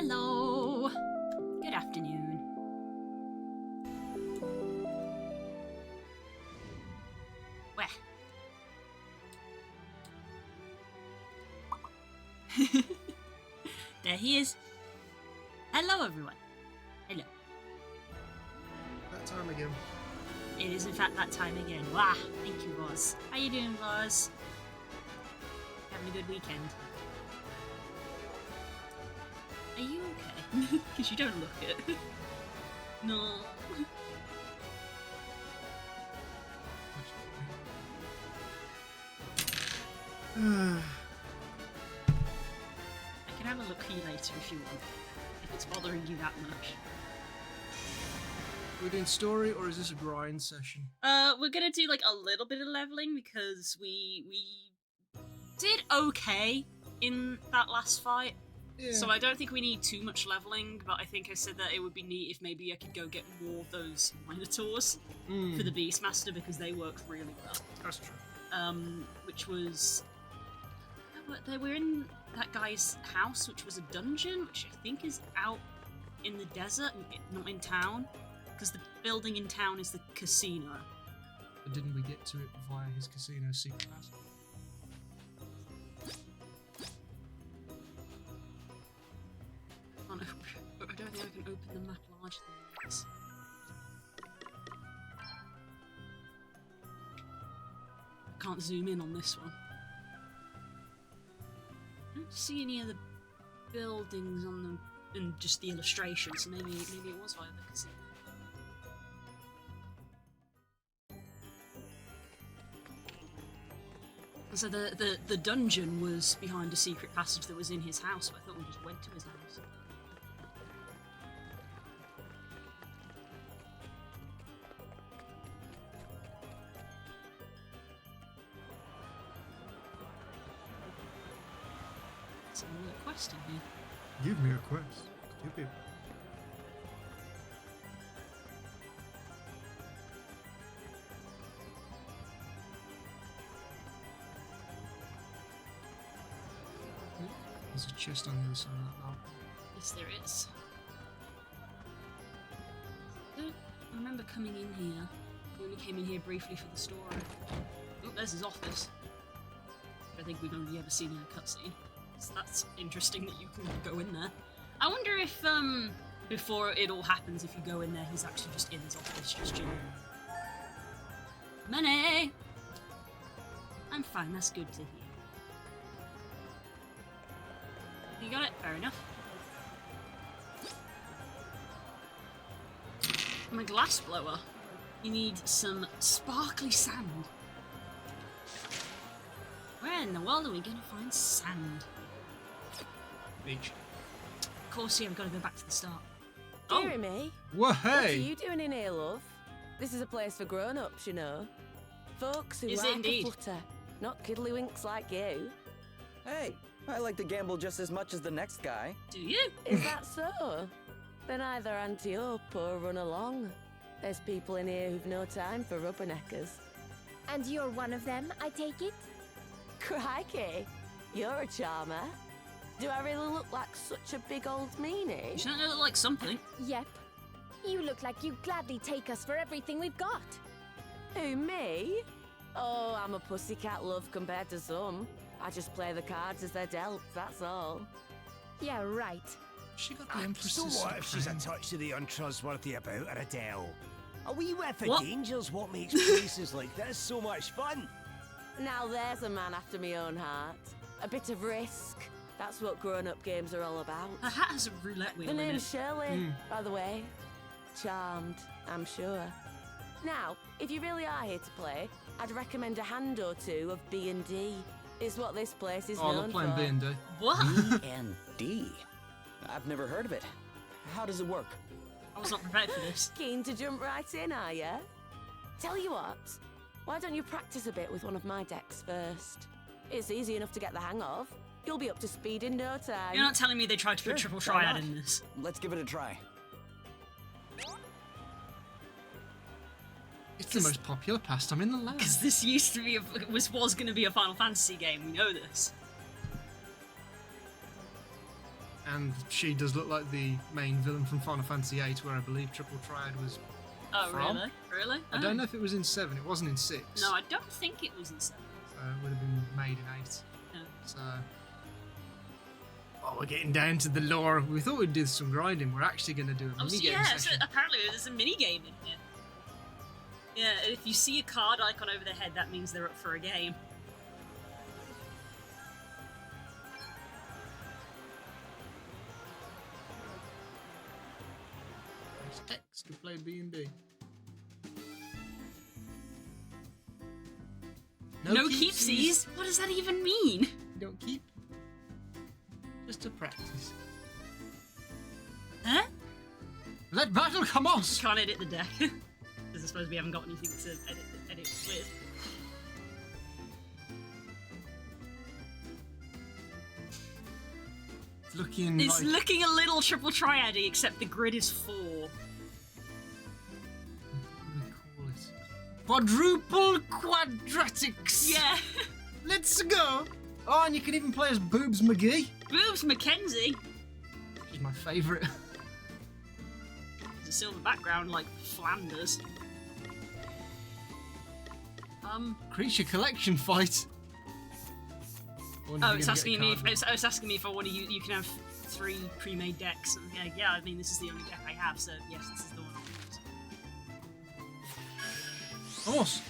Hello. Good afternoon. Where? There he is. Hello, everyone. Hello. That time again. It is in fact that time again. Wah! Thank you, Roz. How you doing, Roz? Having a good weekend? Are you okay? Because you don't look it. No. I can have a look for you later if you want. If it's bothering you that much. We're doing story, or is this a grind session? We're gonna do like a little bit of leveling because we did okay in that last fight. Yeah. So I don't think we need too much leveling, but I think I said that it would be neat if maybe I could go get more of those Minotaurs for the Beastmaster because they worked really well. That's true. Which was... They were in that guy's house, which was a dungeon, which I think is out in the desert, not in town. Because the building in town is the casino. But didn't we get to it via his casino secret passage? Oh no, I don't think I can open the map larger than this. I can't zoom in on this one. I don't see any of the buildings on them and just the illustrations, so maybe it was via the casino. So the dungeon was behind a secret passage that was in his house, but I thought we just went to his house. There's another quest in here. Give me a quest. Stupid. There's a chest on the other side of that map. Yes, there is. I don't remember coming in here. We only came in here briefly for the story. Oh, there's his office. I think we've only ever seen in a cutscene. So that's interesting that you can go in there. I wonder if, before it all happens, if you go in there, he's actually just in his office, just chilling. Money! I'm fine, that's good to hear. You got it? Fair enough. I'm a glass blower. You need some sparkly sand. Where in the world are we going to find sand? Beach. Of course, yeah, we've got to go back to the start. Dearie me. Whoa, What are hey! you doing in here, love? This is a place for grown-ups, you know. Folks who Is it like indeed? a flutter, not kiddlywinks like you. Hey, I like to gamble just as much as the next guy. Do you? Is that so? Then either anti-up or run along. There's people in here who've no time for rubberneckers. And you're one of them, I take it? Crikey, you're a charmer. Do I really look like such a big old meanie? You don't look like something. Yep. You look like you'd gladly take us for everything we've got. Who, me? Oh, I'm a pussycat, love, compared to some. I just play the cards as they're dealt, that's all. Yeah, right. She got the Empress's So what if she's a crown. touch of the untrustworthy about her, Adele? A wee whiff of What? danger's what makes places like this so much fun. Now there's a man after my own heart. A bit of risk. That's what grown-up games are all about. Her hat has a roulette wheel The in it. name's Shirley, by the way. Charmed, I'm sure. Now, if you really are here to play, I'd recommend a hand or two of B&D. Is what this place is Oh, I known love playing for. B&D. What? B&D. I've never heard of it. How does it work? I was not prepared for this. Keen to jump right in, are ya? Tell you what, why don't you practice a bit with one of my decks first? It's easy enough to get the hang of. You'll be up to speed in no time. You're not telling me they tried to put Sure, triple why triad not? in this. Let's give it a try. It's the most popular pastime in the land. Because this used to be was going to be a Final Fantasy game. We know this. And she does look like the main villain from Final Fantasy VIII, where I believe Triple Triad was Oh, from. really? Really? I don't know if it was in 7. It wasn't in 6. No, I don't think it was in 7. So it would have been made in 8. No. So... Oh, we're getting down to the lore. We thought we'd do some grinding. We're actually going to do a Oh, so mini-game yeah, so session. apparently there's a mini game in here. Yeah, if you see a card icon over their head, that means they're up for a game. Press X to play B&D. No keepsies? What does that even mean? You don't keep. Just to practice. Huh? Let battle come on! Can't edit the deck. Because I suppose we haven't got anything to edit with. It's looking It's like... looking a little triple triad-y, except the grid is 4. What do we call it? Quadruple quadratics! Yeah. Let's go! Oh, and you can even play as Boobs McGee. Boobs Mackenzie. She's my favourite. There's a silver background like Flanders. Creature collection fight. Oh, it's asking me. It's asking me if I want to use. You can have 3 pre-made decks. And yeah. I mean, this is the only deck I have, so yes, this is the one I'll use. Horse.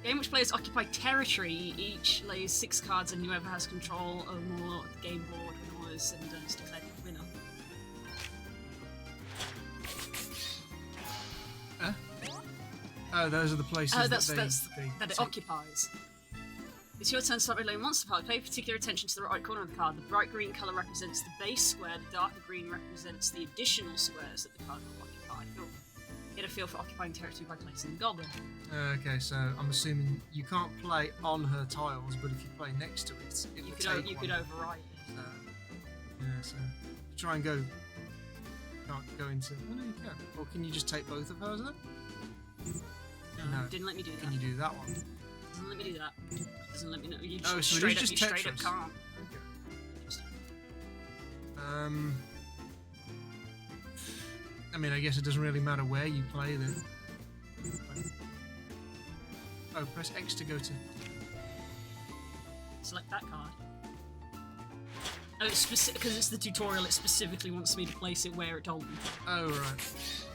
Game which players occupy territory. Each lays 6 cards, and whoever has control of more of the game board when all is said and done is declared the winner. Oh, those are the places that it occupies. It's your turn to start relaying monster card. Pay particular attention to the right corner of the card. The bright green colour represents the base square, the darker green represents the additional squares that the card will occupy. Get a feel for occupying territory by placing the goblin. Okay, so I'm assuming you can't play on her tiles, but if you play next to it, it will take You one. could override it. So, yeah, so try and go. Can't go into. Oh, no, you can. Or can you just take both of hers then? No, No. didn't let me do that. Can you do that one? Doesn't let me do that. Doesn't let me know. You Oh, so it straight is up, just you straight up Tetris. can't. Okay. I mean, I guess it doesn't really matter where you play then. Oh, press X to go to. Select that card. Oh, it's specific because it's the tutorial. It specifically wants me to place it where it told me. Oh, right.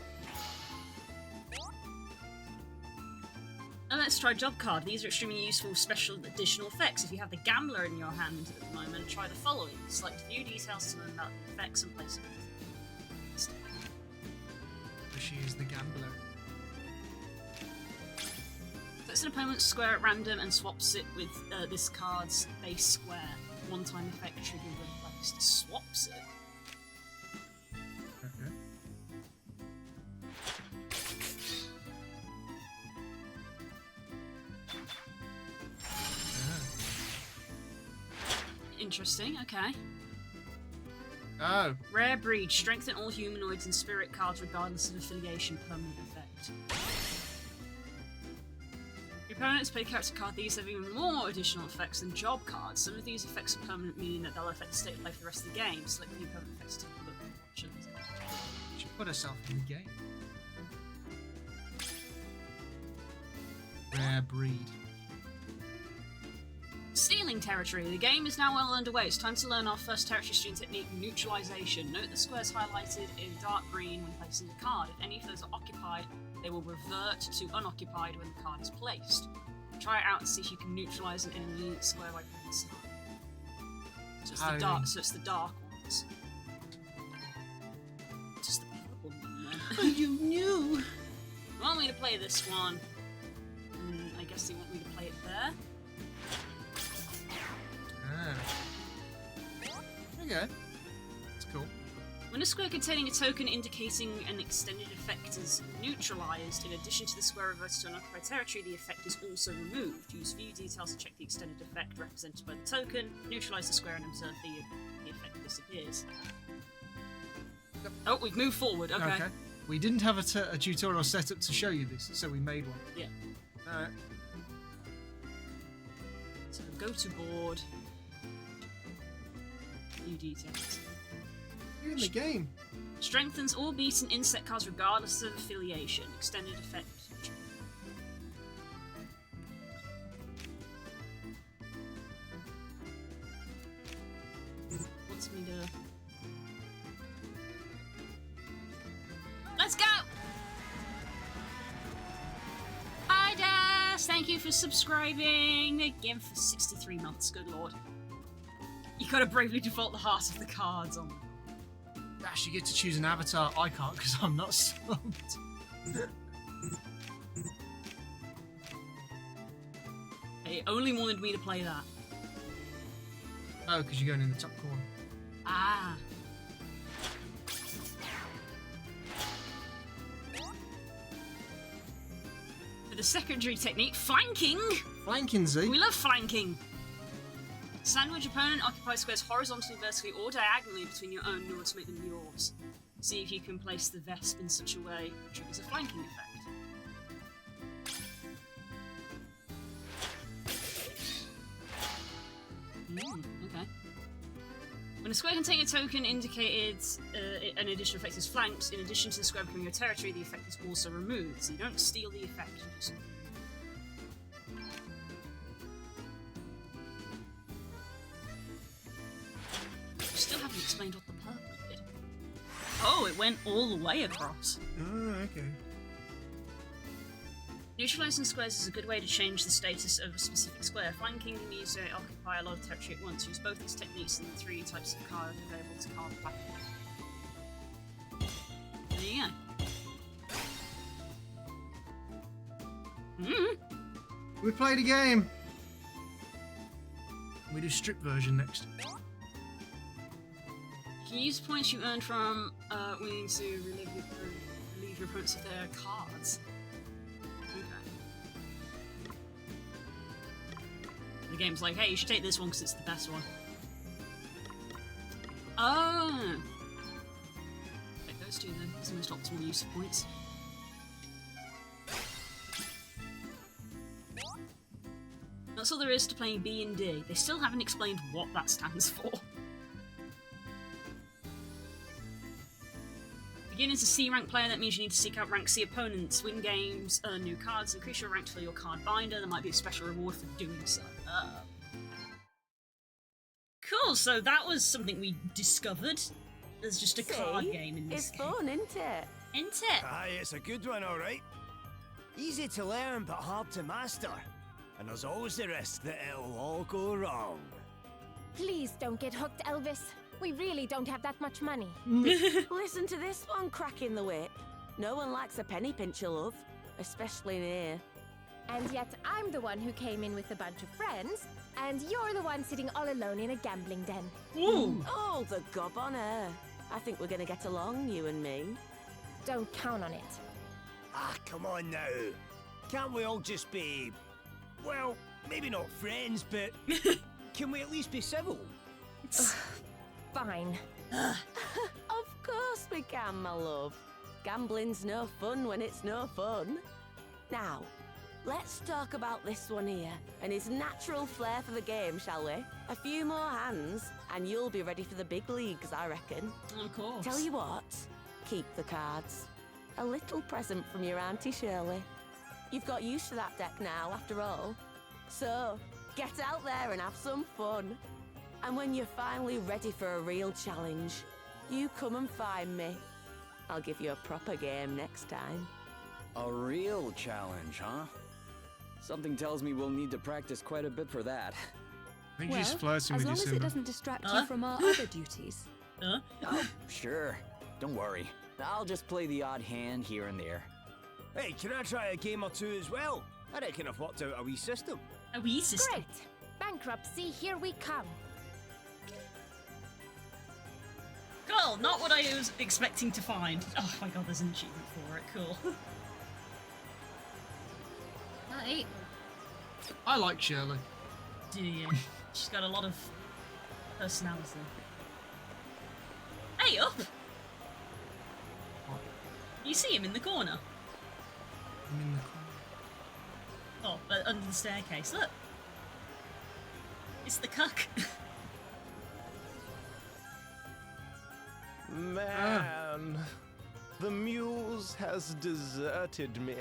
And let's try job card. These are extremely useful special additional effects. If you have the Gambler in your hand at the moment, try the following. Select view details to learn about the effects and place them. So she is the gambler. Selects an opponent's square at random and swaps it with this card's base square. One-time effect triggered when placed. Swaps it. Okay. Interesting, okay. Oh. Rare breed. Strengthen all humanoids and spirit cards regardless of affiliation. Permanent effect. Your opponents play character card. These have even more additional effects than job cards. Some of these effects are permanent, meaning that they'll affect the state of play for the rest of the game. Select the permanent effects to take a look at the options. She put herself in the game. Rare breed. Stealing territory. The game is now well underway. It's time to learn our first territory stealing technique, neutralization. Note the squares highlighted in dark green when placing a card. If any of those are occupied, they will revert to unoccupied when the card is placed. Try it out and see if you can neutralize an enemy square by putting aside. So it's the dark. So it's the dark ones. Just the purple one then. You knew. You want me to play this one? I guess you want me to play it there. Okay. That's cool. When a square containing a token indicating an extended effect is neutralized, in addition to the square reverted to unoccupied territory, the effect is also removed. Use view details to check the extended effect represented by the token, neutralize the square and observe the effect disappears. Yep. Oh, we've moved forward, okay. We didn't have a tutorial set up to show you this, so we made one. Yeah. Alright. So Go to board. View details. You're in the game. Strengthens all beaten insect cards regardless of affiliation. Extended effect. What's me to... Let's go! Hi, Des! Thank you for subscribing again for 63 months, good lord. You gotta bravely default the heart of the cards on. Dash, you get to choose an avatar. I can't because I'm not subbed. It only wanted me to play that. Oh, because you're going in the top corner. Ah. For the secondary technique, flanking! Flanking Z. We love flanking! Sandwich opponent, occupy squares horizontally, vertically, or diagonally between your own in order to make them yours. See if you can place the Vesp in such a way it triggers a flanking effect. Okay. When a square containing a token indicated an additional effect is flanked, in addition to the square becoming your territory, the effect is also removed. So you don't steal the effect, you just... Still haven't explained what the purple did. Oh, it went all the way across. Oh, okay. Neutralizing squares is a good way to change the status of a specific square. Flanking can be used to occupy a lot of territory at once. Use both these techniques in the 3 types of card available to card package. There you go. We played a game. We do strip version next. You can use points you earned from winning to relieve your opponents of their cards. Okay. The game's like, hey, you should take this one because it's the best one. Oh! Take those 2 then. It's the most optimal use of points. That's all there is to playing B and D. They still haven't explained what that stands for. Begin as a C rank player, that means you need to seek out rank C opponents, win games, earn new cards, increase your rank to fill your card binder. There might be a special reward for doing so. Cool, so that was something we discovered. There's just a card game in this It's game. fun, isn't it? Isn't it? Aye, it's a good one, alright. Easy to learn, but hard to master. And there's always the risk that it'll all go wrong. Please don't get hooked, Elvis. We really don't have that much money. Listen to this one cracking the whip. No one likes a penny pincher, love. Especially in here. And yet I'm the one who came in with a bunch of friends, and you're the one sitting all alone in a gambling den. Ooh. Oh, the gob on her. I think we're going to get along, you and me. Don't count on it. Ah, come on now. Can't we all just be... well, maybe not friends, but... can we at least be civil? Fine. Of course we can, my love. Gambling's no fun when it's no fun. Now, let's talk about this one here and his natural flair for the game, shall we? A few more hands and you'll be ready for the big leagues, I reckon. Of course. Tell you what, keep the cards. A little present from your Auntie Shirley. You've got used to that deck now, after all. So, get out there and have some fun. And when you're finally ready for a real challenge, you come and find me. I'll give you a proper game next time. A real challenge, huh? Something tells me we'll need to practice quite a bit for that. I think she's flirting as with you, long as it Simba. doesn't distract you from our other duties. Huh? Oh, sure. Don't worry. I'll just play the odd hand here and there. Hey, can I try a game or 2 as well? I reckon I've worked out a wee system. A wee system. Great. Bankruptcy, here we come. Cool, not what I was expecting to find. Oh my god, there's an achievement for it. Cool. Hey. I like Shirley. Do you? She's got a lot of personality. Hey, up! You see him in the corner? I'm in the corner. Oh, under the staircase. Look. It's the cuck. Man, the muse has deserted me.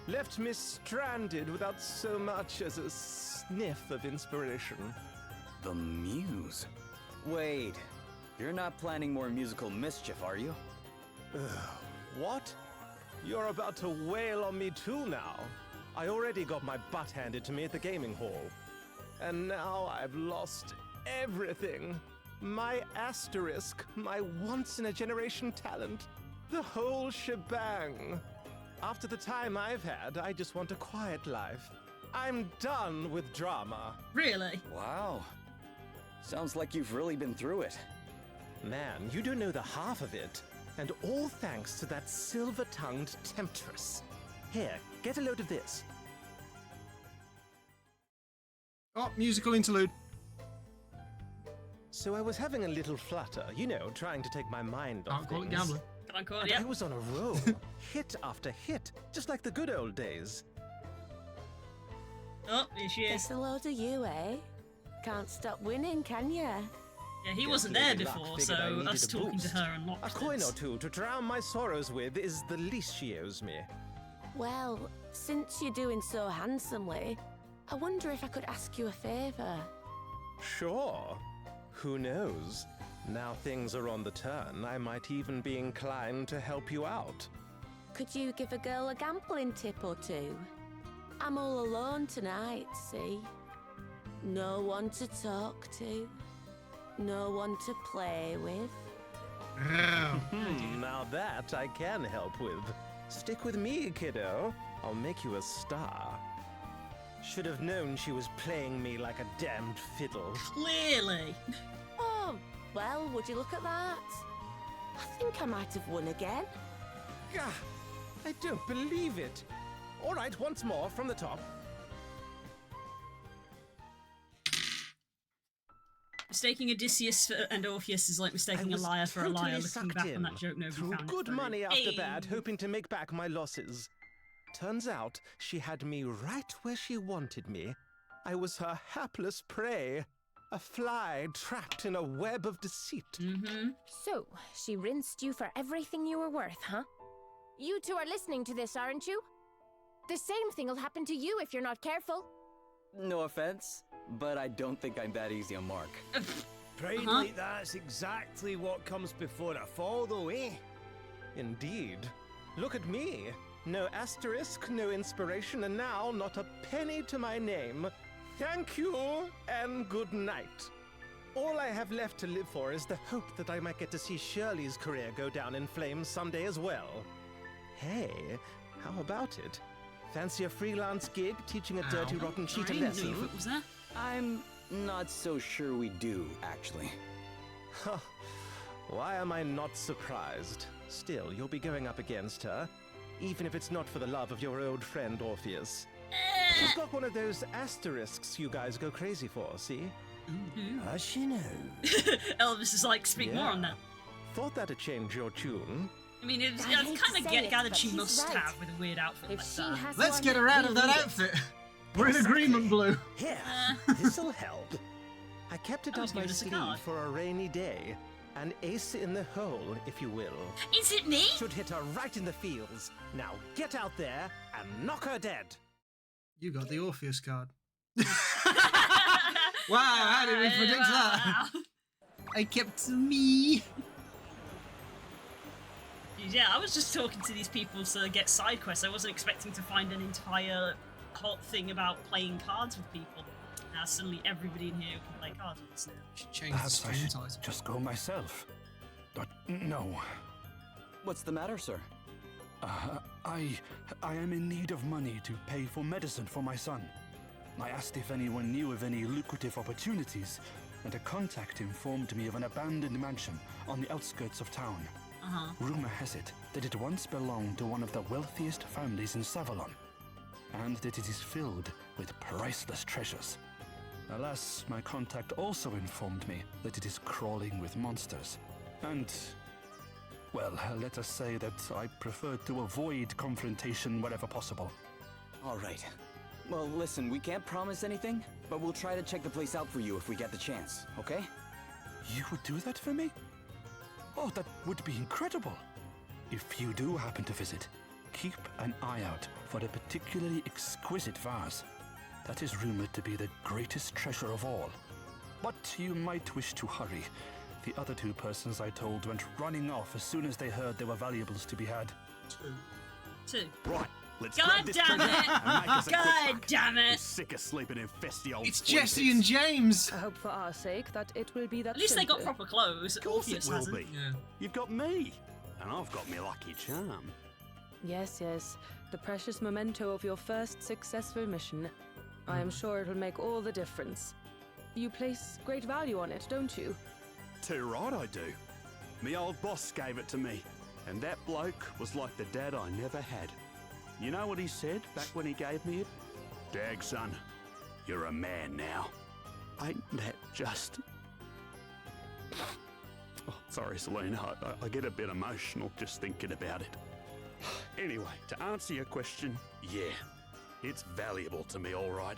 Left me stranded without so much as a sniff of inspiration. The muse? Wait, you're not planning more musical mischief, are you? What? You're about to wail on me too now. I already got my butt handed to me at the gaming hall. And now I've lost everything. My asterisk, my once-in-a-generation talent, the whole shebang. After the time I've had, I just want a quiet life. I'm done with drama. Really? Wow. Sounds like you've really been through it. Man, you don't know the half of it. And all thanks to that silver-tongued temptress. Here, get a load of this. Oh, musical interlude. So I was having a little flutter, you know, trying to take my mind off Can't call it things. gambling. Can I call it? And Yeah. I was on a roll, hit after hit, just like the good old days. Oh, here she is. Guess a load of you, eh? Can't stop winning, can ya? Yeah, he Guess wasn't there Lady Luck before, figured I so needed us a talking to boost. her unlocked A coin this. or two to drown my sorrows with is the least she owes me. Well, since you're doing so handsomely, I wonder if I could ask you a favour. Sure. Who knows? Now things are on the turn, I might even be inclined to help you out. Could you give a girl a gambling tip or two? I'm all alone tonight, see? No one to talk to. No one to play with. Now that I can help with. Stick with me, kiddo. I'll make you a star. Should have known she was playing me like a damned fiddle. Clearly. Oh, well, would you look at that? I think I might have won again. Gah! I don't believe it. All right, once more from the top. Mistaking Odysseus and Orpheus is like mistaking I a was liar for a totally liar. Looking sucked back in, on that joke, nobody threw found it good funny. money after Hey. bad, hoping to make back my losses. Turns out she had me right where she wanted me. I was her hapless prey, a fly trapped in a web of deceit. Mm-hmm. So, she rinsed you for everything you were worth, huh? You two are listening to this, aren't you? The same thing will happen to you if you're not careful. No offense, but I don't think I'm that easy on Mark. Pride like that's exactly what comes before a fall, though, eh? Indeed. Look at me. No asterisk, no inspiration, and now not a penny to my name. Thank you, and good night. All I have left to live for is the hope that I might get to see Shirley's career go down in flames someday as well. Hey, how about it? Fancy a freelance gig teaching a dirty, Ow. rotten cheat a Sorry, knew your lesson? foot was there. I'm not so sure we do, actually. Huh. Why am I not surprised? Still, you'll be going up against her, even if it's not for the love of your old friend Orpheus. She's got one of those asterisks you guys go crazy for, see? Has she now? Elvis is like, speak more on that. Thought that'd change your tune. I mean, it's I hate to kind of say it, gathered but she he's must right. have with a weird outfit If like she that. has Let's one, get her out of we that need it. outfit. We're in agreement, Blue. Here, Uh. this'll help. I kept it I was up my given us a sleeve card. for a rainy day. An ace in the hole, if you will. Is it me? Should hit her right in the feels. Now get out there and knock her dead. You got the Orpheus card. Wow, how did we predict that? I kept me. Yeah, I was just talking to these people to get side quests. I wasn't expecting to find an entire hot thing about playing cards with people. Now suddenly everybody in here can play cards with us now. Should change Perhaps the I stream should title. just go myself. But no. What's the matter, sir? I am in need of money to pay for medicine for my son. I asked if anyone knew of any lucrative opportunities, and a contact informed me of an abandoned mansion on the outskirts of town. Rumor has it that it once belonged to one of the wealthiest families in Savalon, and that it is filled with priceless treasures. Alas, my contact also informed me that it is crawling with monsters. And, well, let us say that I prefer to avoid confrontation wherever possible. All right. Well, listen, we can't promise anything, but we'll try to check the place out for you if we get the chance, okay? You would do that for me? Oh, that would be incredible. If you do happen to visit, keep an eye out for a particularly exquisite vase. That is rumored to be the greatest treasure of all. But you might wish to hurry. The other two persons I told went running off as soon as they heard there were valuables to be had. Two. Right, let's God grab this damn treasure it! and make us a quick God buck. damn We're it! sick of sleeping in festy old It's squint Jesse and pits. James. I hope for our sake that it will be that At least they got simple. proper clothes. Of course it Orpheus will hasn't. be. Yeah. You've got me, and I've got my lucky charm. Yes, yes. The precious memento of your first successful mission. I am sure it will make all the difference. You place great value on it, don't you? Too right I do. Me old boss gave it to me, and that bloke was like the dad I never had. You know what he said back when he gave me it? Dag, son, you're a man now. Ain't that just... Oh, sorry, Selena, I get a bit emotional just thinking about it. Anyway, to answer your question, yeah, it's valuable to me, all right.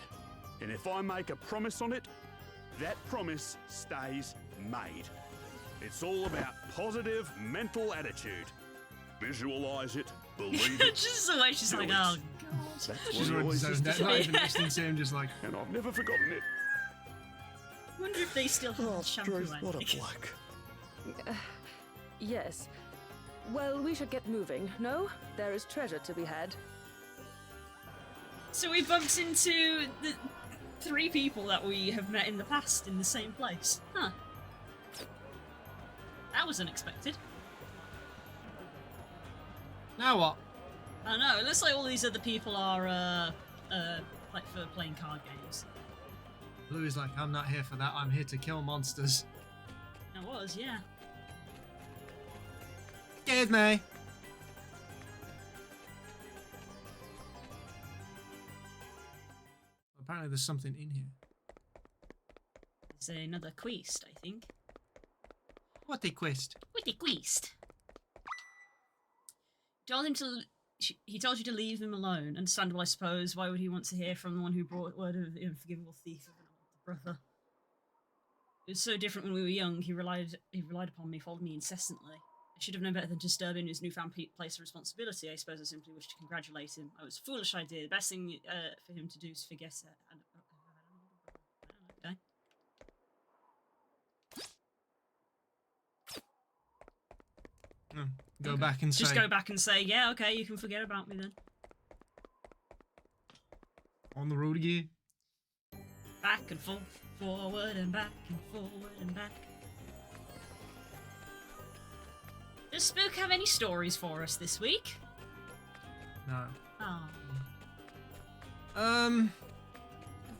And if I make a promise on it, that promise stays made. It's all about positive mental attitude. Visualize it, believe it, Just the way she's do like, it. oh god. That's what She's he already always used zoned to out, say. not even listening to him, just like, And I've never forgotten it. I wonder if they still have the shampoo Struth, what a ending. bloke. Yes. Well, we should get moving, no? There is treasure to be had. So we bumped into the 3 people that we have met in the past in the same place. Huh. That was unexpected. now what? I know, it looks like all these other people are, like for playing card games. Blue is like, I'm not here for that. I'm here to kill monsters. It was, yeah. Scared me. Apparently there's something in here. There's another quest, I think. What a quest. What a quest? Told him to. He told you to leave him alone. Understandable, I suppose. Why would he want to hear from the one who brought word of the unforgivable thief of an older brother? It was so different when we were young. He relied upon me, followed me incessantly. I should have known better than to disturb him in his newfound place of responsibility. I suppose I simply wished to congratulate him. It was a foolish idea. The best thing for him to do is forget it. Okay. Go Okay. back and Just say, go back and say, yeah, okay, you can forget about me then. on the road again. Back and forth, forward and back and forward and back. Does Spook have any stories for us this week? No. Oh, Can't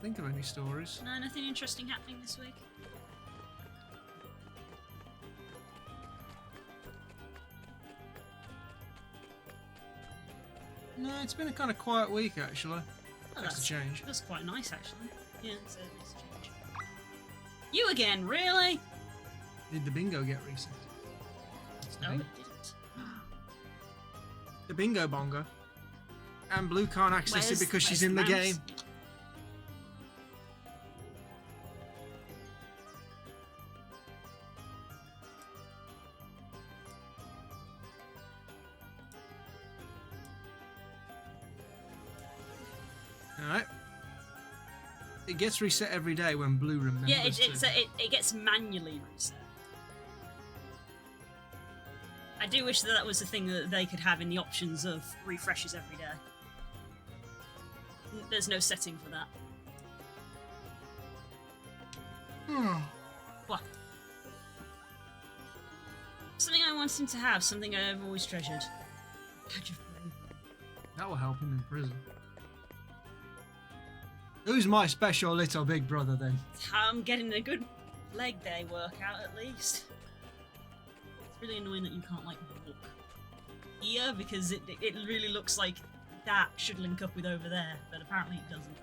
think of any stories. no, nothing interesting happening this week. No, it's been a kind of quiet week actually. Oh, That's a change. That's quite nice, actually. Yeah, it's a nice change. You again, really? Did the bingo get reset? No, it didn't. The bingo bongo. And Blue can't access it because she's in the mouse? game. Alright. It gets reset every day when Blue remembers Yeah, to. it gets manually reset. I do wish that was a thing that they could have in the options of refreshes every day. There's no setting for that. What? Something I want him to have, something I've always treasured. Badge of bravery. That will help him in prison. Who's my special little big brother then? I'm getting a good leg day workout at least. It's really annoying that you can't like walk here because it really looks like that should link up with over there, but apparently it doesn't.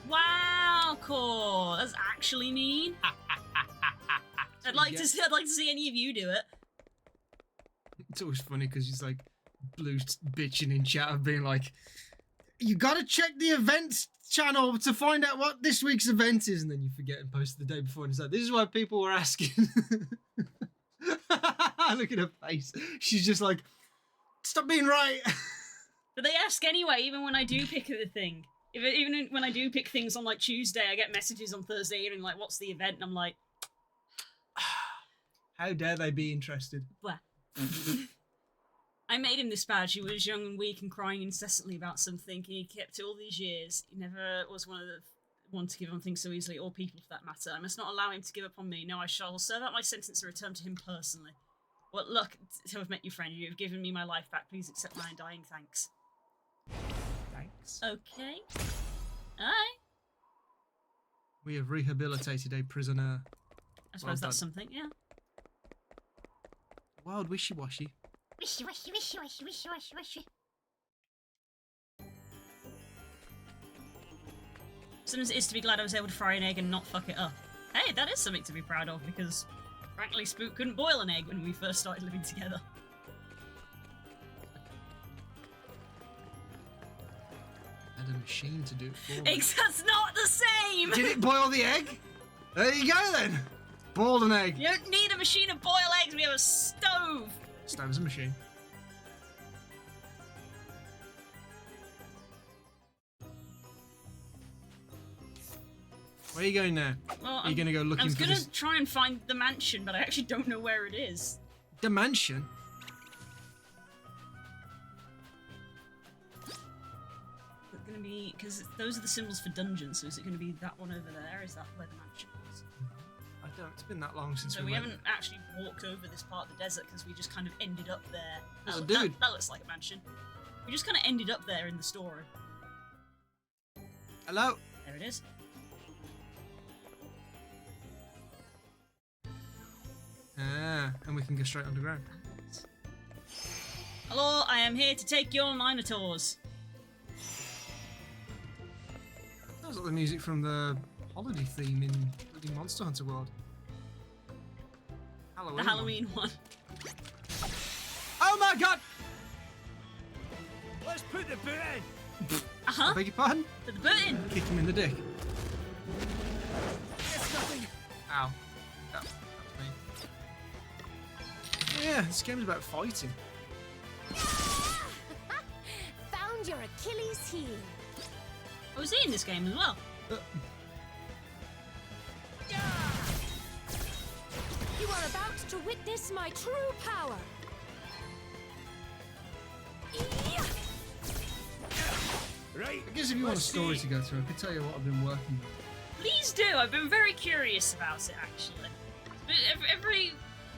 Wow, cool. That's actually mean. I'd like to see any of you do it. It's always funny because he's like Blue's bitching in chat of being like, you gotta check the events channel to find out what this week's event is, and then you forget and post it the day before and it's like, this is why people were asking. Look at her face. She's just like, stop being right. But they ask anyway, even when I do pick the thing. Even when I do pick things on like Tuesday, I get messages on Thursday evening like, what's the event? And I'm like, how dare they be interested? Blah. I made him this badge. He was young and weak and crying incessantly about something, and he kept it all these years. He never was one to give on things so easily, or people for that matter. I must not allow him to give up on me. No, I shall serve out my sentence and return to him personally. Well, look, to have met you, friend. You have given me my life back. Please accept my undying thanks. Thanks. Okay. Aye. We have rehabilitated a prisoner. I suppose that's something, yeah. Wild wishy-washy. Wishy, wishy, wishy, wishy, wishy, wishy, wishy. Sometimes it is to be glad I was able to fry an egg and not fuck it up. Hey, that is something to be proud of, because frankly, Spook couldn't boil an egg when we first started living together. Had a machine to do it for me. That's not the same! Did it boil the egg? There you go then. Boiled an egg. You don't need a machine to boil eggs, we have a stove! Stove's a machine. Where are you going now? Well, are you going to go looking for I was going this? to try and find the mansion, but I actually don't know where it is. The mansion? It's going to be... because those are the symbols for dungeons, so is it going to be that one over there? Is that where the mansion is? I don't. It's been that long since So we we went. haven't actually walked over this part of the desert because we just kind of ended up there. Oh, That- dude. That looks like a mansion. We just kind of ended up there in the story. Hello? There it is. Ah, and we can go straight underground. Hello, I am here to take your minotaurs. Sounds like the music from the holiday theme in bloody Monster Hunter World. Halloween. The Halloween one. Oh my god! Let's put the boot in. Uh-huh. I beg your pardon? Put the boot in. Kick him in the dick. It's nothing. Ow. That was me. Oh, yeah, this game's about fighting. Found your Achilles heel. I was in this game as well. You are about to witness my true power. Right. I guess if you want a let's story see. to go through, I could tell you what I've been working on. Please do. I've been very curious about it, actually. But every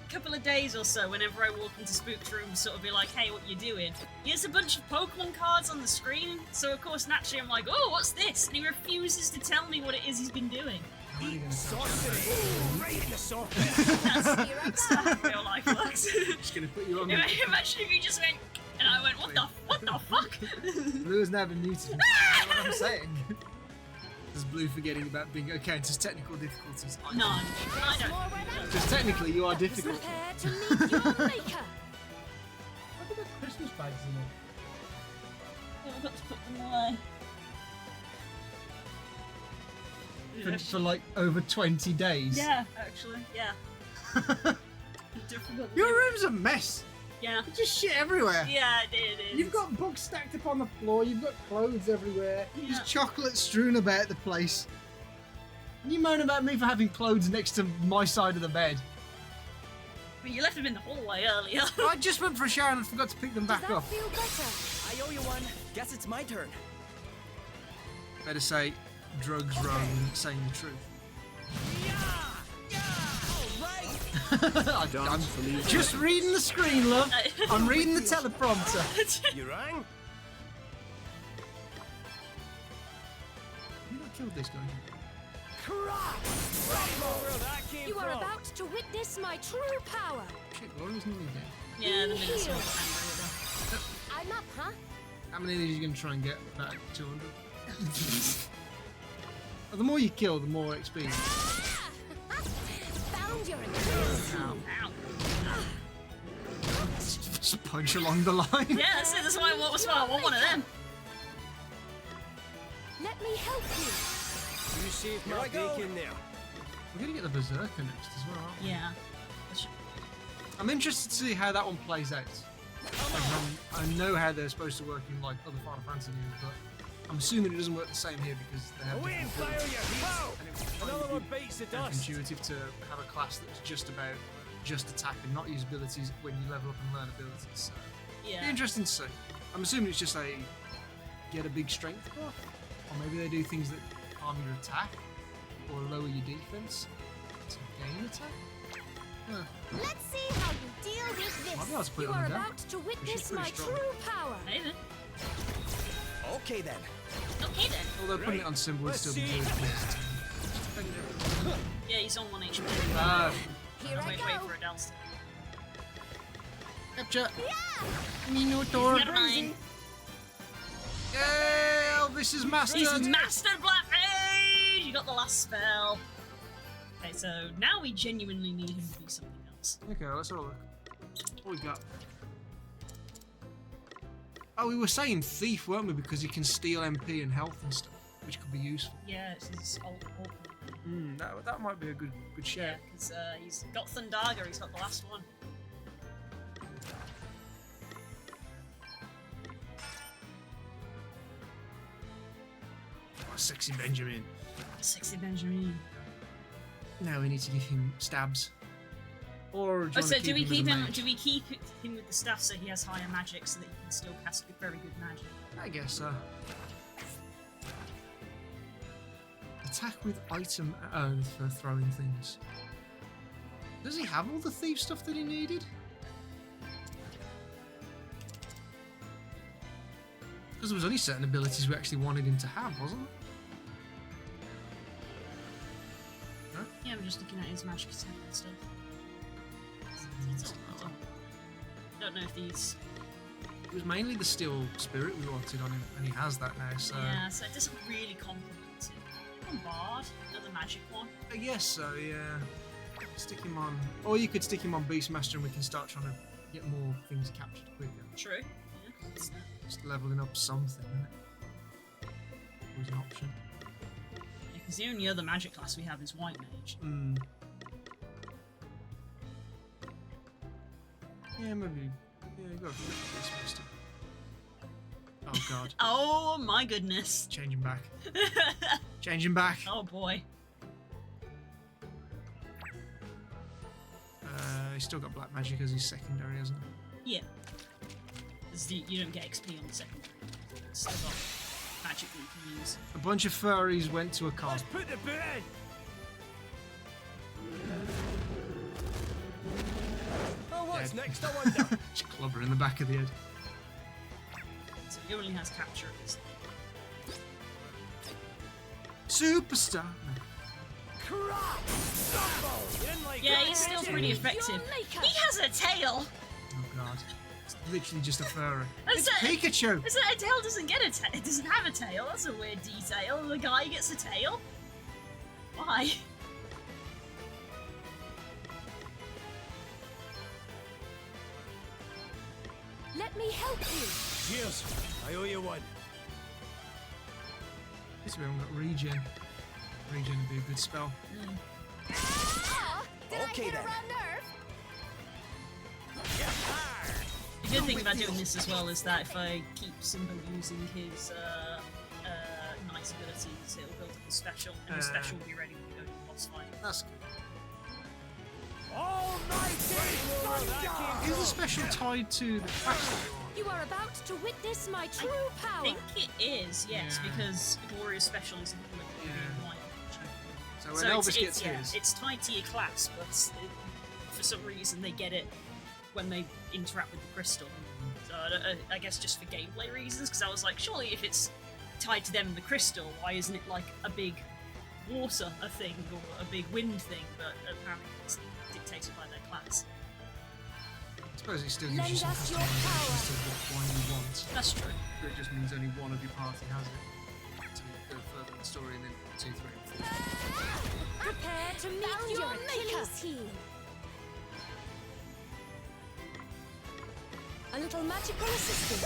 couple of days or so, whenever I walk into Spook's room, sort of be like, hey, what you doing? There's a bunch of Pokemon cards on the screen, so of course, naturally, I'm like, oh, what's this? And he refuses to tell me what it is he's been doing. Eat sorcery. Right in the socket. That's how real life works. Just gonna put you on the... Imagine if you just went, and I went, what the fuck? Blue has now been muted. What I'm saying. There's Blue forgetting about being okay. It's just technical difficulties. No, I don't. Because technically you are difficult. Prepare to meet your maker. Look at the Christmas bags in there. I've got to put them away. For like over 20 days. Yeah, actually, yeah. Difficult. Your room's a mess. Yeah. There's just shit everywhere. Yeah, it is. You've got books stacked up on the floor. You've got clothes everywhere. Yeah. There's chocolate strewn about the place. And you moan about me for having clothes next to my side of the bed. But you left them in the hallway earlier. I just went for a shower and forgot to pick them back Does that up. feel better? I owe you one. Guess it's my turn. Better say drugs rather than saying the truth. I'm just reading the screen, love. I'm reading the teleprompter. You rang? You not killed this guy. You are about to witness my true power. Shit, Glory wasn't in the game. Yeah, the minutes were angry. I'm up, huh? How many of these are you going to try and get? About 200? Well, the more you kill, the more XP. Found your abyss. Ow. Ow. Just punch along the line. Yeah, that's it. That's why I want one of them. Let me help you. You saved my bacon there. We're gonna get the Berserker next as well, aren't we? Yeah. I'm interested to see how that one plays out. I know how they're supposed to work in like other Final Fantasy games, but I'm assuming it doesn't work the same here because they have Away and different fire builds. your heat. And it would Another probably one be bites the dust. intuitive to have a class that's just about just attack and not use abilities when you level up and learn abilities. So it'd Yeah. be interesting to see. I'm assuming it's just a get a big strength buff, or maybe they do things that harm your attack or lower your defense to gain attack. Huh. Let's see how you deal with this. Might be able to put You it on are the deck. about to witness She's pretty my strong. true power. Hey then. Okay then. Okay then. Although putting it on symbol would Let's still be see. good. Yeah, he's on 1 HP. Here I Wait go. for Adele still. Capture. He's Minotaur. got mine. Yay! Elvis is mastered. He's Master Black Rage! You got the last spell. Okay, so now we genuinely need him to be something else. Okay, let's have a look. What we got? Oh, we were saying thief, weren't we? Because he can steal MP and health and stuff, which could be useful. Yeah, it's his old. That might be a good Yeah, share. because he's got Thundaga, he's got the last one. Oh, sexy Benjamin. Sexy Benjamin. Now we need to give him stabs. Or do you Oh, so want to do we keep keep him? him? as a mage? Do we keep him with the staff so he has higher magic so that he can still cast very good magic? I guess so. Attack with item for throwing things. Does he have all the thief stuff that he needed? Because there was only certain abilities we actually wanted him to have, wasn't there? Yeah, I'm just looking at his magic attack and stuff. It's all I don't know if these. It was mainly the steel spirit we wanted on him, and he has that now, so... Yeah, so it doesn't really complement him. One Bard, another magic one. I guess so, yeah. Stick him on... Or you could stick him on Beastmaster and we can start trying to get more things captured quicker. True. Yeah, it's, Just leveling up something, isn't it? Always an option. because the only other magic class we have is White Mage. Hmm. Yeah, maybe... Yeah, go for Beastmaster. Oh god. Oh my goodness. Change him back. Change him back. Oh boy. He's still got black magic as his secondary, hasn't he? Yeah. You don't get XP on the second. It's still got magic that you can use. A bunch of furries went to a con. Let's put the boot in. Oh, what's Dead. next? I wonder. Just clubber in the back of the head. So he only has capture of his. Superstar. Crap! Stumble! You didn't like Yeah, that, he's still did you? pretty effective. maker. He has a tail! Oh god. It's literally just a furry. That's It's a- Pikachu! Is that a tail doesn't get a tail? It doesn't have a tail. That's a weird detail. The guy gets a tail. Why? Let me help you. Cheers. I owe you one. This we haven't got regen. Regen would be a good spell. Ah, did Okay I hit then. a raw nerve? The good thing about doing this as well is that if I keep Simba using his nice abilities, it'll build up a special, and the special will be ready when we go to the boss fight. That's good. Almighty thunder! Is the special tied to the class? You are about to witness my true I power. think it is, yes, Yeah. because Gloria's special is implemented Yeah. in White Mage. So when So Elvis gets yeah, his. it's tied to your class, but for some reason they get it when they interact with the crystal. So I guess just for gameplay reasons, because I was like, surely if it's tied to them and the crystal, why isn't it like a big water thing or a big wind thing? But apparently it's dictated by their class. I suppose it still gives you Lend some us your customization as power. to what one you want. That's true. But it just means only one of your party has it. To go further in the story, and then 2, 3, and 4. Prepare to meet your maker. A little magical assistance.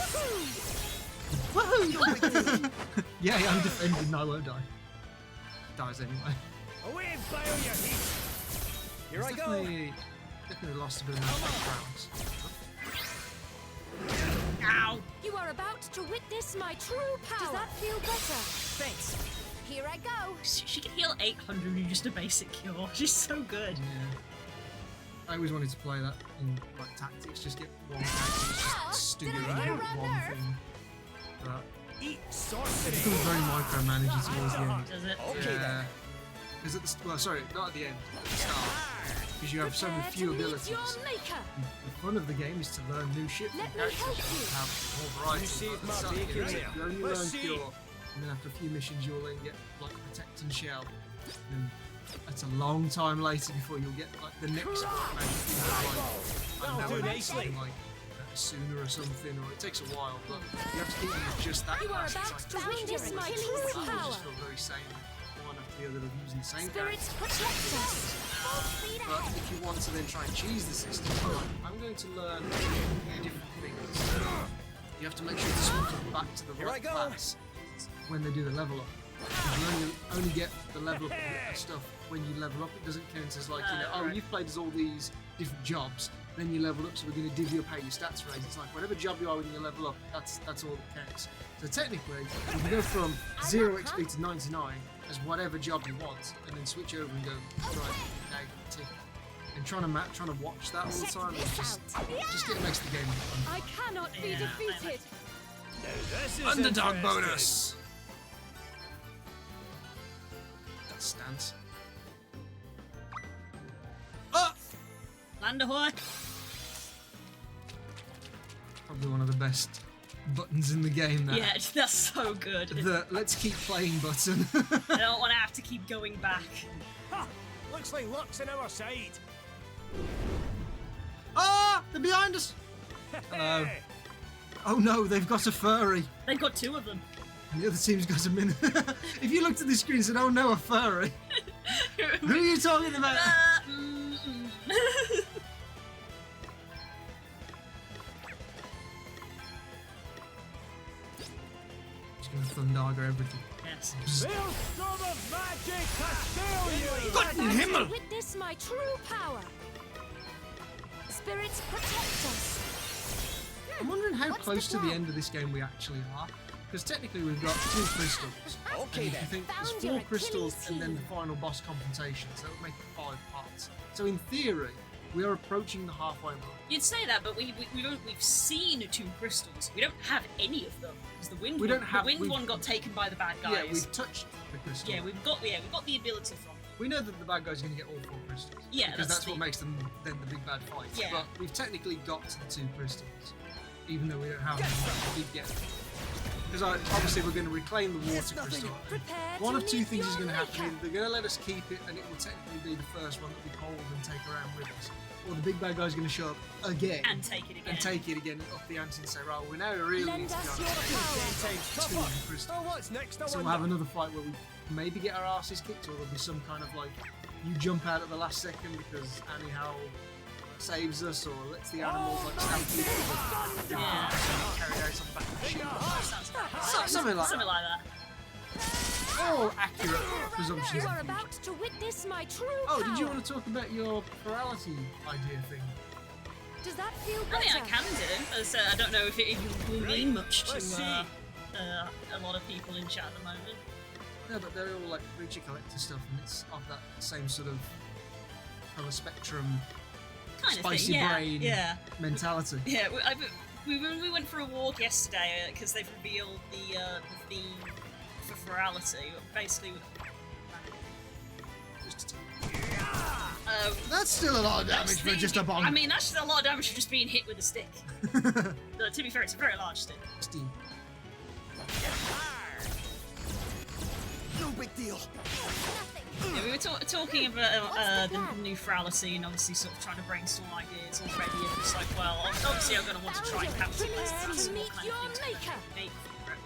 Woohoo! Yeah, I'm defended, no, I won't die. Dies anyway. Away and fire your heat. Here I go. Definitely lost a bit of my rounds. Ow! You are about to witness my true power. Does that feel better? Thanks. Here I go. She can heal 800 in just a basic cure. She's so good. Yeah. I always wanted to play that in like tactics, just get one tactic, just stupid one thing. But Eat it sorcery. becomes very micromanaging towards the end. Does it? Okay Yeah. then. Because at the well, sorry, not at the end, at the start. Because you have so many few abilities. Your maker. The fun of the game is to learn new shit from Let me characters. help You you. have more variety. You saved At the my start, bacon you here. only Let's learn see. cure, and then after a few missions you'll then get like protect and shell. And that's a long time later before you'll get like the next magic thing like, I don't That'll know, do something nicely. like sooner or something, or it takes a while, but you have to keep them with just that You are class. about It's to like, witness my that true will power. just feel very same, one after the other of using the same Spirits character. protect us. Full speed But ahead. if you want to then try and cheese the system, I'm going to learn different things. You have to make sure to switch them back to the Here I right go. class when they do the level up. You only get the level up stuff when you level up. It doesn't count as like, you know, oh, right. you've played as all these different jobs, then you level up, so we're going to divvy up how your stats raise. It's like whatever job you are when you level up, that's all that counts. So technically, you can go from 0 XP to 99 as whatever job you want, and then switch over and go, right, now tick. And trying to watch that all the time, it's just it makes the game fun. I cannot be Yeah, I defeated. like Now this is Underdog interesting. bonus! That stands. Oh! Land ahoy! Probably one of the best buttons in the game, that. Yeah, that's so good. The let's keep playing button. I don't want to have to keep going back. Ha! Looks like luck's on our side. Ah! They're behind us! Hello. Oh no, they've got a furry. They've got 2 of them. And the other team's got a min. If you looked at the screen and said, oh no, a furry. Who are you talking about? Just gonna Thundaga everything. Yes. Maelstrom of magic to steal you! Gott in Himmel! Witness my true power. Spirits protect us. I'm wondering how What's close the to the plan? end of this game we actually are. Because technically we've got 2 crystals. Okay And if you then. think Found there's your 4 crystals Achilles and then the heel. final boss confrontation, so that would make it 5 parts. So in theory, we are approaching the halfway mark. You'd say that, but we've seen 2 crystals. We don't have any of them because the wind We one, don't have- the wind we've- one got taken by the bad guys. Yeah, we've touched the crystal. Yeah, we've got the ability from. We know that the bad guys are going to get all 4 crystals. Yeah, because that's that's what the- makes them then the big bad fight. Yeah. But we've technically got to the 2 crystals, even though we don't have them. We did get them. Because obviously we're going to reclaim the water crystal. Prepare One to of 2 meet things is your going to happen. maker. Either they're going to let us keep it, and it will technically be the first one that we hold and take around with us, or the big bad guy's going to show up again And take it again. and take it again and up the ante and say, right, we now really Lend need to be us on your power. 10 times 2 tougher. crystals. Oh, what's next? I So we'll wonder. have another fight where we maybe get our asses kicked, or there'll be some kind of like you jump out at the last second because Annie Howell saves us, or lets the animals like stampede people. Yeah. Carried out on the back of the ship. Sounds Something like something that. like that. All accurate presumptions. You of are the future. about to witness my true Oh, power. did you want to talk about your plurality idea thing? Does that feel I better? mean, I can do. As I said, I don't know if it will mean much to Let's see. a lot of people in chat at the moment. No, but they're all like creature collector stuff, and it's of that same sort of colour spectrum, Kind of spicy thing. Yeah. brain Yeah. mentality. Yeah. We went for a walk yesterday because they've revealed the theme for virality. Basically. That's still a lot of damage for just a bomb. I mean, that's just a lot of damage for just being hit with a stick. To be fair, it's a very large stick. Steam. No big deal. Yeah, we were talking about the new virality and obviously sort of trying to brainstorm ideas already. And it's like, well, obviously I'm going to want to try and capture Prepare this to and meet what kind your of things maker. make for it.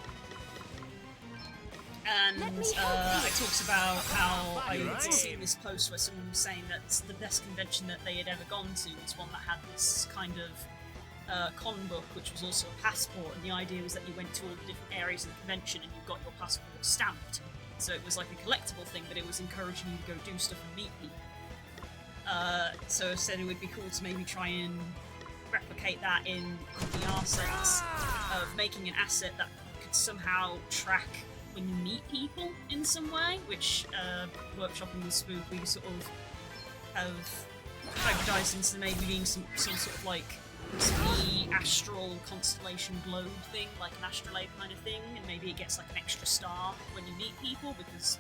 And Let me it help you. talks about how I You're had right. seen this post where someone was saying that the best convention that they had ever gone to was one that had this kind of con book, which was also a passport, and the idea was that you went to all the different areas of the convention and you got your passport stamped. So it was like a collectible thing, but it was encouraging you to go do stuff and meet people. So I said it would be cool to maybe try and replicate that in the assets of making an asset that could somehow track when you meet people in some way, which workshopping with Spook we sort of have hybridized into maybe being some sort of like the astral constellation globe thing, like an astrolabe kind of thing, and maybe it gets like an extra star when you meet people because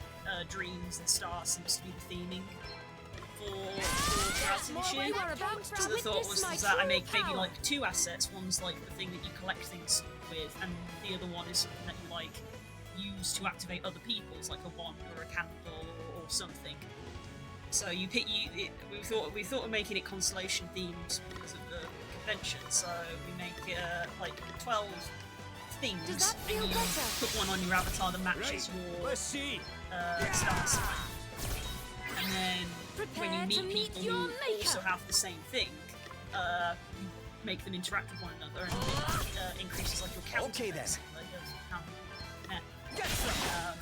dreams and stars seems to be the theming for Gratitude Issue. You are about to So the thought witness was my that I true make maybe power. like 2 assets. One's like the thing that you collect things with, and the other one is something that you like use to activate other people's, like a wand or a candle or something. So you pick we thought of making it constellation themed because of the convention. So we make like 12 things, Does that feel and you better? put one on your avatar that matches Right, your let's see. star sign. And then when Prepare you to meet meet people your who maker. also have the same thing, you make them interact with one another, and it increases like your count. Okay, then. basically, of how many you met.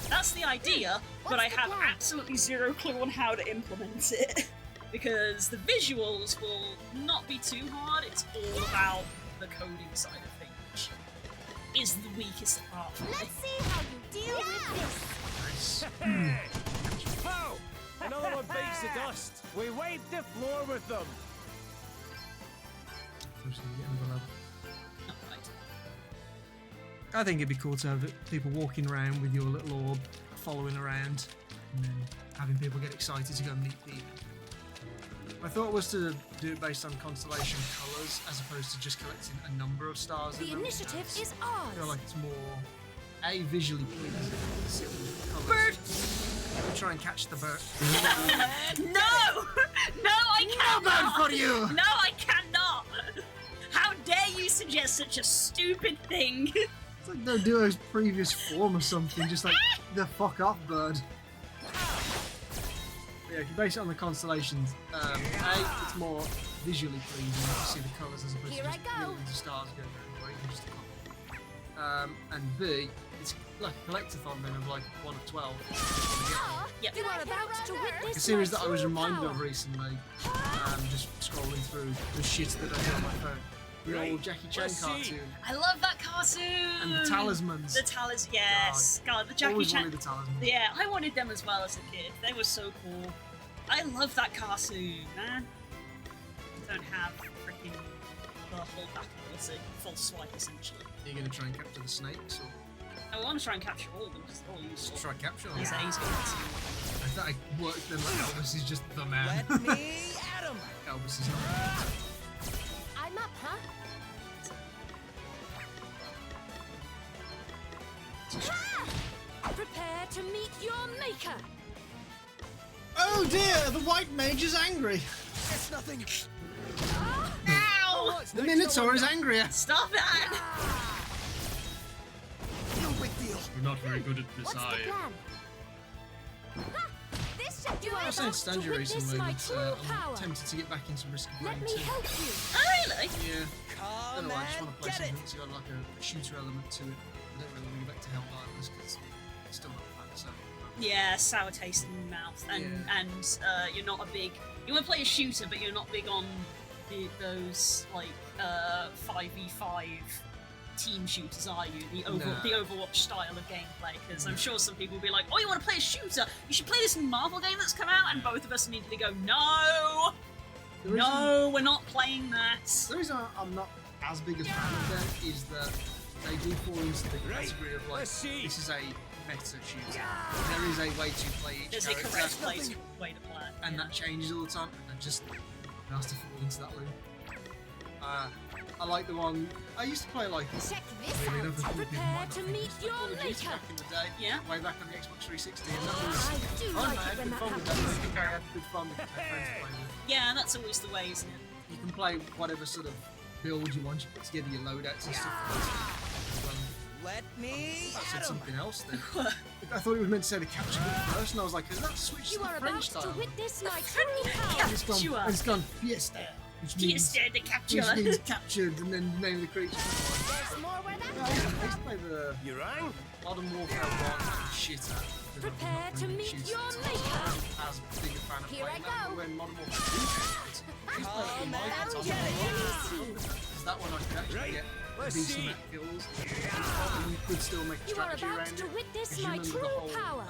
That's the idea, but I What's the have plan? absolutely zero clue on how to implement it. Because the visuals will not be too hard, it's all about the coding side of things, which is the weakest part for me. Let's see how you deal with this. Oh, another one bites the dust. We wiped the floor with them. Not right. I think it'd be cool to have people walking around with your little orb, following around, and then having people get excited to go meet people. My thought was to do it based on constellation colours as opposed to just collecting a number of stars. in The them, initiative because is I feel ours. like it's more visually pleasing. Colours. Bird! Try and catch the bird. No! No, I No bird cannot! for you! No, I cannot! How dare you suggest such a stupid thing? It's like no duo's previous form or something. Just like the fuck off, bird. Yeah, if you base it on the constellations, it's more visually pleasing to see the colours as opposed Here to I just go. millions of stars going around the way. You can just and B, it's like a collectathon then of like 1 of 12. Yep. You are about to witness A series my that I was true reminded power. of recently, just scrolling through the shit that I do on my phone. The old Jackie Chan Let's see. cartoon I love that cartoon! and the talismans. The talismans, yes. God, the Jackie Always Chan. wanted the talismans. Yeah, I wanted them as well as a kid. They were so cool. I love that cartoon, man. Don't have freaking the whole back ability. Full swipe, essentially. Are you going to try and capture the snakes or I want to try and capture all of them because they're all useful. try and capture them? He's going to I thought I worked them like Elvis is just the man. Let me at 'em. Elvis is not. I'm up, huh? Prepare to meet your maker. Oh dear, the white mage is angry. It's nothing. Ow! The Minotaur is angrier. Stop that! No big deal. We're not very good at What's the plan? Ha! This should you are I was about saying to Stanley witness recently my that true I'm power. tempted to get back into Risk of Rain Let me 2. help you. Oh, really? Yeah. I don't Come know, I just want and to play get it. something that's got like a shooter element to it. I don't really want to go back to Helldivers because it's still not fun, so. Yeah, sour taste in your mouth, and you're not a big. You want to play a shooter, but you're not big on those like 5v5 team shooters, are you? The Overwatch style of gameplay, because I'm sure some people will be like, "Oh, you want to play a shooter? You should play this Marvel game that's come out," and both of us immediately go, "No, no, we're not playing that." The reason I'm not as big a fan of them is that they do fall into the category of like, let's see. this is a meta shooter. There is a way to play each There's a character, correct way to play, and yeah. that changes all the time, and just has to fall into that loop. I like the one I used to play like Check this really out. enough, people might Prepare not to think meet it's your Call of Duty maker. back in the day, Yeah. way back on the Xbox 360, and that was I do fun. like I had it when good that fun with that. I happens. think I had good fun with my friends playing with. Yeah, that's always the way, isn't it? You can play whatever sort of build you want. You put together your loadouts and stuff. Well, Let me I said at 'em. something else then. I thought it was meant to say the capture first, and I was like, is that switched You to the are about French to style? witness my true power. And it's gone fiesta, which means, Fiesta de capture. which means captured, and then the name of the creature. There's more where that I used to play the You rang? Modern Warfare 1 shit at. because I was Prepare not to really meet shooting your at all. maker. I wasn't as big a fan of Here playing I that, go. but when Modern Warfare 2 came out, I used to play it with my kids. I was like, because that one I could actually Right, get let's decent see. amount of kills, and you could still make a You are strategy about around to it. witness Because you my remember true the whole, power.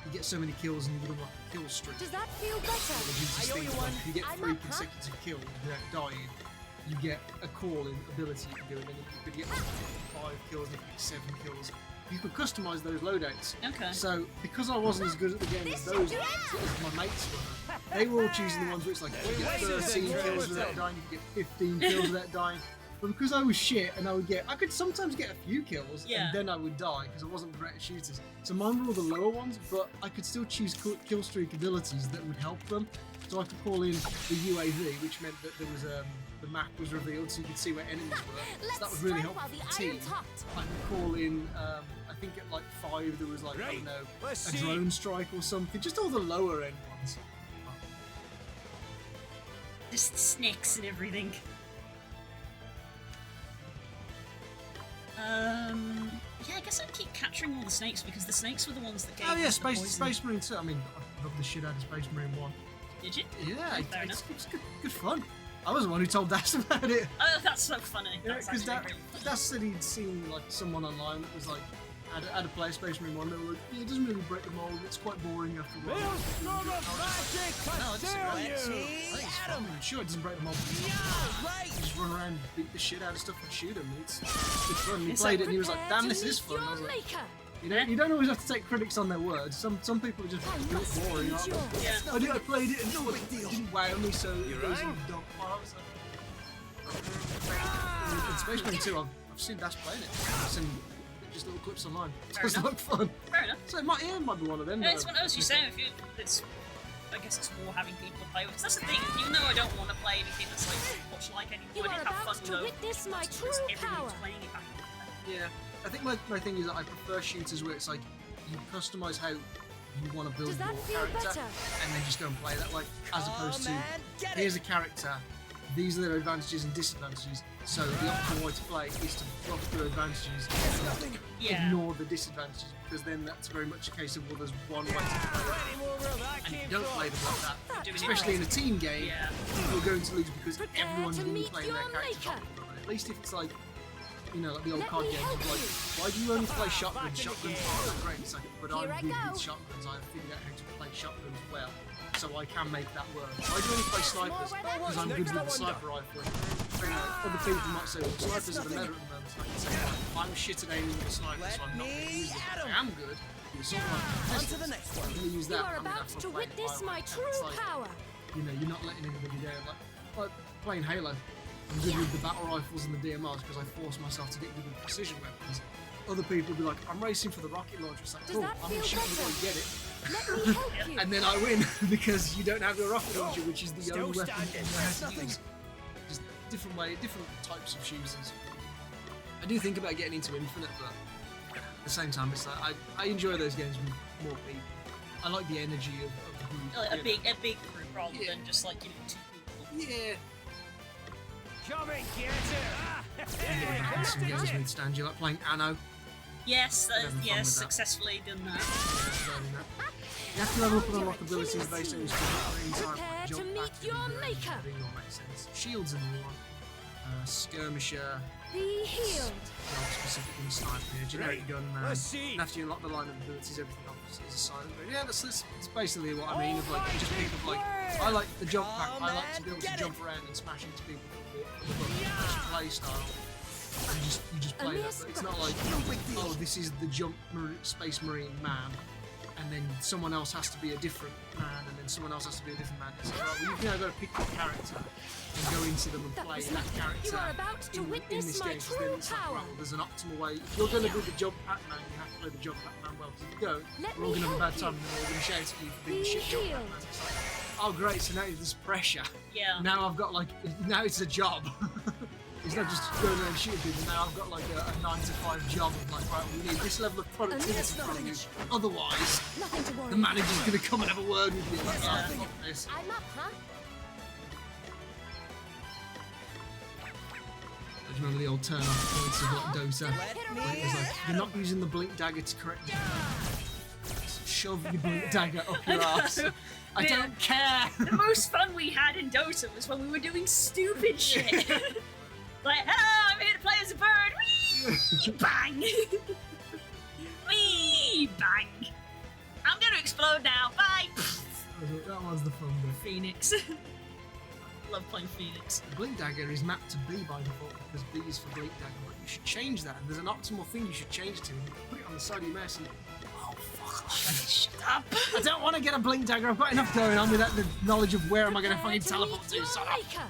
you get so many kills and you would unlock a kill streak. Does that feel better? Which is this I owe thing you where one. if you get I'm 3 up, huh? consecutive kills without dying, you get a calling ability you can do, and then you could get 5 kills and you could get 7 kills. You could customize those loadouts. Okay. So, because I wasn't as good at the game as those as my mates were, they were all choosing the ones where it's like, you get 13 kills without dying, you get 15 kills without dying. But because I was shit and I could sometimes get a few kills Yeah. and then I would die because I wasn't great at shooters. So mine were all the lower ones, but I could still choose kill streak abilities that would help them. So I could call in the UAV, which meant that there was the map was revealed so you could see where enemies were. So that was really helpful for the team. I could call in, I think at like 5 there was like, I don't know, Let's a see. drone strike or something. Just all the lower end ones. Just snakes and everything. Yeah, I guess I'd keep capturing all the snakes because the snakes were the ones that gave Oh yeah, us the poison. Space Marine 2. I mean, I love the shit out of Space Marine 1. Did you? Yeah, Oh, fair it's enough. good fun. I was the one who told Das about it. Oh, that's so funny. That's Because actually really Das said he'd seen like someone online that was like had a play Space Marine 1. They were like, yeah, it doesn't really break the mold. It's quite boring after a while. There's not a magic No, I to disagree. tell I you. think it's fun. I'm sure it doesn't break the mold. Right. You just run around, beat the shit out of stuff, and shoot them. It's good fun. He It's played like, it, and he was like, Prepare "Damn, to this is meet fun." I was your like, maker. you don't always have to take critics on their words. Some people are just a bit boring. Aren't they? Yeah. I played it and it didn't wow me, so it goes in the dog pile. In Space Marine 2, I've seen Das playing it. I've seen just little clips online. So Fair it's enough. like fun. Fair enough. So it might be one of them. Yeah, it's one of those you say if you. It's. I guess it's more having people to play with. 'Cause that's the thing. Even though I don't want to play anything that's like much like You anything, I are did have about fun to with witness my because true everybody power. was playing it back in the day. Yeah, I think my thing is that I prefer shooters where it's like you customize how you want to build Does that your feel character, better? and then just go and play that way, as opposed to man, get here's a character, these are their advantages and disadvantages. So the optimal way to play is to block their advantages and Yeah. ignore the disadvantages, because then that's very much a case of, well, there's one way to play it. Any more where that And if came you don't from? play them like that, Doing it especially in a team game, Yeah. people are going to lose because Prepare everyone's to going to be meet playing their your characters maker. optimally. At least if it's like, you know, like the old Let card me games help of like, you. why do you only play shotguns? Back in the Shotguns game. aren't that great. It's like, but Here I I'm good go. with shotguns. I've figured out how to play shotguns well, so I can make that work. Why do you only play snipers? where that Because I'm good with the sniper rifle. So, you know, other people might say, well, snipers are the meta at the moment. So I can say, I'm shit at aiming with a sniper, so I'm not going to use them. But I am good with something like On to pistols. the next one. I'm going to use You that. are I'm gonna about have fun to playing it witness my my way. And true it's like, power. you know, you're not letting anybody down. Like playing Halo, I'm good with the battle rifles and the DMRs because I force myself to get good with precision weapons. Other people will be like, I'm racing for the rocket launcher. It's like, Does cool, that I'm going to feel shoot you better? before you get it. Let me help you. And then I win because you don't have your rocket launcher, which is the Still only weapon you standing. know how to Nothing. use. Just different types of shooters. I do think about getting into Infinite, but at the same time, it's like I enjoy those games with more people. I like the energy of the group. Like you know. a big group rather Yeah. than just like 2 people. Yeah. Come and get it. And some games with stand you like playing Anno. Yes, Having fun with that. successfully done that. You have to level up and unlock abilities based on your Prepare to meet your maker. Makes sense. Shield's a new one. Skirmisher, Be healed. not specifically sniper, generic Right. gunman. Let's see. And after you unlock the line of abilities, everything else is a silent mode. Yeah, that's basically what I mean. Of like, just think of like, I like the jump pack. I like to be able to Get jump around and smash into people with the play style. And you just play that, but it's not like, oh, this is the Space Marine man, and then someone else has to be a different man, and then someone else has to be a different man. It's like, right, well, you've now got to pick your character and go into them and That play was that nothing. character You are about to in witness this my game. 'Cause then true it's like, power. right, well, there's an optimal way. If you're going to be the jump pack man, you have to play the jump pack man well. Because if you don't, Let we're all me going to have a bad help time, and then we're all going to shout at you for being Be the shit jump pack healed. man. It's like, oh great, so now there's pressure. Yeah. Now I've got like, now it's a job. It's not just going around shooting people. Now I've got like a 9-to-5 job of like, right, we need this level of productivity from you. Otherwise, Nothing to worry the manager's going to come and have a word with you. Like, oh, fuck this. I'm up, huh? I just remember the old turn off points of like Dota. Where it was like, you're not using the blink dagger to correct you. Shove your blink dagger up your ass. I don't care. The most fun we had in Dota was when we were doing stupid shit. Like, hello, I'm here to play as a bird. Whee! Bang! Whee! Bang! I'm gonna explode now. Bye! That was the fun bit. Phoenix. Love playing Phoenix. The blink dagger is mapped to B by default because B is for blink dagger, but you should change that. And there's an optimal thing you should change to. Put it on the side of your mouse and oh fuck off. Shut up! I don't want to get a blink dagger. I've got enough going on without the knowledge of where am I going to fucking Prepare teleport meet to. your Shut up. maker.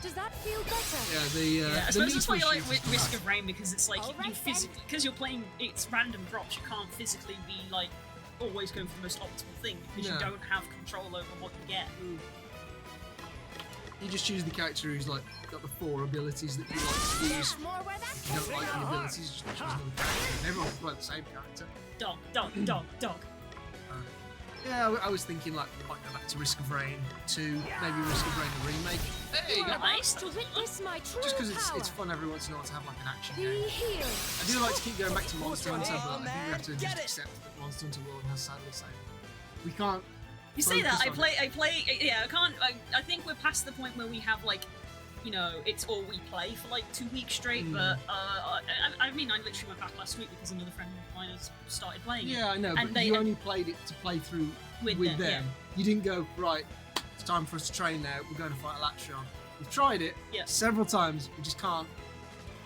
Does that feel better? Yeah, I the suppose that's why you like issues. Risk of Rain, because it's like you Alright, physically, because you're playing, it's random drops, you can't physically be like always going for the most optimal thing because you No. don't have control over what you get. You just choose the character who's like got the 4 abilities that you like to use. There's more where that If you don't like the abilities, just choose another character. And everyone can play the same character. Dog. Yeah, I was thinking like we might go back to Risk of Rain 2, maybe Risk of Rain the remake. Hey, You are nice. to witness my true just because power. it's fun every once in a while to have like an action Be game. healed. I do like to keep going back to Monster Hunter, but I think we have to Get just it. accept that Monster Hunter World has sadly said we can't. You say that, focus I on play, yeah, I can't, I think we're past the point where we have like, you know, it's all we play for like 2 weeks straight, but I mean, I literally went back last week because another friend of mine has started playing it. Yeah, I know, And but you only played it to play through With with them, them. You didn't go, right, it's time for us to train now, we're going to fight Elatreon. We've tried it Yeah. several times, we just can't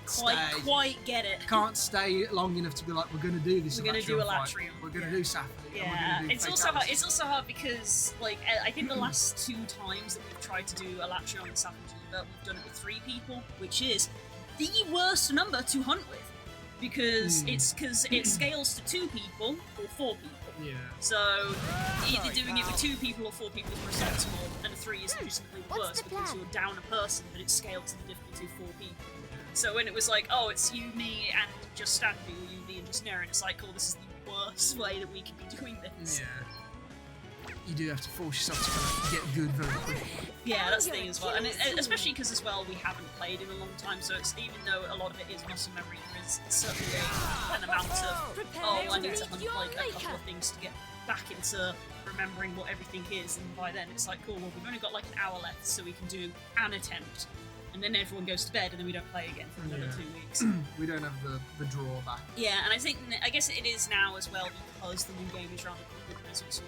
Quite get it. Can't stay long enough to be like, we're going to do this. We're gonna do fight. Elatreon. We're going to do Safely. Yeah, and we're it's gonna do also hard. Fatality. It's also hard because, like, I think the last 2 times that we've tried to do Elatreon and Sapphire, we've done it with 3 people, which is the worst number to hunt with, because it scales to 2 people or 4 people. Yeah. So either doing it with 2 people or 4 people is most optimal, and a 3 is significantly What's worse the because plan? you're down a person, but it's scaled to the difficulty of 4 people. So when it was like, oh, it's you, me, and just Stanby, or you, me, and just Naren, it's like, oh, this is the worst way that we could be doing this. Yeah. You do have to force yourself to kind of get good very quickly. Yeah, that's the thing as well, and especially because as well we haven't played in a long time, so it's even though a lot of it is muscle memory, there is certainly an amount of I need to hunt like a couple of things to get back into remembering what everything is, and by then it's like, cool, well we've only got like an hour left, so we can do an attempt, and then everyone goes to bed, and then we don't play again for another 2 weeks. We don't have the drawback. Yeah, and I guess it is now as well because the new game is around the corner, and there's also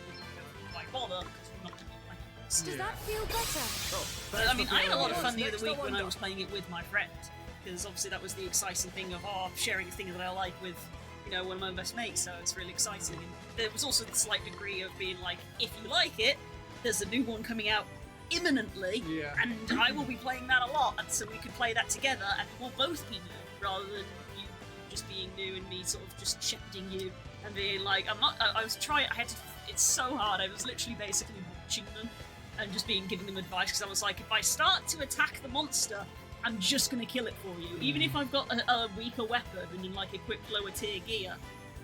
quite bother because we're not going to be playing this. Does that feel better? But I mean, I had a lot of fun the other week when I was playing it with my friend, because obviously that was the exciting thing of sharing a thing that I like with, you know, one of my best mates. So it's really exciting. And there was also the slight degree of being like, if you like it, there's a new one coming out imminently, and I will be playing that a lot, and so we could play that together, and we'll both be new rather than you just being new and me sort of just shepherding you and being like, I was trying. I had to. It's so hard. I was literally basically watching them and just giving them advice, because I was like, if I start to attack the monster, I'm just gonna kill it for you. Even if I've got a weaker weapon and like equipped lower tier gear,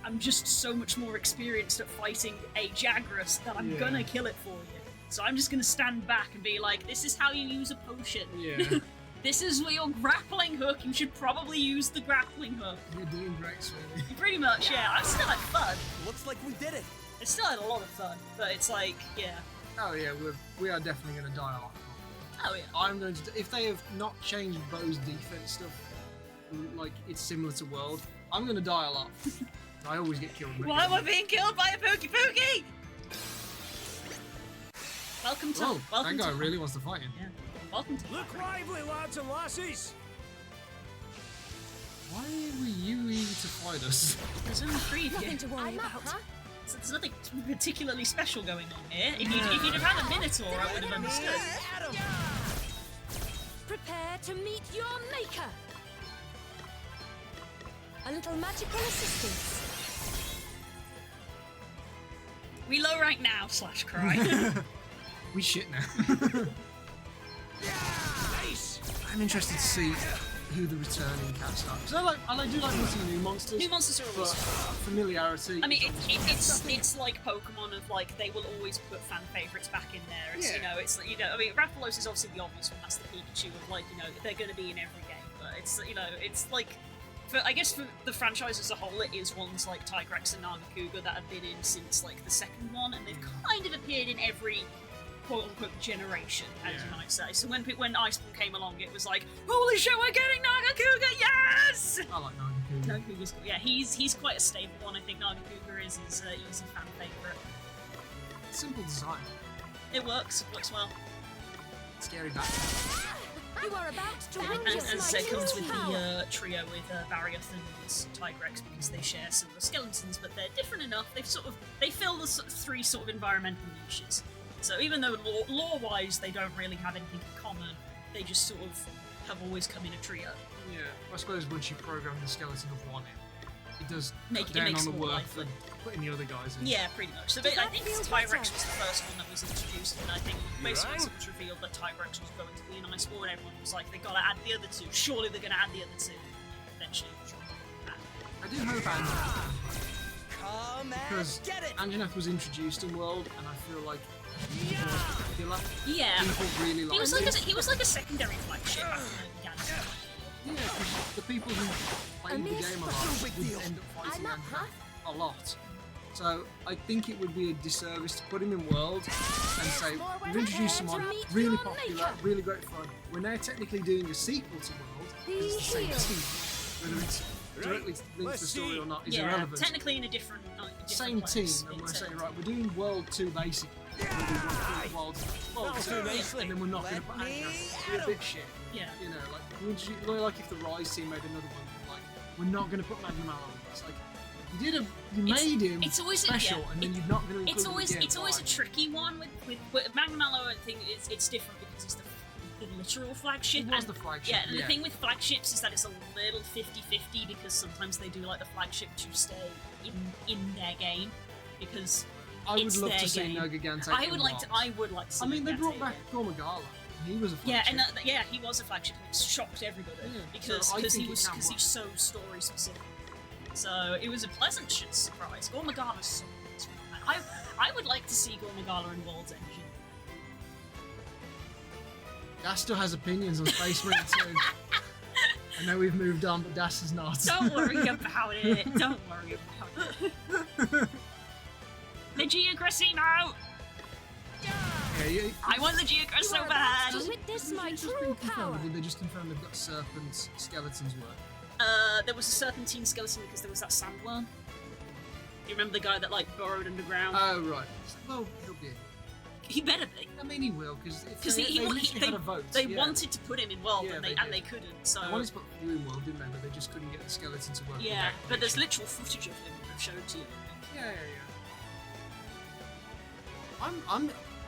I'm just so much more experienced at fighting a Jagras that I'm gonna kill it for you. So I'm just gonna stand back and be like, this is how you use a potion. Yeah. This is your grappling hook. You should probably use the grappling hook. You're doing great, Sweetie. Pretty much, yeah. I still had fun. Looks like we did it. I still had a lot of fun, but it's like, yeah. Oh yeah, we are definitely going to die a lot. Oh yeah. I'm going to. If they have not changed Bo's defense stuff, like it's similar to World, I'm going to die a lot. I always get killed. Why am I being killed by a Pookie Pookie? Welcome to. Oh, welcome that guy to, really wants to fight him. Yeah. Welcome to. Look lively, lads and lassies. Why were you eager to fight us? There's only 3 of you. Nothing to worry about, huh? So there's nothing particularly special going on here. If you'd have had a Minotaur, I would have understood. Prepare to meet your maker. A little magical assistance. We low rank now / cry. We shit now. I'm interested to see who the returning cast are. Because I do like meeting new monsters. New monsters are but always familiarity. I mean, is it's like Pokemon of like they will always put fan favorites back in there. It's Yeah. I mean, Rathalos is obviously the obvious one. That's the Pikachu of like they're going to be in every game. But it's it's like I guess for the franchise as a whole, it is ones like Tigrex and Nagakuga that have been in since like the second one, and they've kind of appeared in every quote-unquote generation, as you might say. So when Iceborne came along, it was like, holy shit, we're getting Nagakuga, yes! I like Nagakuga. Nagakuga's cool. Yeah, he's quite a stable one. I think Nagakuga is his easy fan favourite. Simple design. It works well. Scary back. You are about to And witness as my it comes with power. the trio with Barioth and Tigrex, because they share similar skeletons, but they're different enough. They fill the three sort of environmental niches. So even though lore-wise they don't really have anything in common, they just sort of have always come in a trio. Yeah, I suppose once you program the skeleton of one in, it does cut It down makes on the more work lively. for putting the other guys in. Yeah, pretty much. So Does I that think feel Tigrex better? was the first one that was introduced, and I think basically it was revealed that Tigrex was going to be an Iceborne, and everyone was like, they gotta add the other two. Surely they're gonna add the other two. Eventually, I do hope Anjanath Come because and get it! Anjanath was introduced in World, and I feel like he was popular. yeah. People really liked him. He was like a secondary flagship after the began. Yeah, because the people who played the game a lot would end up fighting I'm up, huh? Anjanath a lot. So I think it would be a disservice to put him in World and say, we've introduced someone really popular, really great fun. We're now technically doing a sequel to World, because it's the same team. Whether it's directly linked to the story or not is irrelevant. Technically in a different Same team, place. and we're saying, right, we're doing World 2 basically. We're doing World 2, and then we're not going to put Anjanath. It's a bit shit. Yeah. You know, like if the Rise team made another one, like, we're not going to put Magnum Mallow on. It's like, you made him it's always special, and then you're not going to include him again. It's always a tricky one with Magnum Mallow. I think it's different because it's the literal flagship. It was the flagship. Yeah, and the thing with flagships is that it's a little 50-50 because sometimes they do like the flagship to stay in their game because I would it's love their to see game. Nogagante. I would like to see. I mean, they Nogagante brought back again. Gormagala. He was a Yeah, flagship. and he was a flagship, and it shocked everybody Yeah, because so I think he's so story specific. So it was a pleasant surprise. Gormagala's so good. I would like to see Gormagala in World's Engine. Das still has opinions on Space Marine 2. I know we've moved on, but Das is not. Don't worry about it. Don't worry about it. The Geocressino! Yeah, I want the Geocress so bad! To witness my It's true been confirmed. power. Did they just confirm they've got serpent skeletons work? There was a serpentine skeleton because there was that sandworm. You remember the guy that like burrowed underground? Oh, right. Well, he'll be. He better be. I mean, he will, because They, they literally had a vote. they yeah. wanted to put him in World Yeah, and they they did. couldn't, so... They wanted to put you in World, didn't they? But they just couldn't get the skeleton to work. Yeah, without but there's connection. literal footage of him I've showed to you. Yeah.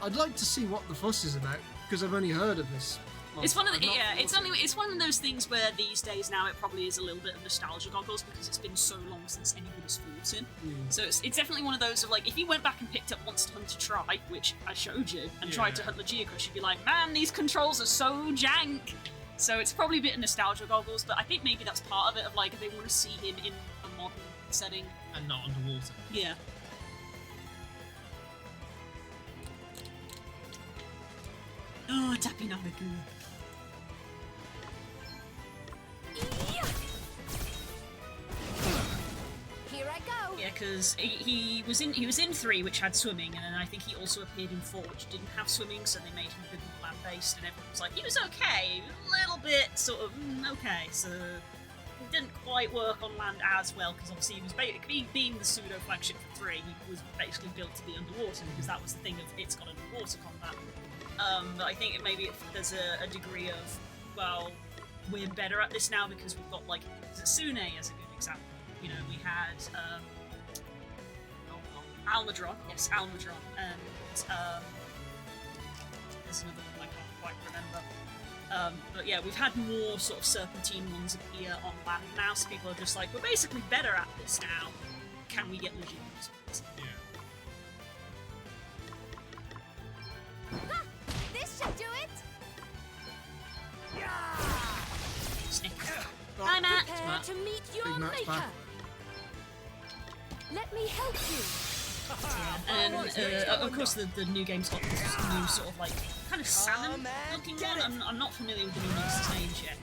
I'd like to see what the fuss is about because I've only heard of this. It's one of the, I've not yeah. thought It's one of those things where these days now it probably is a little bit of nostalgia goggles because it's been so long since anybody's fought him. So it's definitely one of those of like if you went back and picked up Monster Hunter Try, which I showed you, and tried to hunt the Geocrush, you'd be like, man, these controls are so jank. So it's probably a bit of nostalgia goggles, but I think maybe that's part of it of like they want to see him in a modern setting and not underwater. Yeah. Oh, Tappy Nagaku. Here I go. Yeah, because he was in 3, which had swimming, and then I think he also appeared in 4, which didn't have swimming, so they made him a bit more land-based, and everyone was like, he was okay, a little bit sort of okay. So it didn't quite work on land as well, because obviously he was being the pseudo flagship for 3. He was basically built to be underwater because that was the thing of it's got underwater combat. But I think maybe there's a degree of, well, we're better at this now because we've got, like, Sune as a good example. You know, we had Almadron, yes, Almadron, and there's another one I can't quite remember. But yeah, we've had more sort of serpentine ones appear on land now, so people are just like, we're basically better at this now. Can we get legitimate response? Ha! This should do it. Hi, Matt. Prepare Matt. to meet your Big Matt's maker. back. Let me help you. And of course, the new game's got this new sort of like kind of salmon-looking one. I'm not familiar with the new monster's names yet.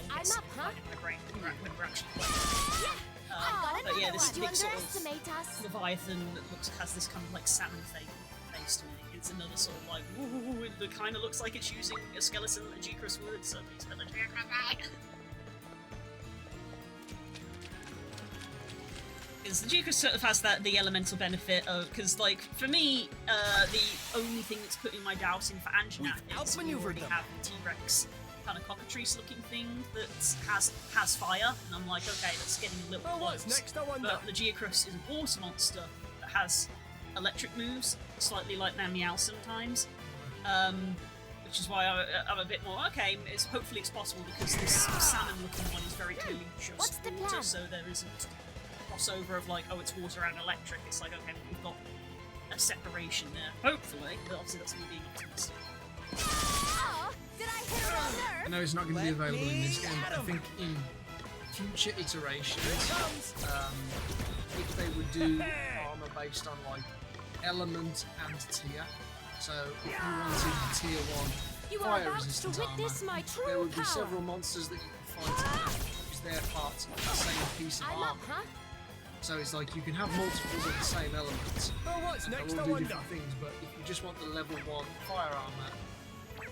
I'm up, huh? In my brain when we're actually playing. But yeah, this big sort of us. Leviathan that has this kind of like salmon face to it. It's another sort of like woo, it kind of looks like it's using a skeleton that Legicrus would, so please let Legicrus. Because Legicrus sort of has the elemental benefit of, because like for me, the only thing that's putting my doubt in for Anjanath is we already have the T-Rex kind of cockatrice looking thing that has fire, and I'm like, okay, that's getting a little close. But Legicrus is a water monster that has electric moves, slightly like Namiel sometimes, which is why I'm a bit more, okay, hopefully it's possible, because this salmon-looking one is very clearly just water, so there isn't crossover of like, oh, it's water and electric. It's like, okay, we've got a separation there, hopefully, but obviously that's me being optimistic. Oh, did I hit a wrong nerve? I know it's not going to be available in this game, but I think in future iterations, if they would do armor based on like element and tier, so if you wanted tier 1 fire resistant armor, there would be several monsters that you could fight and use their parts of the same piece of armor. So it's like you can have multiples of the same elements. They'll all do different things, but if you just want the level 1 fire armor,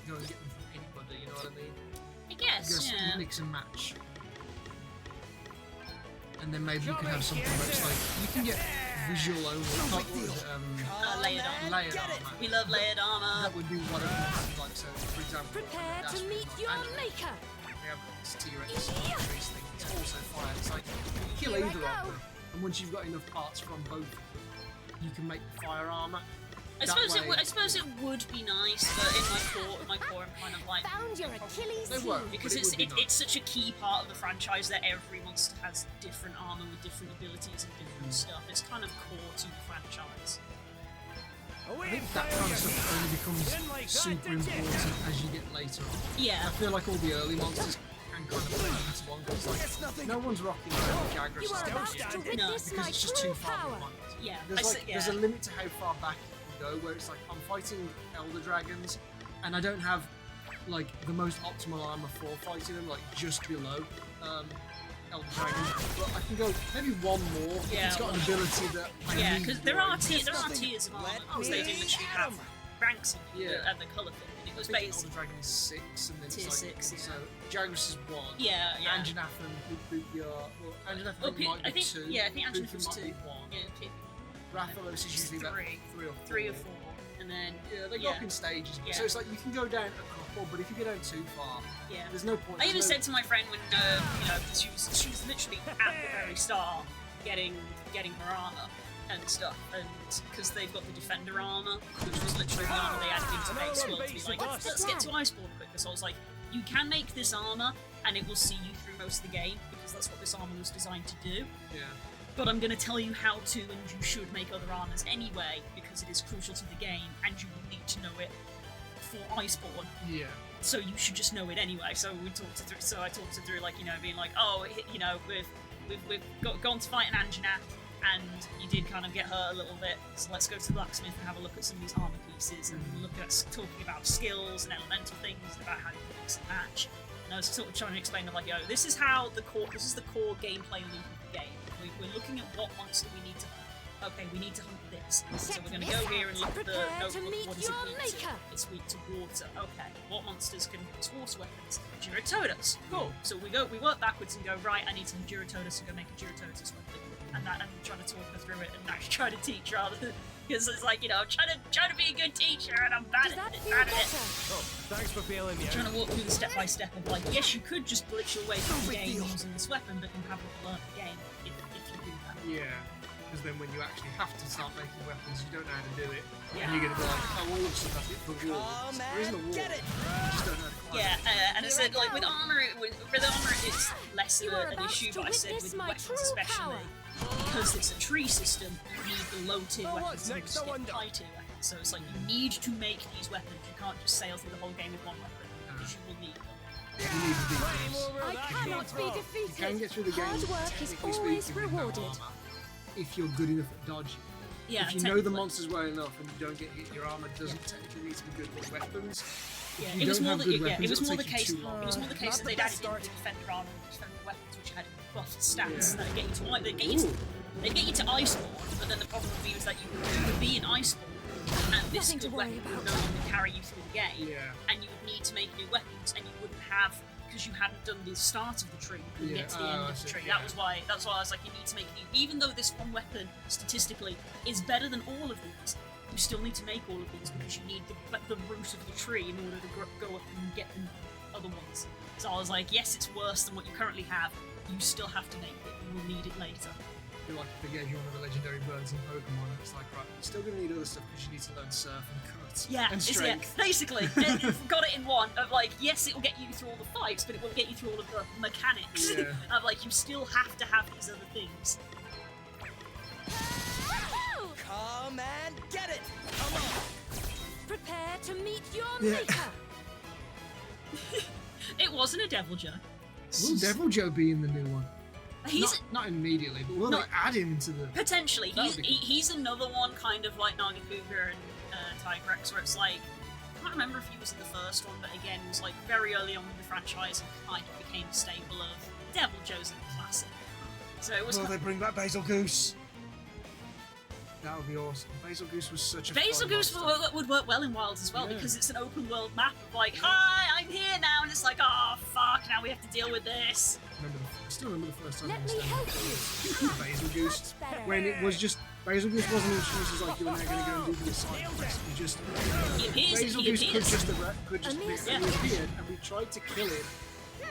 you don't get them from anybody, you know what I mean? I guess, Just yeah. mix and match. And then maybe you can have something where it's like, you can get visual only, what was it, Layered armor. layered armor. We love layered armor. That would be what it would like, so for example, Prepare to meet your maker. they have this T-Rex increase thing, it's also fire. It's like, you kill either of them, and once you've got enough parts from both, you can make the fire armor. I suppose it would be nice, but in my core, I'm kind of like, Found your Achilles They heel. won't, because but it would be nice. it's such a key part of the franchise that every monster has different armor with different abilities and different stuff. It's kind of core to the franchise. I think that kind of stuff only becomes super important as you get later on. Yeah. I feel like all the early monsters can kind of play into one, because like, no one's rocking around Jagras You are about yet, to No, witness because my it's just too true far power. behind. Yeah. There's a limit to how far back you can go, where it's like, I'm fighting Elder Dragons, and I don't have like the most optimal armor for fighting them, like just below Elder Dragons, but I can go maybe one more if Yeah, it's got an ability that I Yeah, need because there more. are tiers of armor, because they do literally have ranks in it, Yeah. and the colour thing. And it was I think based. Elder Dragon is 6, and then Tier it's like, 6, yeah. so Jagras is 1. Yeah, yeah. Anjanath and Bootyar, well, Anjanath Oh, might be I think 2. yeah, I think Anjanath was might 2. be 1. Yeah, okay. Rathalos is usually about 3 or 4. 3 or 4, and then Yeah, they go up in stages. Yeah. So it's like you can go down a couple, but if you go down too far, yeah. there's no point. I even there's no- said to my friend when you know, 'cause she was literally at the very start getting her armor and stuff, and because they've got the defender armor, which was literally the armor they added into base world to be like, let's get to Iceborne quicker. So I was like, you can make this armor and it will see you through most of the game, because that's what this armor was designed to do. Yeah. But I'm going to tell you how to, and you should make other armors anyway, because it is crucial to the game, and you will need to know it for Iceborne. Yeah. So you should just know it anyway. So we talked it through. So I talked it through, like, you know, being like, oh, you know, we've gone to fight an Anjanath, and you did kind of get hurt a little bit. So let's go to the blacksmith and have a look at some of these armor pieces, and look at talking about skills and elemental things, and about how you can mix and match. And I was sort of trying to explain, like, yo, this is the core gameplay loop of the game. We're looking at what monster we need to hunt. Okay, we need to hunt this. So we're going to go here and look at the notebook. What is it weak to? It's weak to water. Okay, what monsters can use water weapons? Gyrototus. Cool. So we work backwards and go, right, I need some Gyrototus, and go make a Gyrototus weapon. And I'm trying to talk her through it, and actually try to teach her, rather than, because it's like, you know, I'm trying to be a good teacher, and I'm bad at it. Oh, thanks for bailing me I'm trying to walk through the step by step of like, yes, you could just glitch your way through the game using this weapon, but you haven't learned the game if you do that. Yeah. Because then when you actually have to start making weapons, you don't know how to do it. Yeah. And you're going to be like, oh, all of a sudden that's it for war. There isn't a war. You just don't know how to climb Yeah, it. and I said, like, with armor, it's less of an issue, but I said with weapons especially, because it's a tree system, you need the low tier weapons and the high tier weapons. So it's like, you need to make these weapons. You can't just sail through the whole game with one weapon, because you will need them. You need to beat those. I cannot be You defeated. can get through the game. Hard work is technically always speaking, with no rewarded. armor, if you're good enough at dodging. Yeah, If you know the technically. monsters well enough and you don't get hit, your armor doesn't technically need to be good with weapons. Yeah, If you it was don't more have the good yeah, weapons, it was it'll more the take you case. too long. It was more the case Not that the they'd best added in the start. defender armor and defender weapons, which had buffed stats Yeah. that get you to they get you to Iceborne, but then the problem with you is that you would be in Iceborne, and this Nothing to good worry weapon would about. no longer carry you through the game, Yeah. and you would need to make new weapons, and you wouldn't have because you hadn't done the start of the tree. You Yeah, get to the oh, end I of the see, tree. yeah. That's why I was like, you need to make new. Even though this one weapon statistically is better than all of these, you still need to make all of these because you need the root of the tree in order to go up and get the other ones. So I was like, yes, it's worse than what you currently have. You still have to make it. You will need it later. I feel like if they gave you one of the legendary birds in Pokemon, it's like, right, you're still going to need other stuff because you need to learn surf and cut Yeah, and it's, yeah, strength. basically, it got it in one of like, yes, it will get you through all the fights, but it will get you through all of the mechanics Yeah. of like, you still have to have these other things. Come and get it! Come on! Prepare to meet your Yeah. maker. It wasn't a Devil Joe. Will Devil Joe be in the new one? He's Not immediately, but will No. they add him into the... potentially That would be cool. he's another one kind of like Nagakuga and Tigrex, where it's like, I can't remember if he was in the first one, but again, it was like very early on in the franchise and kind of became a staple of Devil Joe's in the classic. So it was Will they bring back Basil Goose? That would be awesome. Basil Goose was such a Basil fun Goose monster. would work well in Wilds as well Yeah. because it's an open world map of like, hi, I'm here now, and it's like, oh fuck, now we have to deal with this. I still remember the first time Let I me was help you. Basil Goose. Much better. When it was just... Basil Goose wasn't introduced as like, you're now going to go and do the side quest. We just... He appears, Basil he Goose could appears. just appear, Yeah. and he appeared, and we tried to kill him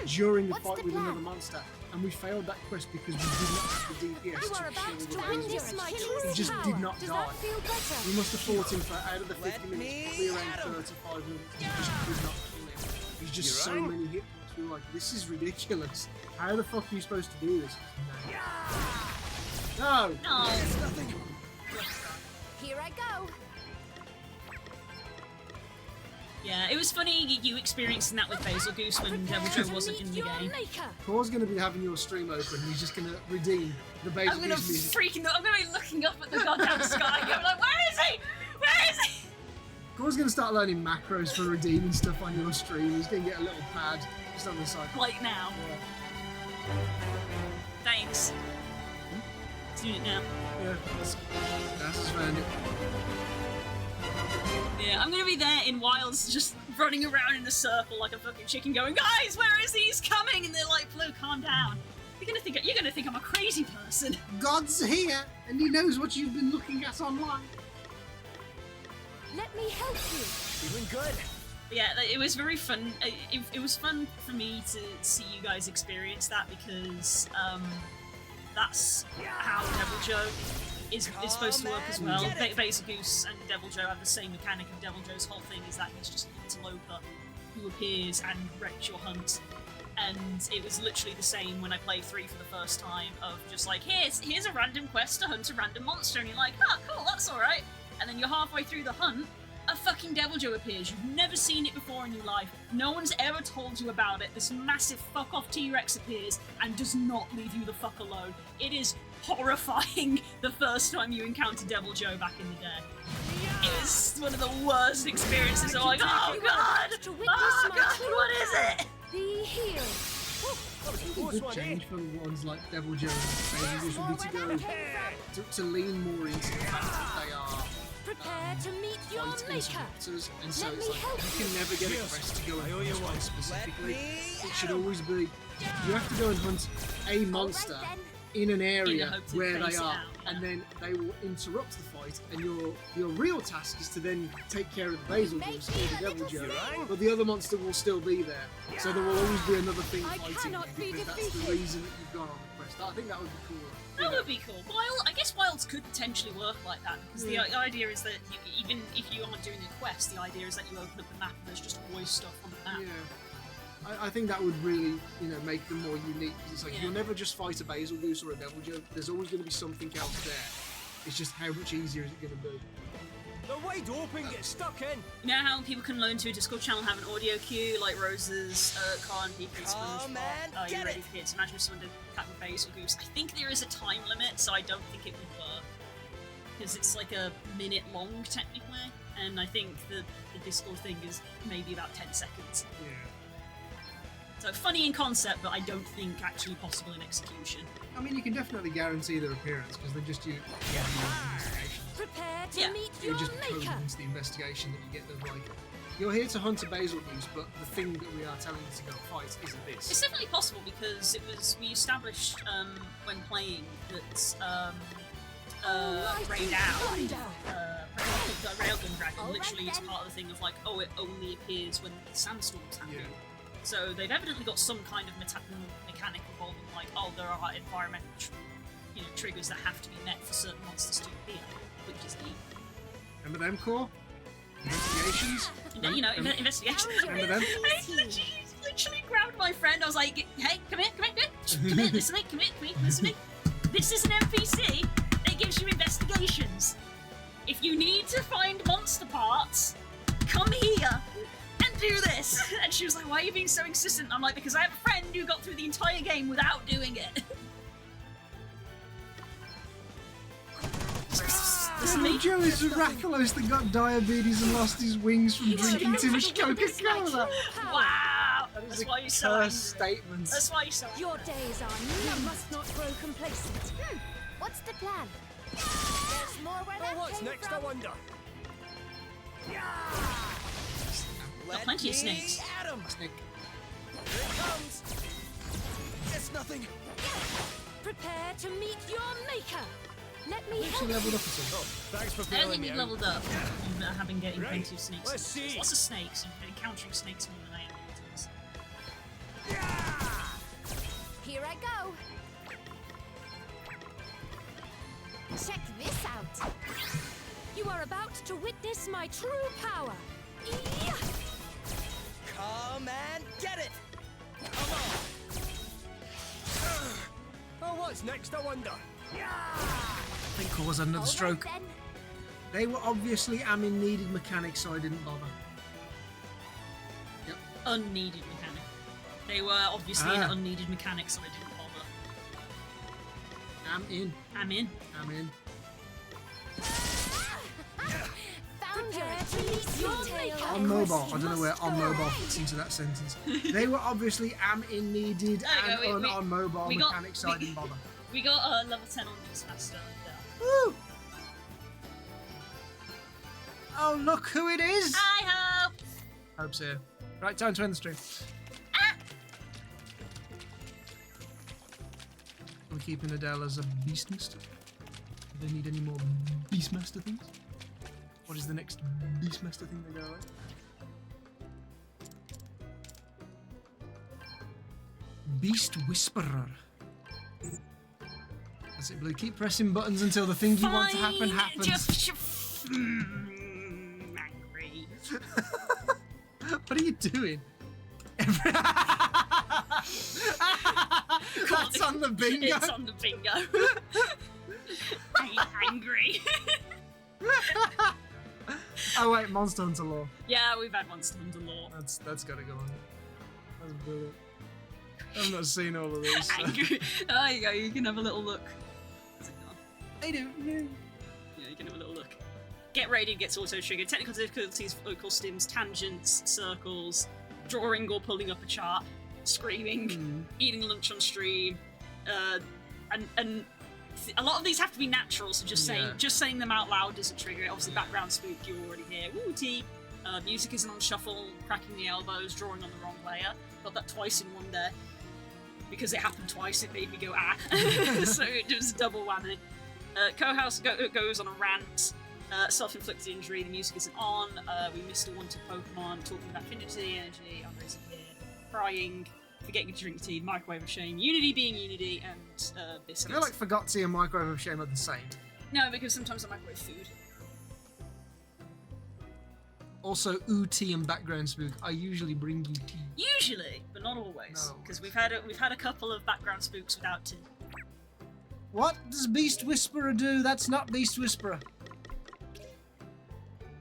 during the what's fight the with plan? another monster, and we failed that quest because we did not have the DPS You to are about kill to the Basil witness Goose. my He true just power. did not Does die. that feel better? We must have fought him for out of the 50 Let minutes, me probably around at 'em. 35 minutes. We just could not kill him. There's just You so right? many hit points. We were like, this is ridiculous. How the fuck are you supposed to do this? No. No. Here I go. Yeah, it was funny you experiencing that with Basil Goose when Devil Prepare Joe to wasn't meet in the your game. maker. Core's going to be having your stream open. He's just going to redeem the Basil I'm gonna Goose music. I'm gonna be looking up at the goddamn sky and going like, where is he? Where is he? Core's going to start learning macros for redeeming stuff on your stream. He's going to get a little pad just on the side. Like now. Thanks. Let's do it now. Yeah, that's just found it. Yeah, I'm gonna be there in Wilds just running around in a circle like a fucking chicken going, guys, where is he? He's coming! And they're like, Blue, calm down. You're gonna think I'm a crazy person. God's here, and he knows what you've been looking at online. Let me help you. Doing good. Yeah, it was very fun. It was fun for me to see you guys experience that because that's how Devil Joe is supposed to work as well. Basil Goose and Devil Joe have the same mechanic, and Devil Joe's whole thing is that he's just an interloper who appears and wrecks your hunt. And it was literally the same when I played 3 for the first time, of just like, here's a random quest to hunt a random monster, and you're like, oh, cool, that's alright. And then you're halfway through the hunt, a fucking Devil Joe appears. You've never seen it before in your life. No one's ever told you about it. This massive fuck-off T-Rex appears and does not leave you the fuck alone. It is horrifying the first time you encounter Devil Joe back in the day. It was one of the worst experiences. I'm like, oh god! To witness Oh my god, true what is it? Be healed. A good change from ones like Devil Joe and Basil Goose would be to Where go I came from. to lean more into the fact that they are Prepare to meet your fight maker. interrupters, and so Let it's me like help you can never get a quest to go I and owe you hunt one. one specifically. Let me It should always be you have to go and hunt a monster then. in an In area the hope to where they phase it are, out, yeah. and then they will interrupt the fight, and your real task is to then take care of the Basil Goose or the Devil Joe. But the other monster will still be there, so there will always be another thing I fighting cannot you, be because that's the defeated. reason that you've gone on the quest. I think that would be cool. That would be cool. I guess Wilds could potentially work like that, because the idea is that even if you aren't doing a quest, the idea is that you open up the map and there's just always stuff on the map. Yeah. I think that would really, make them more unique, because it's like Yeah. you'll never just fight a Basil Goose or a Devil Joe. There's always going to be something else there. It's just how much easier is it going to be? They're wide open, get stuck in. You know how people can loan to a Discord channel and have an audio cue, like Rose's, Con, Beacon, SpongeBob? Are you ready for kids? Imagine if someone did Captain Face or Goose. I think there is a time limit, so I don't think it would work. Because it's like a minute long, technically, and I think the Discord thing is maybe about 10 seconds. Yeah. So funny in concept, but I don't think actually possible in execution. I mean, you can definitely guarantee their appearance because they just use investigation. Prepare to Yeah. meet You your just code maker. into the investigation that you get them like. You're here to hunt a basil goose, but the thing that we are telling you to go fight isn't this. It's definitely possible because we established when playing that the Railgun Dragon literally is part of the thing of like, oh, it only appears when the sandstorm's happening. Yeah. So they've evidently got some kind of mechanic involving like, oh, there are environmental triggers that have to be met for certain monsters to appear, which is neat. Remember them, Core? Investigations? Investigation. Remember them? I literally grabbed my friend. I was like, hey, come here, listen to me, come here, listen to me. This is an NPC that gives you investigations. If you need to find monster parts, come here and do this. And she was like, why are you being so insistent? I'm like, because I have a friend who got through the entire game without doing it. Joe is Miraculous that got diabetes and lost his wings from drinking too much Coca-Cola. Wow! That is That's a why you're so angry. cursed statement. That's why you're so angry. Your days are you must not grow complacent. What's the plan? There's more where that What's came next, from. I wonder? Got plenty of snakes. Adam. Snake. Here it comes. It's nothing. Prepare to meet your maker. Let me She help leveled up or something. Oh, thanks for I don't bailing think me you've out. leveled up. You have been getting Right. plenty of snakes. Let's see. There's lots of snakes. You've been encountering snakes more than I am. Here I go. Check this out. You are about to witness my true power. Yeah. Come and get it. Come on. Oh, what's next, I wonder? I think Core's had another All right, stroke. then. They were obviously Amin needed mechanics, so I didn't bother. Yep. Unneeded mechanic. They were obviously an unneeded mechanic, so I didn't bother. I'm in. I'm in. I'm in. Found your Prepare to meet your maker. On mobile. I don't know where on mobile fits into that sentence. They were obviously Amin needed There we and go, on mobile we got- mechanics, so I didn't bother. We got level 10 on this master. Woo! Oh, look who it is! Hi ho! Hope's here. Right, time to end the stream. Are we keeping Adele as a Beastmaster? Do they need any more Beastmaster things? What is the next Beastmaster thing they go with? Beast Whisperer. That's it, Blue. Keep pressing buttons until the thing you want to happen Fine, happens. Angry. What are you doing? That's on the bingo. It's on the bingo. Angry. Oh wait, Monster Hunter lore. Yeah, we've had Monster Hunter lore. That's gotta go on. That's brilliant. I've not seen all of these. So. Angry. There you go, you can have a little look. How's it gone? They do. Yeah, you can have a little look. Get Rated gets auto-triggered. Technical difficulties, local stims, tangents, circles, drawing or pulling up a chart, screaming, eating lunch on stream, and a lot of these have to be natural, so just saying them out loud doesn't trigger it. Obviously, background spook, you already hear. Woo tea. Music isn't on shuffle, cracking the elbows, drawing on the wrong layer. Got that twice in one day. Because it happened twice, it made me go ah. So it was a double whammy. Co-house goes on a rant. Self-inflicted injury, the music isn't on. We missed a wanted Pokemon, talking about affinity, energy, I'm raising here, crying, forgetting to drink tea, microwave of shame, Unity being Unity, and I biscuits. feel like Forgot Tea and Microwave of Shame are the same. No, because sometimes I microwave food. Also, ooh tea and background spook. I usually bring you tea. Usually, but not always, No. because we've had a couple of background spooks without tea. What does Beast Whisperer do? That's not Beast Whisperer.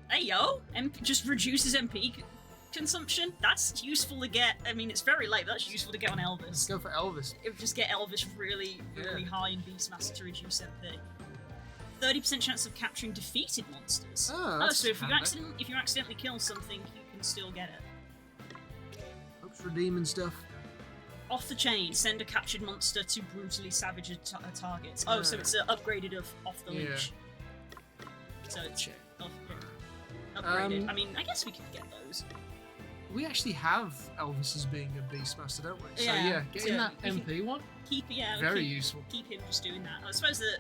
Hey yo, just reduces MP consumption. That's useful to get. I mean, it's very late, but that's useful to get on Elvis. Let's go for Elvis. It would just get Elvis really high in Beastmaster to reduce MP. 30% chance of capturing defeated monsters. So if you accidentally kill something, you can still get it. Hopes redeeming stuff. Off the chain, send a captured monster to brutally savage a target. So it's upgraded of off the leash. So it's upgraded. I mean, I guess we could get those. We actually have Elvis as being a Beastmaster, don't we? So getting that MP one. Very useful. Keep him just doing that. I suppose that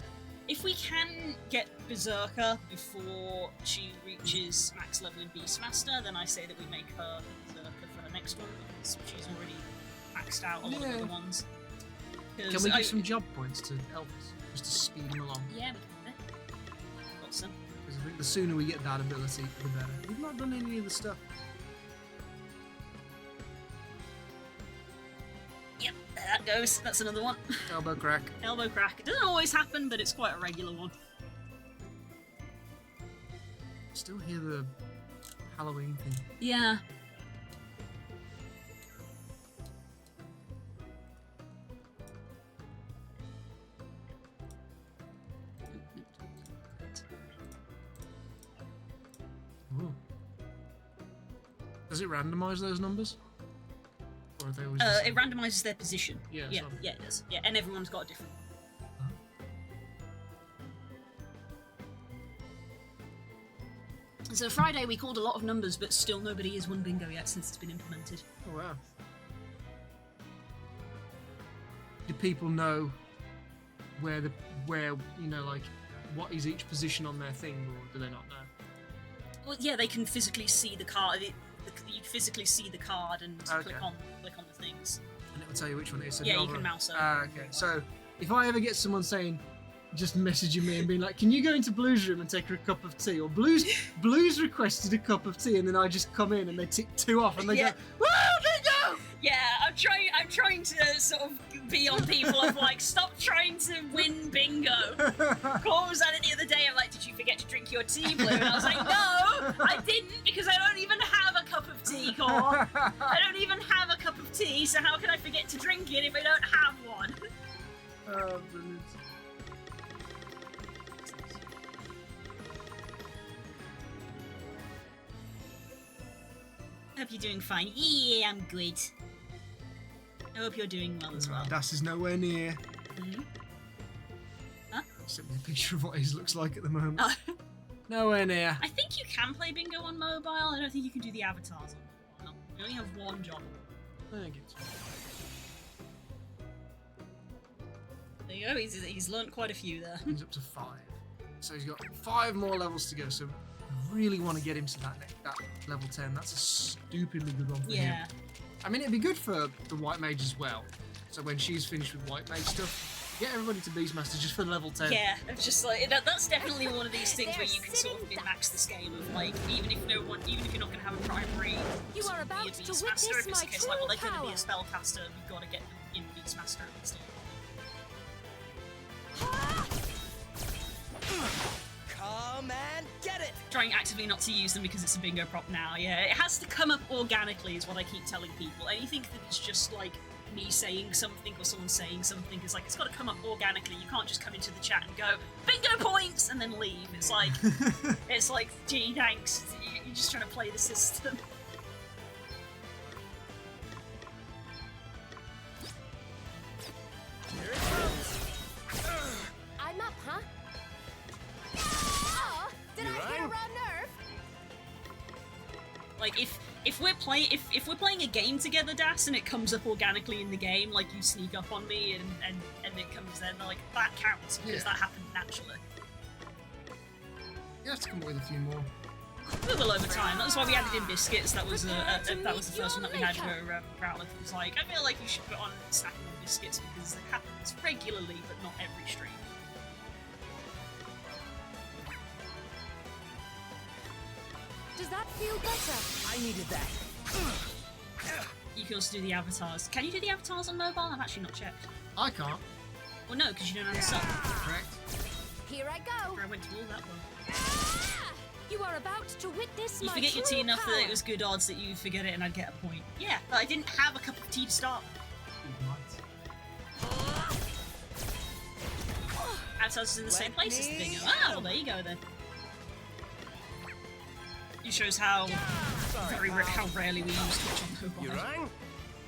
if we can get Berserker before she reaches max level in Beastmaster, then I say that we make her Berserker for her next one because she's already maxed out a lot of other ones. Can we give some job points to Elvis just to speed him along? Yeah, we can. Got some. Because I think the sooner we get that ability, the better. We've not done any of the stuff. Yep, there that goes. That's another one. Elbow crack. Elbow crack. It doesn't always happen, but it's quite a regular one. Still hear the Halloween thing. Yeah. Ooh. Does it randomise those numbers? Or are they always it randomises their position. Yeah, it does. Yeah, and everyone's got a different one. So Friday we called a lot of numbers, but still nobody has won bingo yet since it's been implemented. Oh wow. Do people know where you know, like, what is each position on their thing, or do they not know? Well, yeah, they can physically see the card. You physically see the card and click on the things. And it will tell you which one it is. So yeah, you can mouse over. Okay. So if I ever get someone saying, just messaging me and being like, "Can you go into Blue's room and take her a cup of tea?" Or Blue's requested a cup of tea, and then I just come in and they tick 2 off, and they go, "Woo, bingo!" Yeah, I'm trying to sort of be on people of like, stop trying to win bingo. Cor was at it the other day. I'm like, "Did you forget to drink your tea, Blue?" And I was like, "No, I didn't, because I don't even have a cup of tea, Cor. I don't even have a cup of tea, so how can I forget to drink it if I don't have one?" Oh, brilliant. Hope you're doing fine. Yeah, I'm good. I hope you're doing well as well. Das is nowhere near. Mm-hmm. Huh? Sent me a picture of what his looks like at the moment. Oh. Nowhere near. I think you can play bingo on mobile. I don't think you can do the avatars on mobile. We only have one job. Thank you. There you go. He's learnt quite a few there. He's up to 5. So he's got 5 more levels to go. So I really want to get him to that level 10. That's a stupidly good one for him. I mean, it'd be good for the White Mage as well. So when she's finished with White Mage stuff, get everybody to Beastmaster just for level 10. Yeah, it's just like that's definitely one of these things where you can sort of min-max this game of like, even if you're not going to have a primary, you are about be a to Beastmaster. witness If it's my the case like, well, they're going to be a power. spellcaster, you've got to get them in Beastmaster at least. Come and get it! Trying actively not to use them because it's a bingo prop now. Yeah, it has to come up organically is what I keep telling people. Anything that is just like me saying something or someone saying something is like, it's got to come up organically. You can't just come into the chat and go bingo points and then leave. It's like gee, thanks. You're just trying to play the system. Here it comes! I'm up, huh? Oh, did I hit a raw nerve? Like if we're playing a game together, Das, and it comes up organically in the game, like you sneak up on me and it comes then, like that counts because that happened naturally. You have to come up with a few more. We will over time. That's why we added in biscuits. That was the first one that we had for Bravley. It was like, I feel like you should put on snacking on biscuits because it happens regularly, but not every stream. Does that feel better? I needed that. You can also do the avatars. Can you do the avatars on mobile? I've actually not checked. I can't. Well, no, because you don't have a sub. Correct. Here I go. I went to all that one. You are about to witness You my forget your tea true enough power. that it was good odds that you forget it and I'd get a point. Yeah, but I didn't have a cup of tea to start. Outside is in the same place as the bingo. Ah, well, there you go then. It shows how how rarely we use Twitch on mobile. You rang?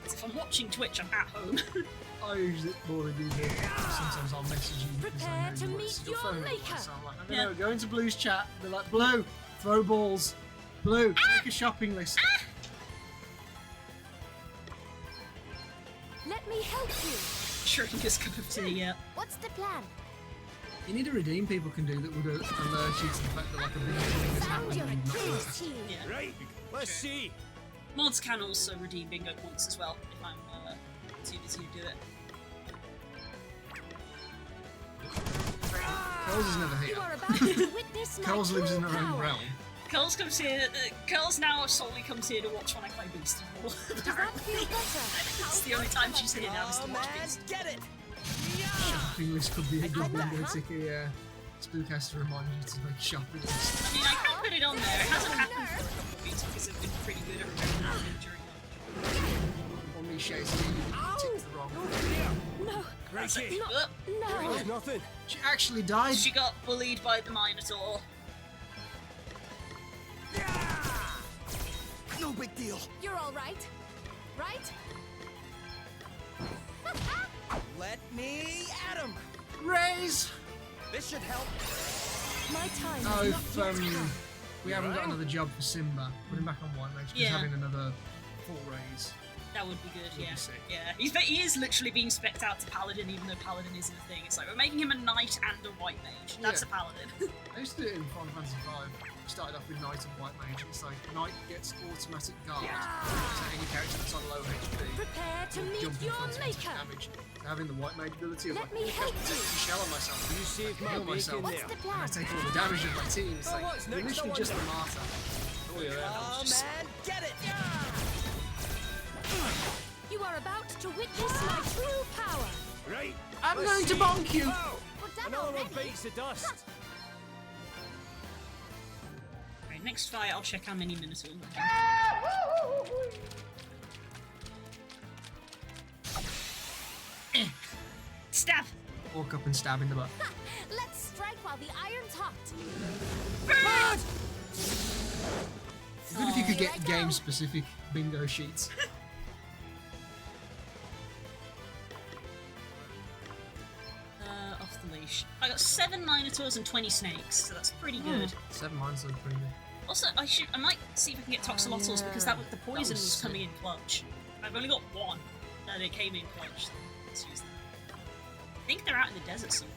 If I'm watching Twitch, I'm at home. I use it more than you do. Sometimes I'll message you because I Prepare know to you meet want to see your your phone anyway, maker. so I'm like, I don't know, go into Blue's chat, be like, Blue, throw balls. Blue, make a shopping list. Let me help you. Schrodinger's cup of tea, yeah. What's the plan? You need a redeem people can do that would alert you to the fact that like a big thing has happened Found your and you've not dreams noticed. team. Yeah. Right, let's see. Mods can also redeem bingo points as well, if I'm too busy to do it. Coles is never You here. are about to witness my Coles lives true in her own power. realm. Curls comes here. Curls now solely comes here to watch when I play Beastie Ball. Does that feel better? It's the only time she's here now is to watch Beastie. Get it. Shopping list could be a good like that, bingo huh? ticket, yeah. Spook has to remind you to make a shopping list. I mean, I can put it on there. It hasn't happened for a couple of weeks because I've been pretty good at remembering it during lunch. On me shades, you ticked the wrong one. No, Crikey. no. There's nothing. She actually died. She got bullied by the Minotaur. No big deal. You're all right, right? Let me at him. Raise! This should help. My time Oh, is if not yet come. we haven't got another job for Simba, put him back on White Mage, because Yeah. having another full raise. That would be good, Would be yeah. sick. Yeah. He is literally being specced out to Paladin, even though Paladin isn't a thing. It's like, we're making him a Knight and a White Mage. That's Yeah. a Paladin. I used to do it in Final Fantasy V. Started off with Knight and White Mage, and it's like Knight gets automatic guard, so any character that's on low HP Prepare to will meet jump in your front of maker. damage. So having the White Mage ability of Let like, me help cast you. Protective Shell on myself, You saved my heal bacon myself, What's there. the and I plan? take all the damage of my team. It's Oh, like, what's you're next? literally I just a wonder. martyr. Oh yeah, Oh just- man, get it. You are about to witness my true power. Right. I'm let's going to see. bonk you. Oh, We're done another one already. bites the dust. Right, next fight, I'll check how many Minotaurs I have. Stab! Walk up and stab in the butt. Let's strike while the iron's hot. Good if you could Here I get go. game-specific bingo sheets. Off the leash. I got 7 Minotaurs and 20 snakes, so that's pretty good. 7 mines look pretty good. Also, I might see if I can get Toxolotls because that was the poison was sick. coming in clutch. I've only got 1, and it came in clutch, so let's use that. I think they're out in the desert somewhere.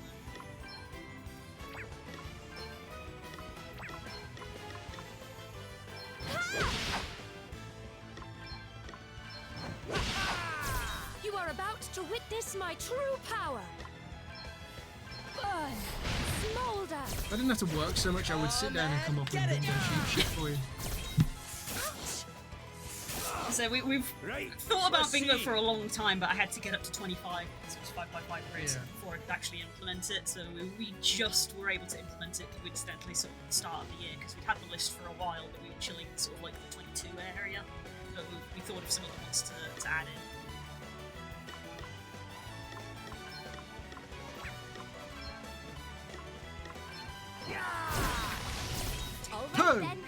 You are about to witness my true power. Burn, smolder. If I didn't have to work so much, I would sit down and come up with bingo sheet for you. So we've Right. thought about let's bingo see. for a long time, but I had to get up to 25 because it was 5 race Yeah. before I could actually implement it. So we just were able to implement it coincidentally sort of at the start of the year because we'd had the list for a while, but we were chilling in sort of like the 22 area. But we thought of some other ones to add in. All right Boom. then.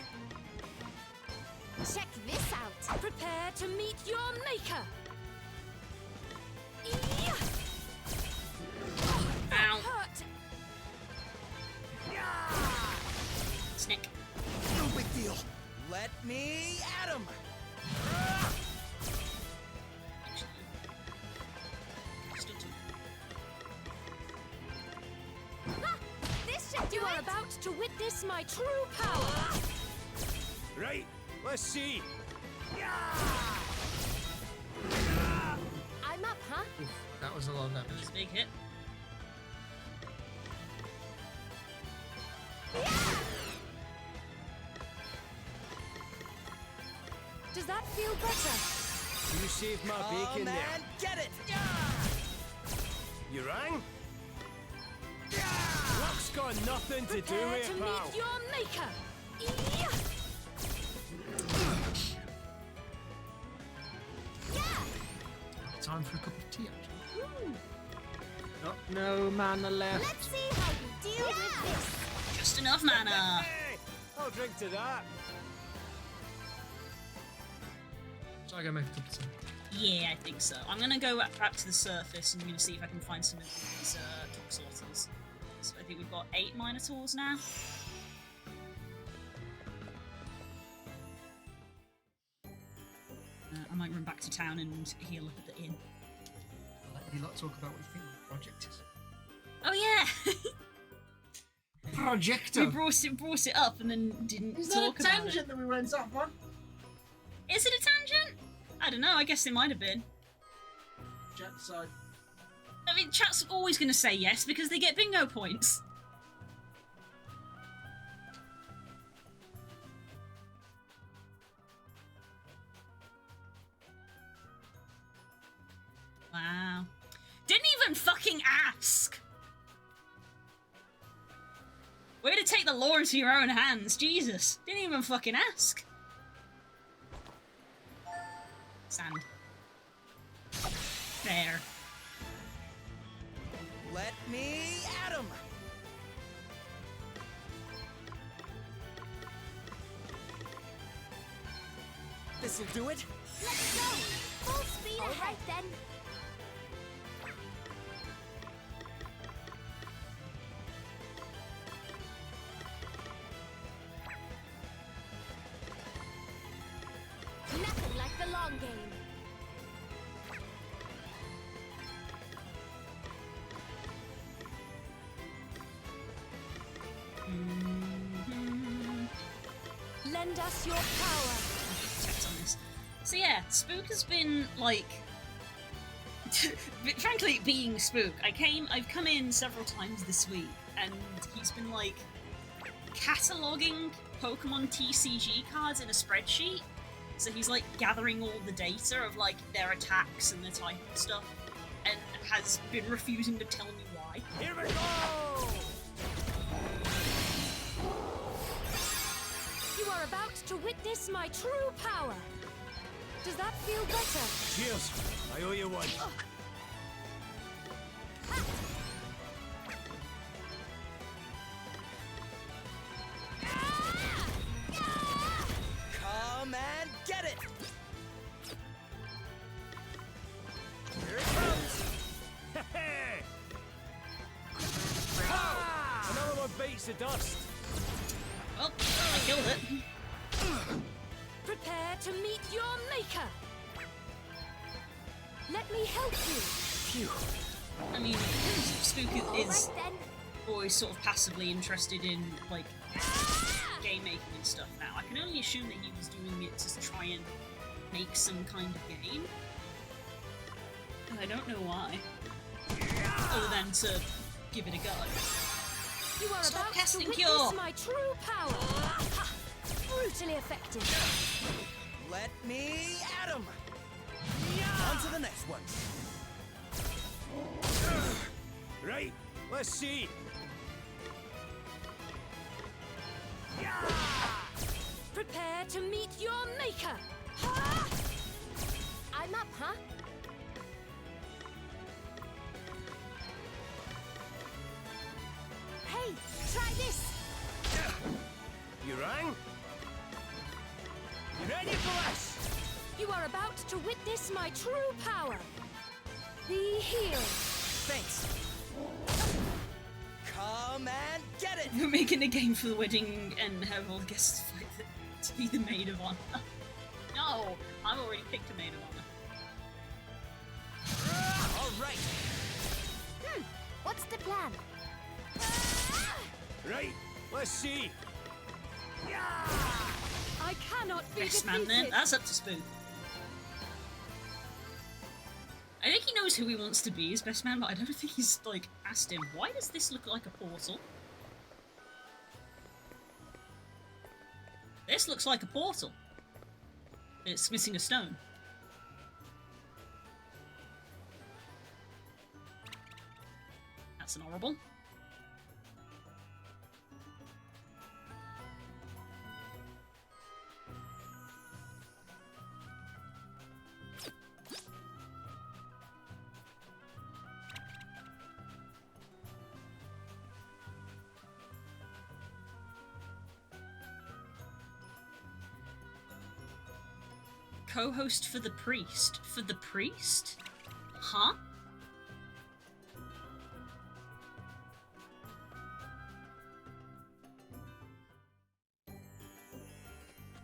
Check this out. Prepare to meet your maker. Yeah. Ow. Hurt. Snick. No big deal. Let me at him. Actually. Still 2. Ha! This should do You are it. about to witness my true power. Right. Let's see. I'm up, huh? Oof, that was a lot of That damage. was a big hit. Does that feel better? You saved my bacon there. Get it. You rang? Luck's got nothing to do Prepare with to it, pal. meet your maker. Time for a cup of tea, actually. Oh, no mana left. Let's see how you deal with this. Just enough mana. Hey, I'll drink to that. So I go make a cup of tea. Yeah, I think so. I'm gonna go back to the surface and I'm gonna see if I can find some of these Toxortals. So I think we've got 8 Minotaurs now. I might run back to town and heal up at the inn. You lot talk about what you think the project is. Oh yeah! Projecto. We brought it up and then didn't Is that talk a about tangent it. that we went off on? Is it a tangent? I don't know, I guess it might have been. Chat side. I mean, chat's always going to say yes because they get bingo points. Wow. Didn't even fucking ask! Way to take the law into your own hands, Jesus. Didn't even fucking ask. Sand. There. Let me at 'em. This'll do it. Let's go. Full speed ahead. All right then. Nothing like the long game. Lend us your power. Checked on this. So yeah, Spook has been like, frankly, being Spook. I've come in several times this week, and he's been like cataloging Pokemon TCG cards in a spreadsheet. So he's like gathering all the data of like their attacks and their type and stuff, and has been refusing to tell me why. Here we go! You are about to witness my true power. Does that feel better? Cheers. I owe you one. Come and get it! Here it comes! Pow! Another one beats the dust. Well, I killed it. Prepare to meet your maker. Let me help you. Phew. I mean, Spook is Right then. always sort of passively interested in like game making and stuff now. I can only assume that he was doing it to try and make some kind of game. I don't know why. Other than to give it a go. You are Stop about casting to witness cure. my true power. Ha! Brutally effective. Let me at 'em! On to the next one. Right, let's see. Prepare to meet your maker. Ha! I'm up, huh? Hey, try this. You rang? You ready for this? You are about to witness my true power. Be healed. Thanks. Come and get it! We're making a game for the wedding and have all the guests fight to be the maid of honor. No, I've already picked a maid of honor. All right. What's the plan? Right, let's see. I cannot be Best defeated. man then? That's up to Spook. I think he knows who he wants to be as best man, but I don't think he's, like, asked him, why does this look like a portal? This looks like a portal. It's missing a stone. That's an horrible. Co-host for the priest. For the priest? Huh?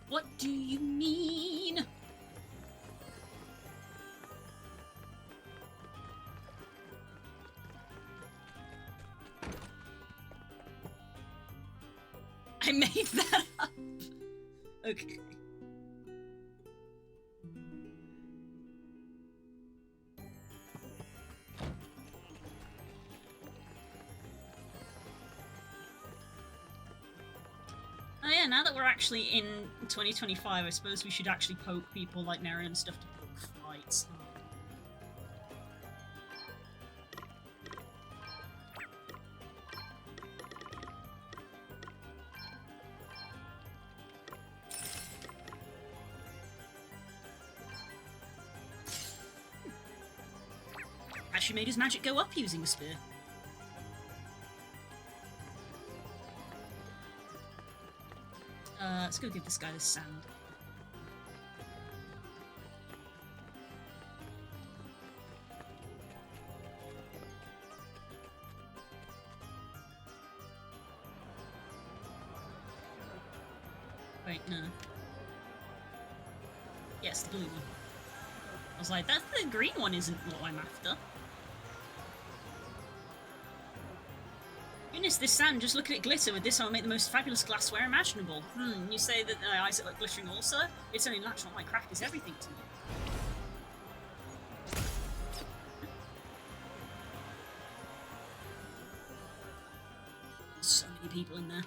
What do you mean? I made that up. Okay. Oh yeah, now that we're actually in 2025, I suppose we should actually poke people like Neri and stuff to book flights. Actually made his magic go up using a spear. Let's go give this guy the sand. Wait, no. Yes, the blue one. I was like, that's the green one isn't what I'm after. Goodness, this sand, just look at it glitter. With this, I'll make the most fabulous glassware imaginable. You say that my eyes look glittering also? It's only natural. My craft is everything to me. So many people in there.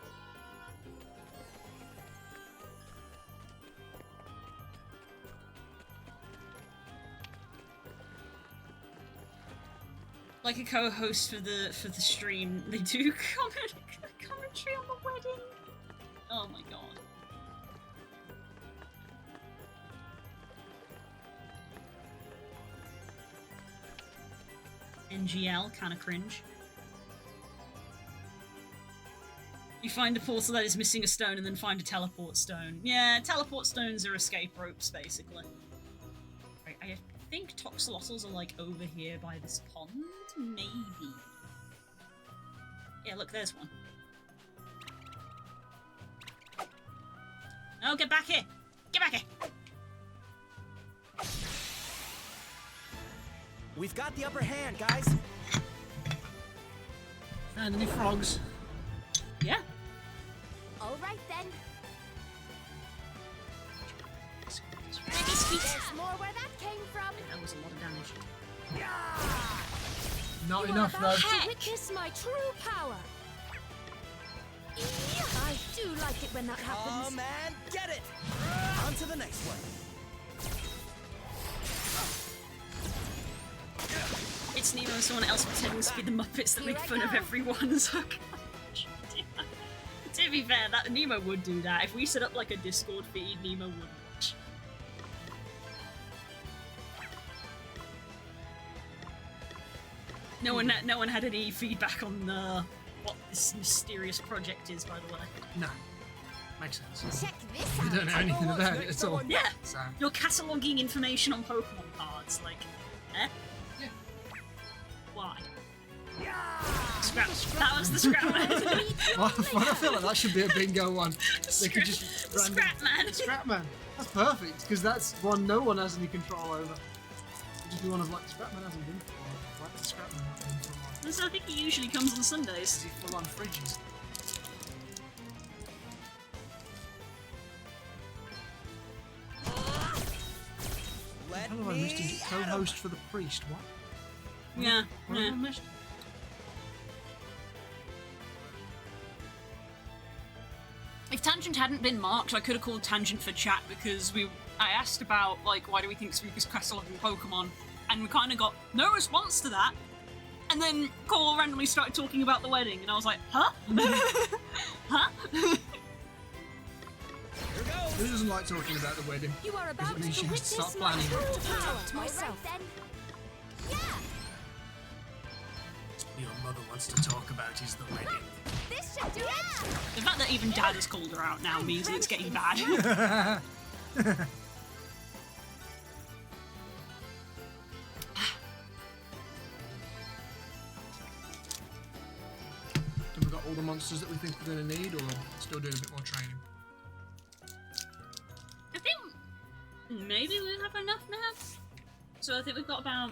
Like a co-host for the stream, they do commentary on the wedding. Oh my god. NGL, kinda cringe. You find a portal that is missing a stone and then find a teleport stone. Yeah, teleport stones are escape ropes, basically. Right, I think Toxolotls are like over here by this pond, maybe. Yeah, look, there's one. No, get back here! Get back here! We've got the upper hand, guys. And any frogs? Yeah. All right then. There's more where that came from. That was a lot of damage. Not You enough, are though. about to witness my true power. I do like it when that happens. Oh man, get it! On to the next one. It's Nemo and someone else pretending to be the Muppets that Here make I fun of go. everyone. So, gosh, to be fair, that Nemo would do that. If we set up like a Discord feed, Nemo would watch. No one had any feedback on what this mysterious project is, by the way. No. Makes sense. Check this We out. don't know anything what's about it next at all. on- Yeah, So, you're cataloguing information on Pokemon cards, like, eh? Yeah. Why? Scrap. That was the scrap man. well, I feel like that should be a bingo one. They could just Scrap man. Scrap man. That's perfect, because that's one no one has any control over. It'd just be one of like, Scrap man hasn't been for a while. Why does Scrap man not been for a while? So I think he usually comes on Sundays. Is he full on fridges? Let How have I missed me him? Co-host for the priest. What? Yeah, What yeah. have I missed? If Tangent hadn't been marked, I could have called Tangent for chat because I asked about, like, why do we think Spook is cataloging Pokemon, and we kind of got no response to that. And then Cole randomly started talking about the wedding, and I was like, huh? Huh? Who doesn't like talking about the wedding? You are Because about it means to you can witness start my planning. true power. to myself. All right, then. Yeah. Your mother wants to talk about is the wedding. This should do it. The fact that even Dad has called her out now means that it's getting bad. all the monsters that we think we're going to need, or still doing a bit more training? I think maybe we have enough now. So I think we've got about...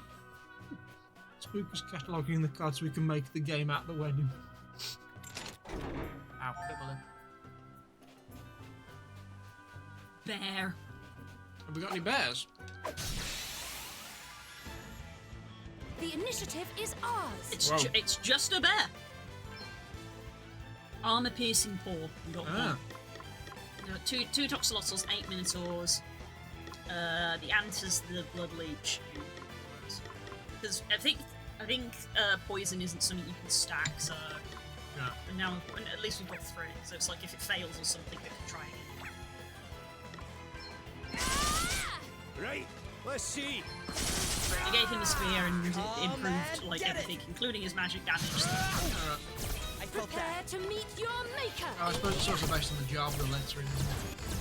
Spook is cataloguing the cards so we can make the game at the wedding. Ow, hit my leg. Bear. Have we got any bears? The initiative is ours. It's just a bear. Armor-piercing paw. We got one. We got two toxolotls, 8 minotaurs. The ant is the blood leech. Because I think poison isn't something you can stack, so... Yeah. And now, at least we've got 3, so it's like if it fails or something, we can try again. Right, let's see. I gave him a spear and it improved like everything, including his magic damage. Prepare to meet your maker. I suppose it's also based on the job, the lettering, and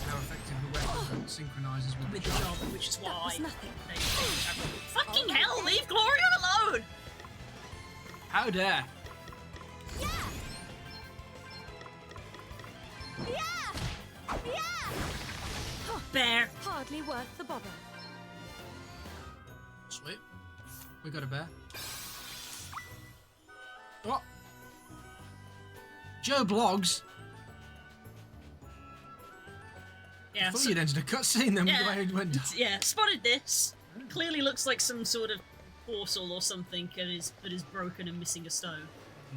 how effective the weapon synchronises with the job. Which is why... was nothing. Fucking hell, leave Gloria alone! How dare! Yeah! Yeah! Yeah! Bear. Hardly worth the bother. Sweet. We got a bear. What? Joe Blogs? Yeah, I thought you'd entered a cutscene then with the way it went. Yeah, spotted this. Clearly looks like some sort of portal or something that is broken and missing a stone.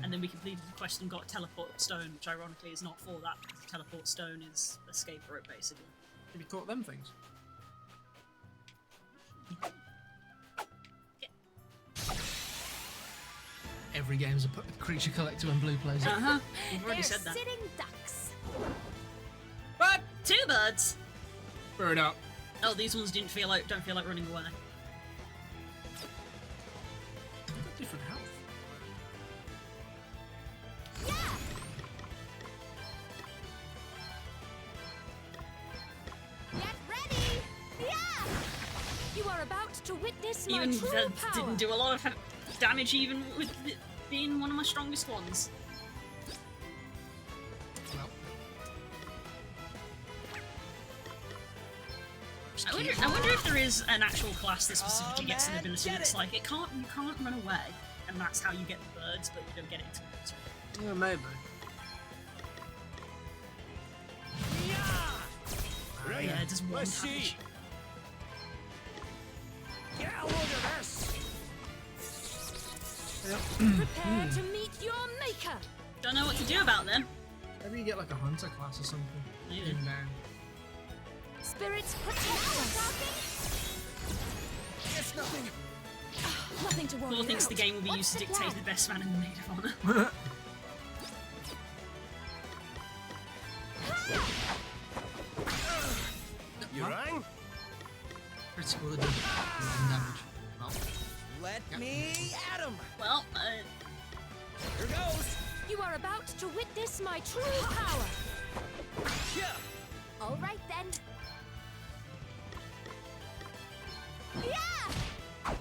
And then we completed the quest and got a teleport stone, which ironically is not for that. The teleport stone is escape rope, basically. Have you caught them things? Every game's a creature collector when Blue plays it. We've already said that. Sitting ducks. But 2 birds. Bird up. Oh, these ones don't feel like running away. They've got different health. Get ready. Yeah! You are about to witness my Even true that power. didn't do a lot of damage, even with it being one of my strongest ones. Well. I wonder if there is an actual class that specifically gets an ability that's like you can't run away, and that's how you get the birds, but you don't get it until it's Yeah, maybe. Right, yeah, it does 1 let's damage. see. Get a load of this. Prepare to meet your maker. Don't know what to do about them. Maybe you get like a hunter class or something. Maybe. In down. Spirits protect us. It's nothing. Nothing to worry Paul thinks about. the game will be What's used to the dictate plan? the best man in the Maid of Honor. You rang? Critical that did damage. Well, Let me at him. Well, Here goes. You are about to witness my true power. Yeah. All right then. Yeah!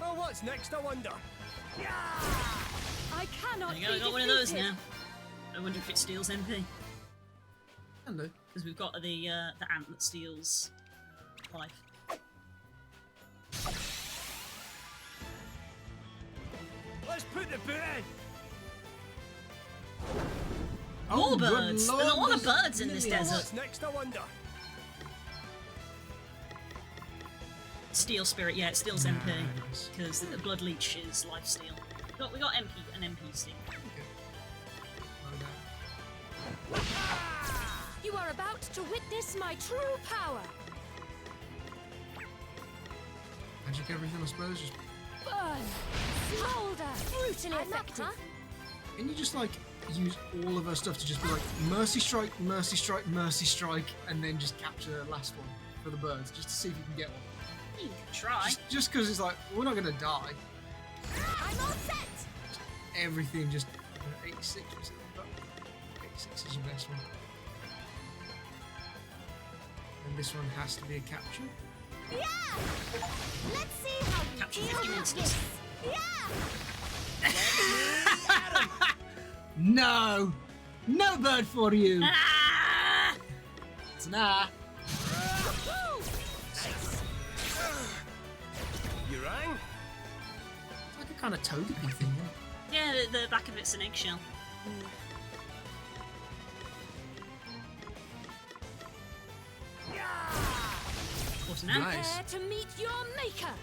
Oh, what's next? I wonder. Yeah. I cannot there you go, I be got one of those defeated. now. I wonder if it steals MP. can do. Because we've got the ant that steals life. Let's put the boot in. More good birds! Lord, There's a lot of there's birds in this millions. desert. What's next? I wonder. Steel spirit, yeah, it steals Nah, MP. nice. Because the blood leech is life steal. We got MP and MP steal. Well done. You are about to witness my true power. Magic everything, I suppose. Just, Burn, smolder, brutally effective. can you just like use all of her stuff to just be like Mercy Strike, Mercy Strike, Mercy Strike, and then just capture the last one for the birds, just to see if you can get one. You can try. Just because it's like we're not gonna die. I'm all set. Everything just 86%. 86 is your best one. And this one has to be a capture. Yeah! Let's see how you Capture deal 50 with monsters. this. Yeah! No! No bird for you. Ah! It's nah. You rang? It's like a kind of toady thing, isn't it? Yeah, the back of it's an eggshell. Of course, now. Nice. Prepare to meet your maker.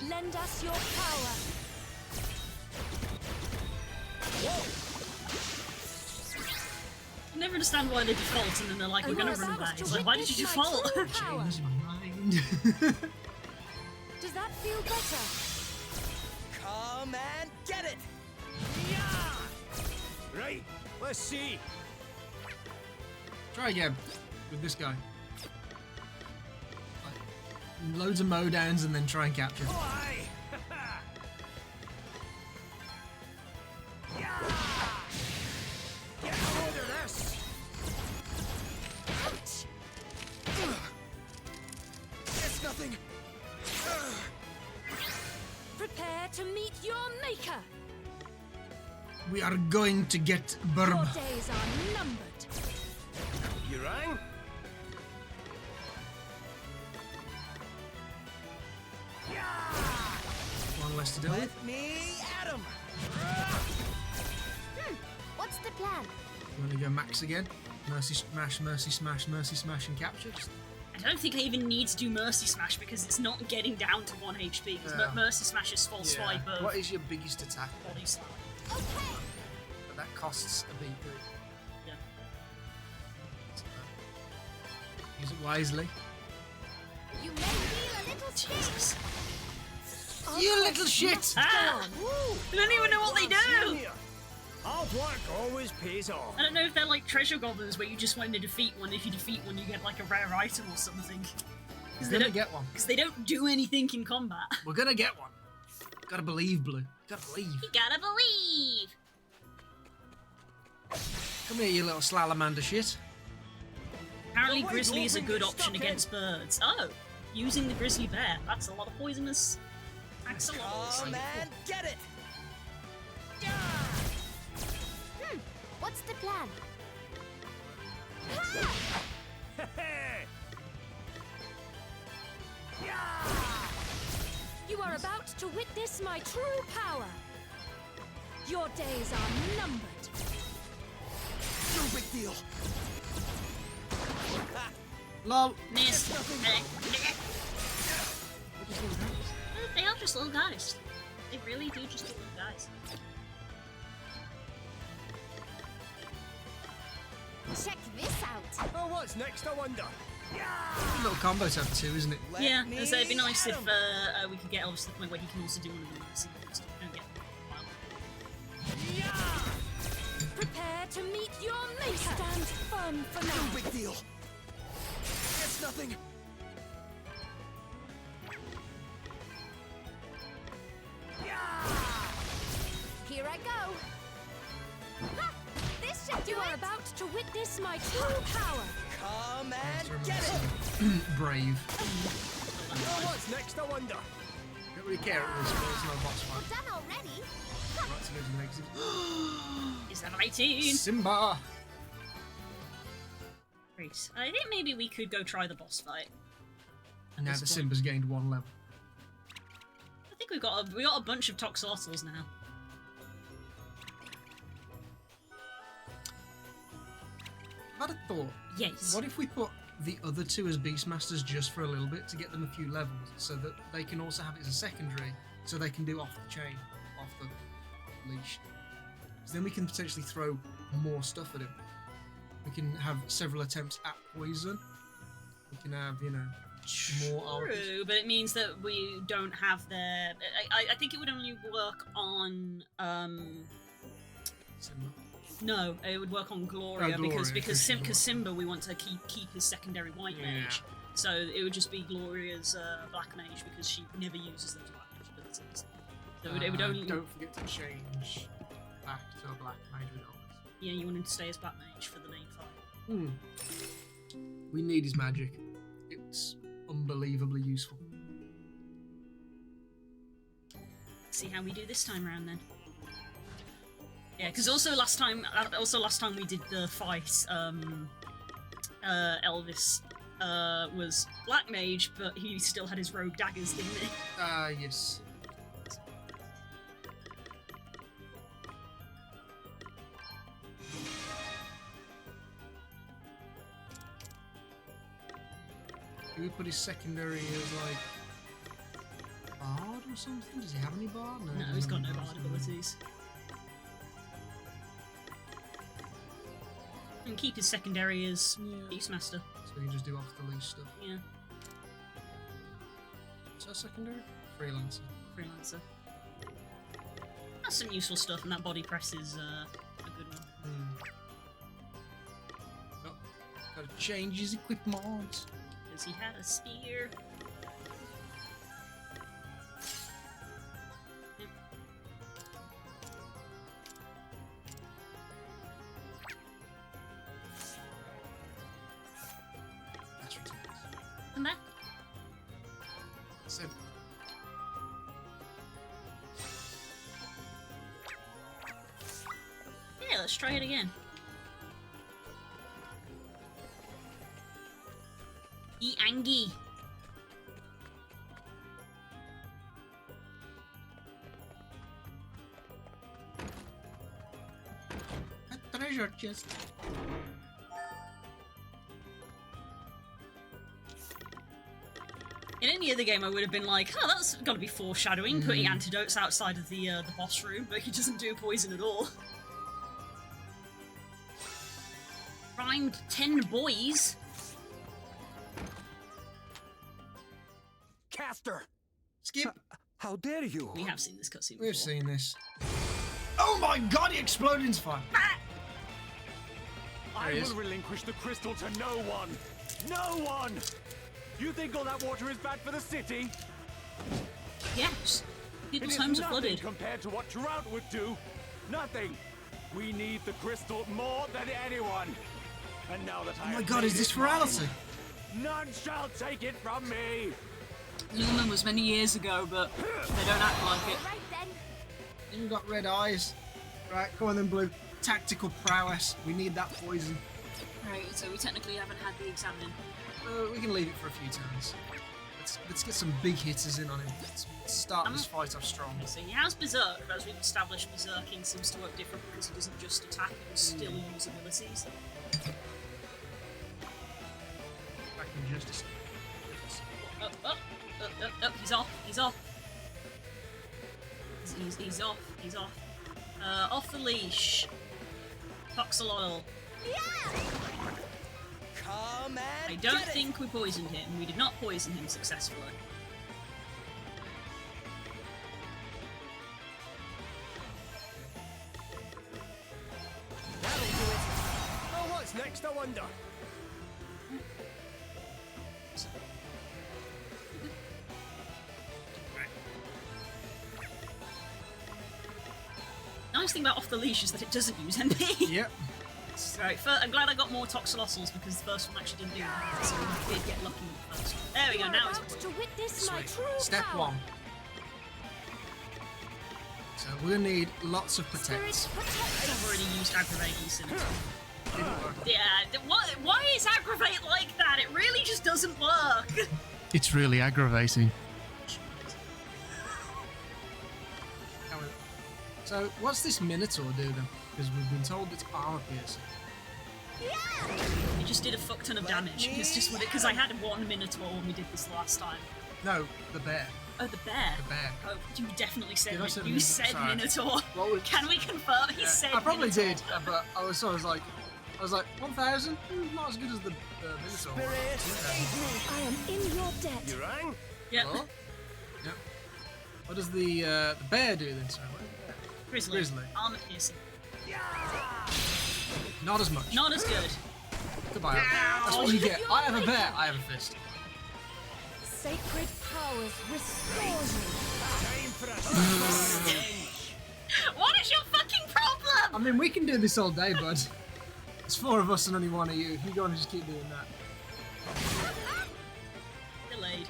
Lend us your power. I never understand why they default and then they're like, we're gonna run away. It's like, why did you witness my default? true power. Change my mind. Does that feel better? Come and get it! Right, let's see. Try again with this guy. Like, loads of mowdowns and then try and capture. Why? Get a load of this! It's nothing. Prepare to meet your maker. We are going to get Your Burb. days are numbered. You rang? One less to deal with. Let me at him! What's the plan? You want to go max again? Mercy smash, mercy smash, mercy smash, and capture. Just I don't think I even need to do Mercy Smash because it's not getting down to 1 HP. Because Yeah. Mercy Smash is full swipe of What is your biggest attack? body slam. Okay. But that costs a beat. Yeah. Use it wisely. You may feel a little Jesus. You little shit! Ah! I don't even know what they do! Hard work always pays off. I don't know if they're like treasure goblins where you just want to defeat one. If you defeat one, you get like a rare item or something. We're gonna get one. Because they don't do anything in combat. We're gonna get one. Gotta believe, Blue. Gotta believe. You gotta believe! Come here, you little salamander shit. Apparently No way, Grizzly is a don't good get option stuck in. against birds. Oh! Using the Grizzly Bear. That's a lot of poisonous axolotls. Come and get it! What's the plan? You are about to witness my true power. Your days are numbered. No big deal. Lol. Miss. They are just little guys. They really do just little guys. Check this out. Oh, what's next, I wonder? Little combos have two, isn't it? Let Yeah, me so it'd be nice at if 'em. we could get obviously the point where he can also do one of the mercy stuff. Don't get wild. Prepare to meet your maker. Stand firm for No now. big deal. It's nothing. Here I go. Ha! This should do. You are about to witness my true power. Come and get it. Brave. Oh, what's next, I wonder? Don't really care at this point, it's not a boss fight. Done already. Right, so go to the next. Is that 18? Simba! Great. I think maybe we could go try the boss fight. And now this that point. Simba's gained 1 level. I think we got a bunch of Toxottles now. I had a thought. Yes. What if we put the other two as Beastmasters just for a little bit to get them a few levels so that they can also have it as a secondary so they can do off the chain, off the leash. So then we can potentially throw more stuff at him. We can have several attempts at poison. We can have, you know, more arrows. True, but it means that we don't have their. I think it would only work on. Simba. No, it would work on Gloria, Gloria, because Simba. Simba we want to keep his secondary white Yeah. mage. So it would just be Gloria's black mage because she never uses those black mage abilities. So it would only. Don't forget to change back to a black mage with always. Yeah, you want him to stay as black mage for the main fight. We need his magic. It's unbelievably useful. See how we do this time around then. Yeah, because also last time we did the fight, Elvis was Black Mage, but he still had his rogue daggers, didn't he? Yes. Do we put his secondary as like bard or something? Does he have any bard? No, he's got no bard abilities. And keep his secondary as Beastmaster. So we can just do off the leash stuff. Yeah. What's our secondary? Freelancer. Freelancer. That's some useful stuff, and that body press is a good one. Oh, gotta change his equipment. Because he had a spear. That's ridiculous. Come back. So, Yeah, let's try it again. E Angie. a treasure chest. In any other game, I would have been like, "Oh, that's got to be foreshadowing, putting antidotes outside of the boss room," but he doesn't do poison at all. Rhymed 10 boys. Caster! Skip. How dare you? We have seen this cutscene before. We've seen this. Oh my god, he exploded into fire. I There he will relinquish the crystal to no one! No one! You think all that water is bad for the city? Yes. People's It is homes are nothing flooded. compared to what drought would do. Nothing. We need the crystal more than anyone. And now that I Oh my have god, made is this it mine, reality? none shall take it from me. Lumen was many years ago, but they don't act like it. Right then. You've got red eyes. Right, come on then, Blue. Tactical prowess. We need that poison. Right, so we technically haven't had the examine. We can leave it for a few turns. Let's get some big hitters in on him. Let's start this fight off strong. So he has Berserk, but as we've established, Berserking seems to work different because he doesn't just attack, he will still use abilities. Back in just a second. He's off, he's off. He's off, he's off. Off the leash. Toxolol. Come and I don't get it. think we poisoned him. We did not poison him successfully. That'll do it. Oh, what's next, I wonder? Nice thing about off the leash is that it doesn't use MP. Yep. Right, I'm glad I got more Toxolossals because the first one actually didn't do anything, so we did get lucky with the first one. There we go, You are now it's about to witness my Sweet. true Step power. one. So we're gonna need lots of protects. I've already used Aggravate recently. Didn't work. Yeah, why is Aggravate like that? It really just doesn't work. It's really aggravating. So, what's this Minotaur do then? Because we've been told it's armor piercing. It just did a fuck ton of damage. It's just what it, because I had one Minotaur when we did this last time. No, the bear. Oh, the bear. The bear. Oh, you definitely said Did I it. say You Minotaur? said Sorry. Minotaur. What was- Can we confirm he said I probably Minotaur? did, but I was like 1,000? Not as good as the Minotaur. I am in your debt. You rang? Yeah. What? Yep. What does the bear do then? Sorry, what? Grizzly. Grizzly. Armor piercing. Not as much. Not as good. Goodbye. That's what you get. I have a bear. I have a fist. Sacred powers restore you. Time for a revenge. What is your fucking problem? I mean, we can do this all day, bud. There's 4 of us and only 1 of you. You go on and just keep doing that. Delayed.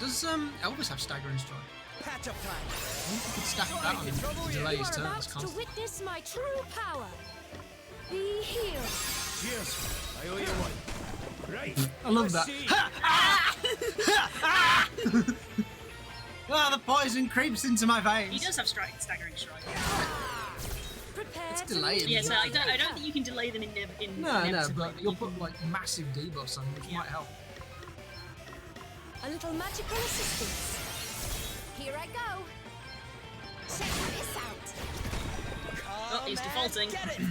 Does Elvis have staggering strike? patch up time. You could stack that on him to delay You his are turns about to constantly. witness my true power. Be healed. Cheers. I owe you one. Right. I love let's that. see. Ah, the poison creeps into my He veins. does have staggering strike. Prepare It's to delayed. meet Yeah, so your I don't maker. think you can delay them in No, inevitably, but you'll you put can- like massive debuffs on him, which Yeah. might help. A little magical assistance. Here I go. Check this out. Oh, he's defaulting. Get it.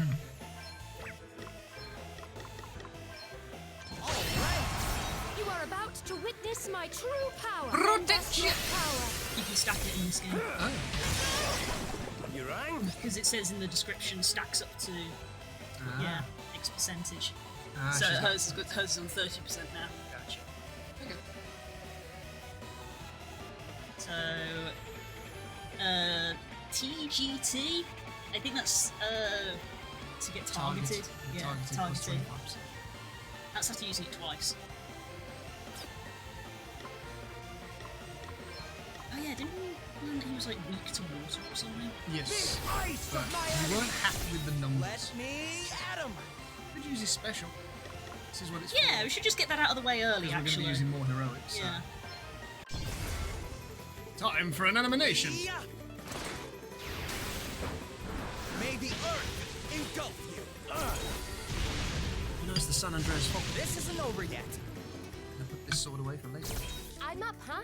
You are about to witness my true power. Protection. Power. You can stack it in this game. Oh. You rang? Because it says in the description stacks up to, yeah, X percentage. Ah, So she's got- hers is on 30% now. Gotcha. Okay. So, TGT? I think that's, to get targeted. Yeah, Targeted. targeted. Plus 25%. That's after using it twice. Oh yeah, didn't we learn that he was like weak to water or something? Yes. Ice But of my you weren't happy with the numbers. Let me at him. Could use his special. This is what it's Yeah, for. we should just get that out of the way early, Because we're going to actually. be using more heroics. So. Yeah. Time for an animation. Yeah. May the earth engulf you. You know, it's the San Andreas fault. This isn't over yet. I'm going to put this sword away for later. I'm up, huh?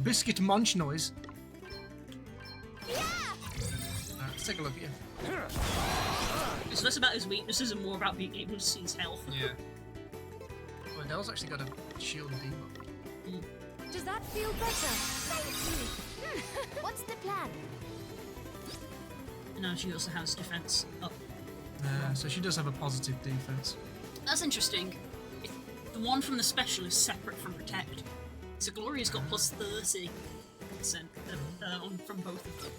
Biscuit munch noise. Let's take a look at you. It's less about his weaknesses and more about being able to see his health. Yeah. Well, Dell's actually got a shield debuff. Does that feel better? What's the plan? And now she also has defense up. So she does have a positive defense. That's interesting. The one from the special is separate from protect. So Gloria's got plus 30% from both of them.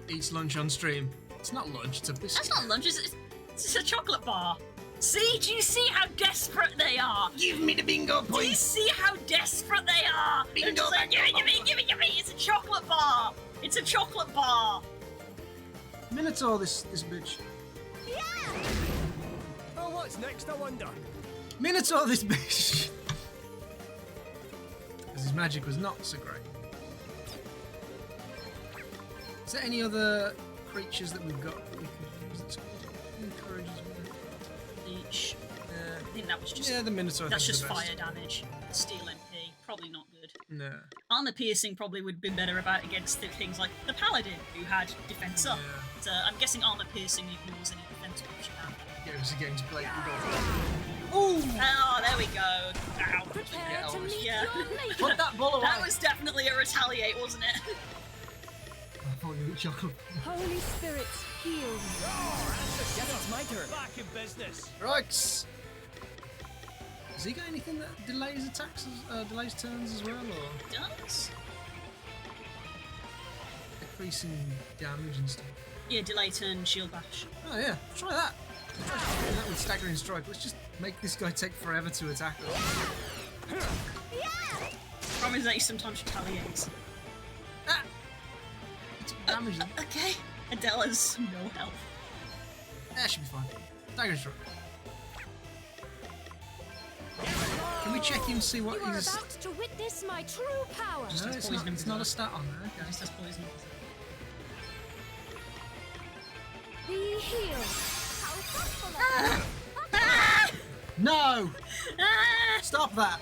Eats lunch on stream. It's not lunch, it's a biscuit. That's not lunch, it's a chocolate bar. See? Do you see how desperate they are? Give me the bingo Do you points. see how desperate they are? They're Bingo, just like, bingo, give me, it's a chocolate bar! It's a chocolate bar! Minotaur, this bitch. Oh, what's next, I wonder? Minotaur, this bitch. Because his magic was not so great. Is there any other creatures that we've got that we could use? That's encourages Each. I think that was just. Yeah, the Minotaur. I That's think is just the best. fire damage. Steel MP. Probably not good. No. Armor piercing probably would have been better about against things like the Paladin, who had defense up. Yeah. So I'm guessing armor piercing ignores any defense buffs you have. Goes against Blake. Ooh! Oh, there we go. Ow. Prepare Yeah, to meet Yeah. your maker. Put that ball away. That was definitely a retaliate, wasn't it? I thought you were chocolate. Holy spirits, heal me. Guess it's my turn. Back in business. Right. Has he got anything that delays attacks, delays turns as well, or Does? increasing damage and stuff? Yeah, delay turn, shield bash. Oh yeah, try that. Try that with staggering strike. Let's just make this guy take forever to attack us. Problem is that he sometimes retaliates. Ah! It's damage. Then. Okay. Adele has no health. That should be fine. Staggering strike. Can we check him, see what You are he's? about to witness my true power. Just No, has it's poison not. It's not a stat on there. It Okay. just has poison. Be healed. How thoughtful of you. No! Ah! Stop that!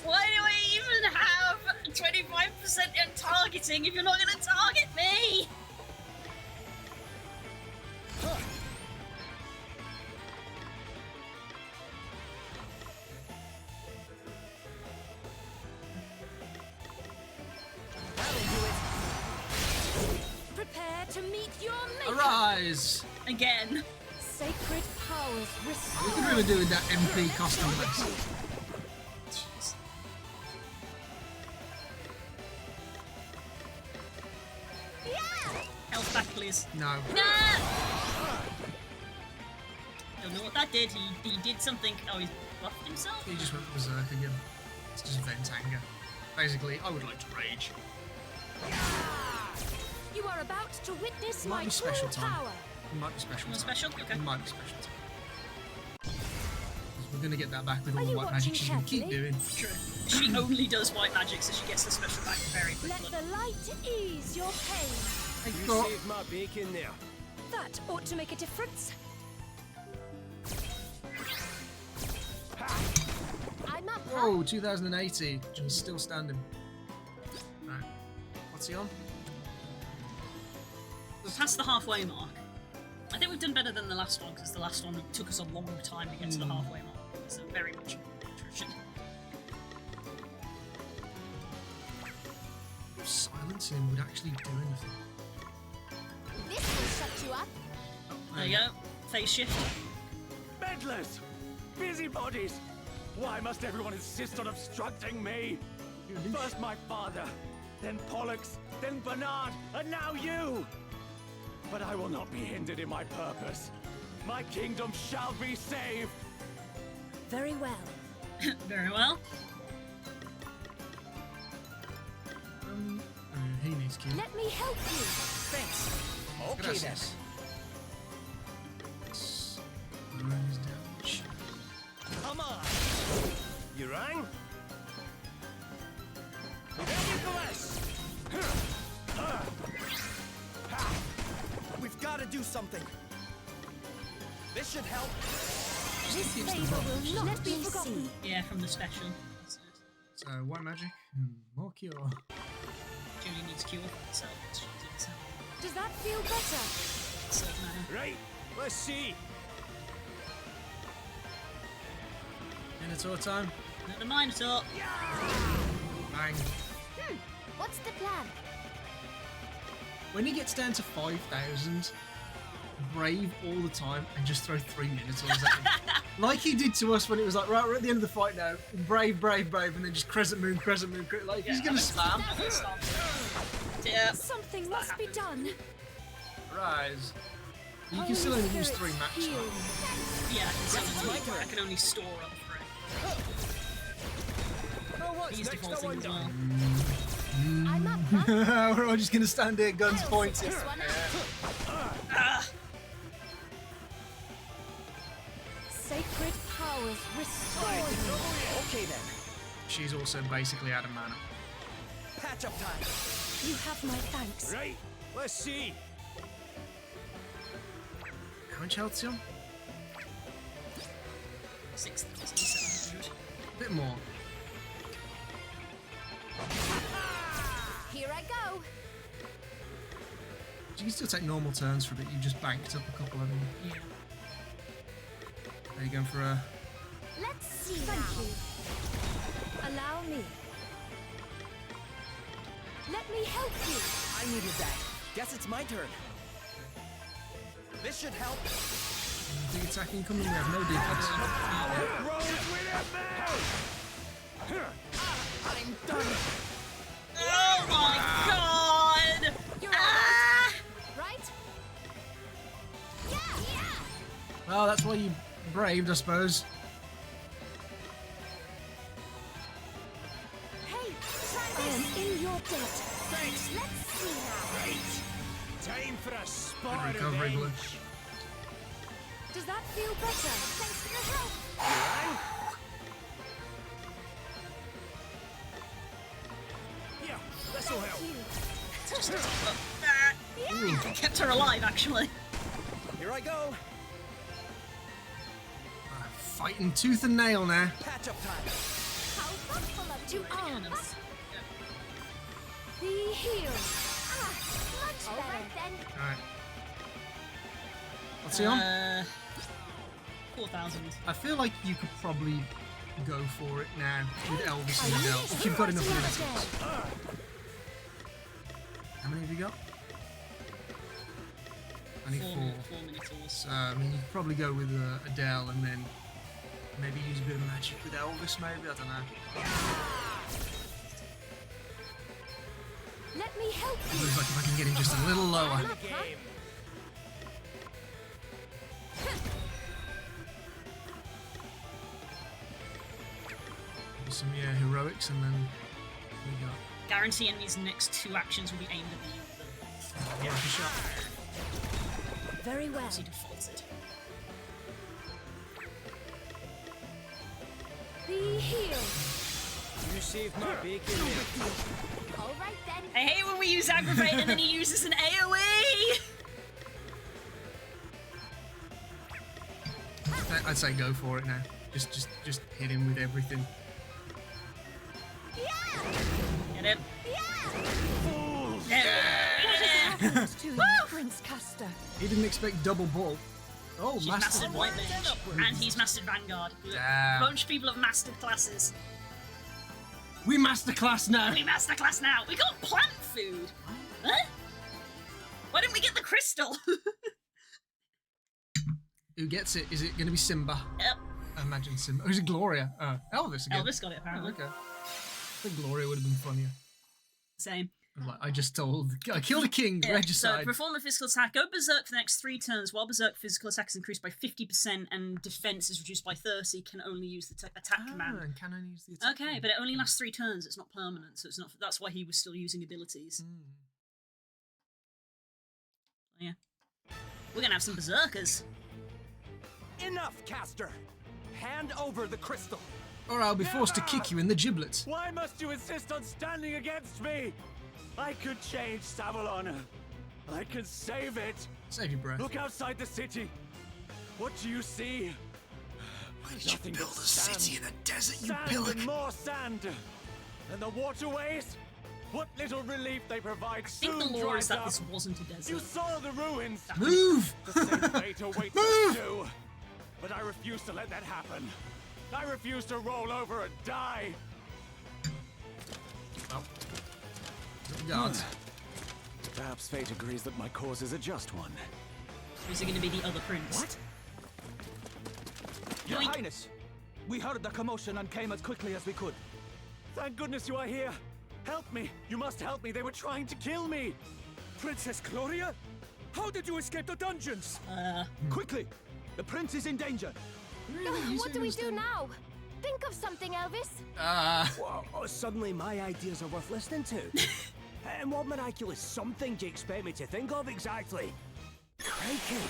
Why do I even have 25% in targeting if you're not going to target me? Prepare to meet your maker. Arise! Again. Sacred powers We restore. could really do with that MP costume less. Jeez. Health back, please. No. Nah! Don't know what that did. He did something. Oh, he's buffed himself? He just went berserk again. It's just vent anger. Basically, I would like to rage. You are about to witness Might my be special true time. power. It might be special More time. special? Okay. It might be special time. 'Cause we're gonna get that back with all Are the you white magic watching she's gonna keep carefully? doing. True. She only does white magic, so she gets the special back very Let quickly. the light ease your pain. You thought- saved my bacon there. That ought to make a difference. I'm up. Whoa, 2080. He's still standing. Right. What's he on? We're past the halfway mark. I think we've done better than the last one, because the last one took us a long time to get to the halfway mark. It's very much attrition. If silencing him would actually do anything. This will shut you up. There you go. Phase shift. Meddlers! Busybodies! Why must everyone insist on obstructing me? First my father, then Pollux, then Bernard, and now you! But I will not be hindered in my purpose. My kingdom shall be saved! Very well. Very well. He needs key. Let me help you. Thanks. Okay then. Gracias. Come on. You rang? Ready for us? We've got to do something. This should help. This favor will not be forgotten. Yeah, from the special. That's it. So, white magic and more cure. Julie needs cure, so it's Does that feel better? certain matter. Right. Let's see. Minotaur time. Not the Minotaur. Bang. What's the plan? When he gets down to 5,000, brave all the time and just throw 3 Minotaurs at him. Like he did to us when it was like, right, we're at the end of the fight now. Brave, brave, brave, and then just crescent moon, like, he's gonna spam. Yeah. Something must be done. Rise. You can still only use 3 max. Heal. Yeah, I can only store up 3. Oh, what's He's next? defaulting as well. I'm up, huh? We're all just gonna stand there, guns I'll sit pointing. this one out. Sacred powers restore you. Okay then. She's also basically out of mana. Patch up time. You have my thanks. Right. Let's see. How much health's he on? 6,700. A bit more. Here I go. You can still take normal turns for a bit. You just banked up a couple of them. Yeah. Are you going for a... Let's see. Thank you. Allow me. Let me help you. I needed that. Guess it's my turn. This should help. Big attacking coming? We have no defense. I'm done. Oh my god! You're right? Yeah. Well, that's why you braved, I suppose. Hey, try this. I am in your debt. Thanks. Let's see now. Right. Time for a spot of Recovery glue. revenge. Does that feel better? Thanks for your help. Yeah, this'll help. You. Kept her alive, actually. Here I go. Fighting tooth and nail now. Patch up time. How thoughtful of you. To arms. Be healed. Much better. All right then. Alright. What's he on? 4,000. I feel like you could probably go for it now with Elvis and Adele. If you've got enough Minotaurs. How many have you got? I need 4. 4 Minotaurs. So, I mean, you could probably go with Adele and then maybe use a bit of magic with Elvis, maybe? I don't know. Let me help It you. looks like if I can get him just a little lower. Game. Some heroics, and then we got Guarantee enemies' next 2 actions will be aimed at you. yeah, for sure. Very well. Obviously defaulted. Be healed. You saved my bacon. All right then. I hate when we use aggravate and then he uses an AoE. I'd say go for it now. Just hit him with everything. Get him. To you, Prince Castor. He didn't expect double ball. Oh, She's mastered mastered White Mage, and he's mastered Vanguard. A Damn. bunch of people have mastered classes. We master class now. We master class now. We got plant food. Huh? Why didn't we get the crystal? Who gets it? Is it going to be Simba? Yep. I imagine Simba. Or is it Gloria? Elvis again. Elvis got it apparently. Okay. I think Gloria would have been funnier. Same. I just told. I killed a king. So Regicide. perform a physical attack. Go berserk for the next 3 turns. While berserk physical attack is increased by 50% and defense is reduced by 30, can only use the attack command. And can only use the attack. Okay, but it only lasts 3 turns. It's not permanent, so it's not. That's why he was still using abilities. Yeah, we're gonna have some berserkers. Enough, Castor! Hand over the crystal! Or I'll be forced to kick you in the giblets. Why must you insist on standing against me? I could change Savalon. I can save it. Save your breath. Look outside the city. What do you see? Why did Nothing you build but a city sand. in a desert, you Sand pillock? and more sand. And the waterways? What little relief they provide I think soon the lore dries is that up. this wasn't a desert. You saw the ruins. Move! The same fate awaits us too. But I refuse to let that happen. I refuse to roll over and die. Oh. God. Perhaps fate agrees that my cause is a just one. Or is it going to be the other prince? What? Your Yoink. Highness, we heard the commotion and came as quickly as we could. Thank goodness you are here. Help me. You must help me. They were trying to kill me. Princess Gloria? How did you escape the dungeons? Quickly! The prince is in danger. What do we do now? Think of something, Elvis. Well, suddenly my ideas are worth listening to. And what miraculous something do you expect me to think of exactly? Crikey!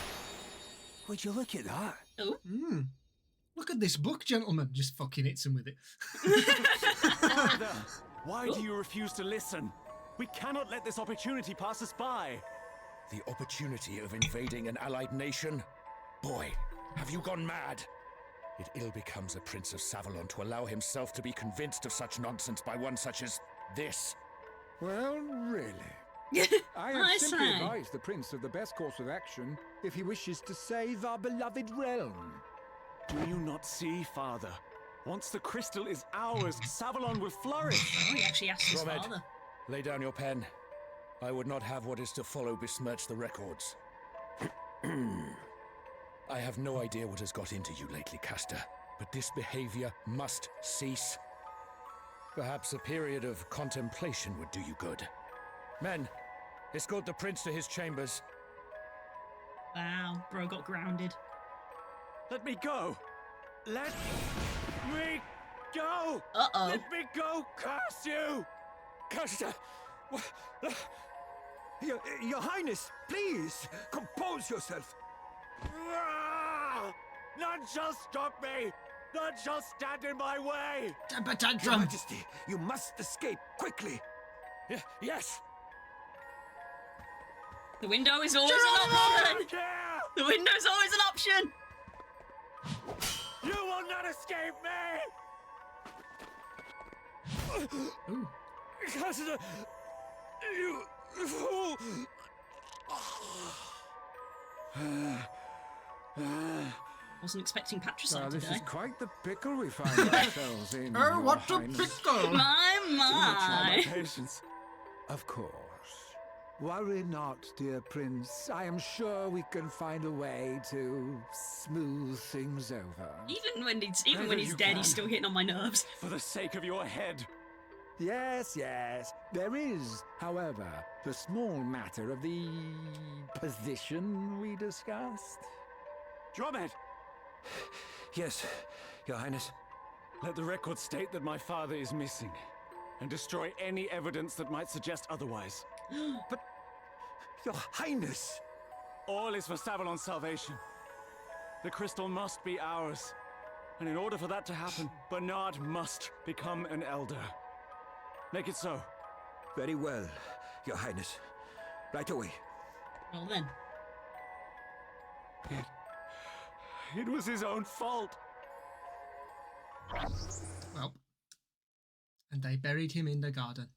Would you look at that? Oh. Look at this book, gentlemen. Just fucking hits him with it. Father, why do you refuse to listen? We cannot let this opportunity pass us by. The opportunity of invading an allied nation? Boy, have you gone mad? It ill becomes a Prince of Savalon to allow himself to be convinced of such nonsense by one such as this. Well, really? I have simply advised the Prince of the best course of action if he wishes to save our beloved realm. Do you not see, Father? Once the crystal is ours, Savalon will flourish. Oh, he actually asked his Romed, father. lay down your pen. I would not have what is to follow besmirch the records. I have no idea what has got into you lately, Castor, but this behavior must cease. Perhaps a period of contemplation would do you good. Men, escort the prince to his chambers. Wow, bro got grounded. Let me go. Let me go. Uh-oh. Let me go, curse you. Castor! Your Highness, please, compose yourself. Ah! None shall stop me. None shall stand in my way. Temper Your tantrum. Majesty, you must escape quickly. Yes! The window is always an option. Yeah! The window's always an option. You will not escape me. Ooh. Castor, you fool! Wasn't expecting patricide This today. is quite the pickle we find ourselves in. Oh, Your what a Highness. pickle! My. Patience. Of course. Worry not, dear Prince. I am sure we can find a way to smooth things over. Even when he's you dead, can. he's still hitting on my nerves. For the sake of your head. Yes, yes. There is, however, the small matter of the position we discussed. Drummond. Yes, Your Highness. Let the record state that my father is missing, and destroy any evidence that might suggest otherwise. But, Your Highness! All is for Savalon's salvation. The crystal must be ours. And in order for that to happen, Bernard must become an elder. Make it so. Very well, Your Highness. Right away. Well then. It was his own fault. Well, and they buried him in the garden.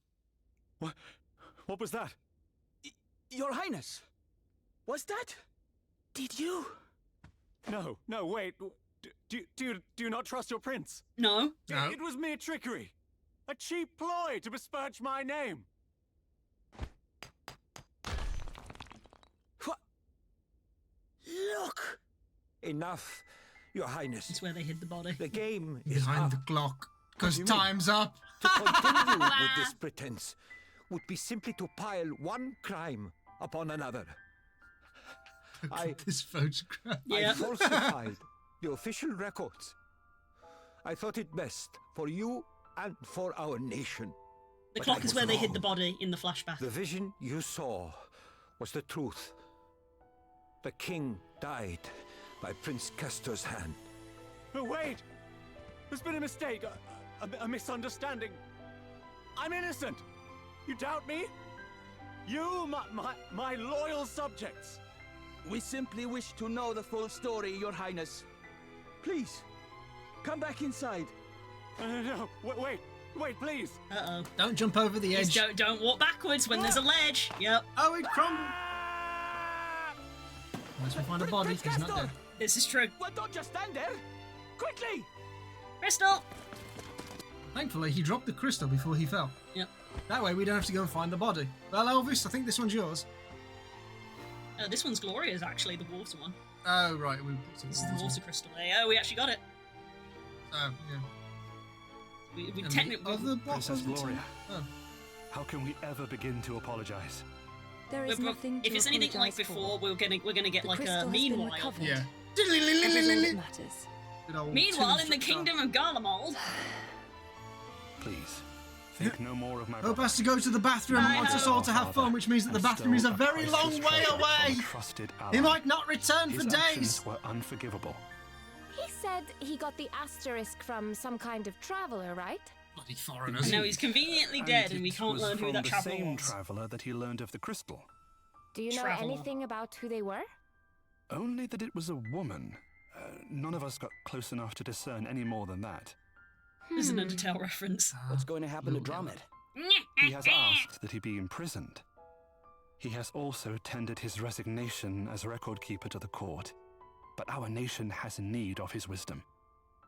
What was that? Your Highness! Was that? Did you? No, wait. Do you not trust your prince? No. It was mere trickery. A cheap ploy to besmirch my name. Look! Enough, Your Highness. It's where they hid the body. The game is Behind up. the clock. Because What do you mean? time's up. To continue with this pretense would be simply to pile one crime upon another. Look at this photograph. I falsified the official records. I thought it best for you and for our nation. The But clock I is was where they hid wrong. the body in the flashback. The vision you saw was the truth. The king died by Prince Castor's hand. No, wait! There's been a mistake, a misunderstanding. I'm innocent! You doubt me? You, my loyal subjects! We simply wish to know the full story, Your Highness. Please, come back inside. No, wait, please! Uh-oh. Don't jump over the edge. Don't walk backwards when there's a ledge. Yep. Oh, it crumbled. Unless we find a body, he's not dead. This is true. Well, don't just stand there. Quickly! Crystal! Thankfully, he dropped the crystal before he fell. Yep. That way, we don't have to go and find the body. Well, Elvis, I think this one's yours. This one's Gloria's, actually, the water one. Oh, right. This is the water crystal. Oh, we actually got it. Oh, yeah. We And technically... the other Princess bottles? Gloria. Oh. How can we ever begin to apologize? There is nothing to If it's anything like apologise before, we're gonna get The like crystal a has been meanwhile. recovered. Yeah. That is all that matters. Good old Meanwhile, in the two-structure. kingdom of Garlemald. Please, think no more of my Hope has to go to the bathroom and wants us all to have fun, which means that the bathroom is a very long way away. He might not return for His days. actions were unforgivable. He said he got the asterisk from some kind of traveller, right? Bloody foreigners. No, he's conveniently dead, and we it can't was learn who from that the traveller same was. traveller that he learned of the crystal. Do you know Traveller. anything about who they were? Only that it was a woman. None of us got close enough to discern any more than that. There's an Undertale reference. What's going to happen to Drummond? He has asked that he be imprisoned. He has also tendered his resignation as record keeper to the court. But our nation has need of his wisdom.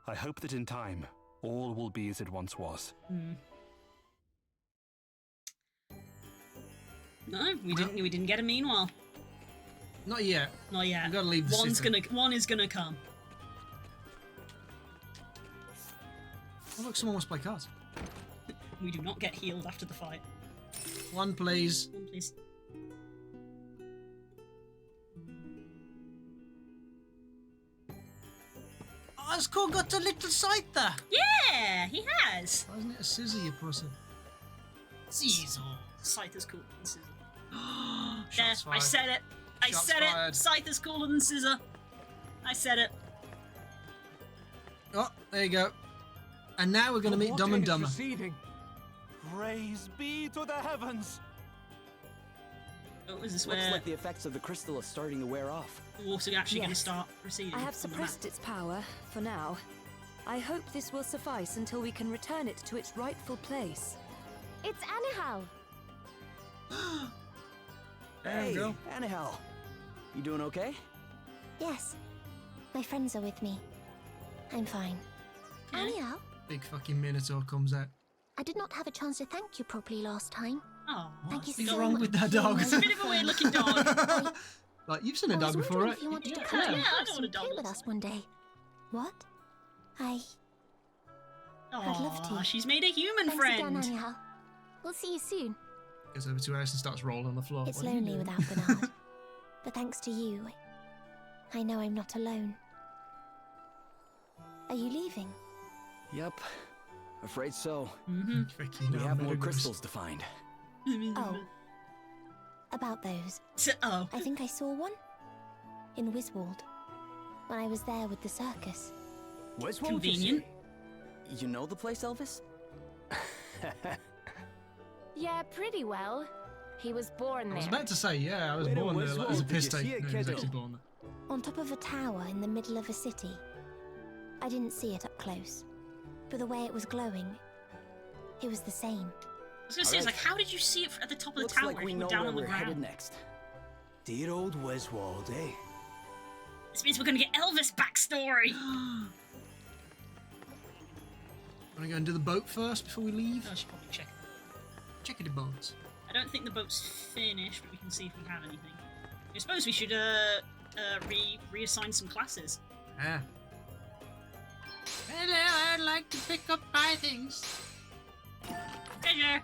I hope that in time, all will be as it once was. No, we didn't get a meanwhile. Not yet. Not yet. We've got to leave the city. One is gonna come. Oh, look, someone wants to play cards. We do not get healed after the fight. One, please. One, please. Oscar got a little scyther. Yeah, he has. Why isn't it a scissor, you pussy? Scissor. Scythe is cooler than scissor. Shots I fired. said it. I Shots said fired. it. Scythe is cooler than scissor. I said it. Oh, there you go. And now we're going to meet Dumb and Dumber. Praise be to the heavens. Oh, is this Looks where like the effects of the crystal are starting to wear off. the water actually going to Yes. start receding? I have from the suppressed its power, for now. I hope this will suffice until we can return it to its rightful place. It's Anihal. Hey, Anihal. You doing okay? Yes. My friends are with me. I'm fine. Aniel, Big fucking Minotaur comes out. I did not have a chance to thank you properly last time. Oh, thank you What's so wrong much. with that dog? It's a bit of a weird looking dog. Like, you've seen a I was dog before, wondering right? if you wanted to Yeah, come to yeah, my I house know what a and dog play with looks us one day. What? I'd love Aw, to. she's made a human Thanks friend. again, Aniel. We'll see you soon. Goes over to her house and starts rolling on the floor. It's What are you lonely doing? without Bernard. But thanks to you, I know I'm not alone. Are you leaving? Yep. Afraid so. We have more crystals to find. Oh. About those. Oh. I think I saw one. In Wiswald. When I was there with the circus. Wiswald? Convenient. You know the place, Elvis? Yeah, pretty well. He was born there. I was about to say, yeah, I was Wait, born there. Like, as a Wiswald, did piss you take. see it, No, he was kiddo? actually born there. On top of a tower in the middle of a city. I didn't see it up close. But the way it was glowing, it was the same. I was gonna say, it's like, how did you see it at the top of the Looks tower like if we you know were down where on the we're headed ground? next. Dear old Wiswald, eh? This means we're gonna get Elvis backstory! Want to go and do the boat first before we leave? I should probably check. Check the boats. I don't think the boat's finished, but we can see if we have anything. I suppose we should reassign some classes. Ah. Hello, I'd like to pick up my things. Treasure!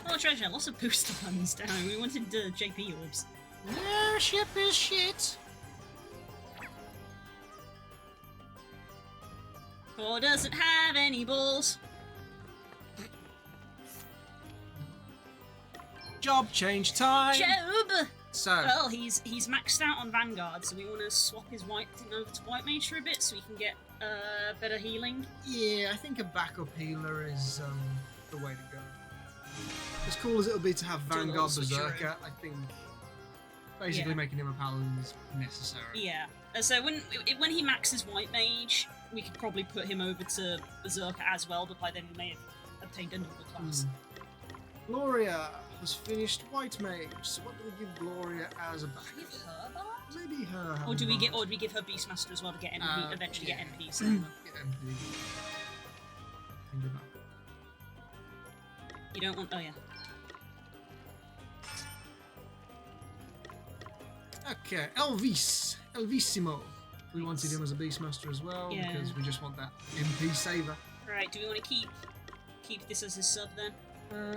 Oh, treasure! Lots of booster puns down. We wanted JP orbs. Their ship is shit. Or doesn't have any balls. Job change time. Job! So. Well, he's maxed out on Vanguard, so we want to swap his white thing over to White Mage for a bit so he can get better healing. Yeah, I think a backup healer is the way to go. As cool as it'll be to have Do a little Vanguard switcheroo. Berserker, I think basically Yeah. making him a paladin is necessary. Yeah. So when he maxes White Mage, we could probably put him over to Berserker as well, but by then we may have obtained another class. Gloria has finished White Mage, so what do we give Gloria as a backup? Give her that? Maybe her. Or do we Bard. give her Beastmaster as well to get MP, eventually yeah. get MP? So you Get MP. Think about you don't want. Oh yeah. it. Okay, Elvisimo. We wanted him as a Beastmaster as well Yeah. because we just want that MP saver. Right. Do we want to keep this as his sub then?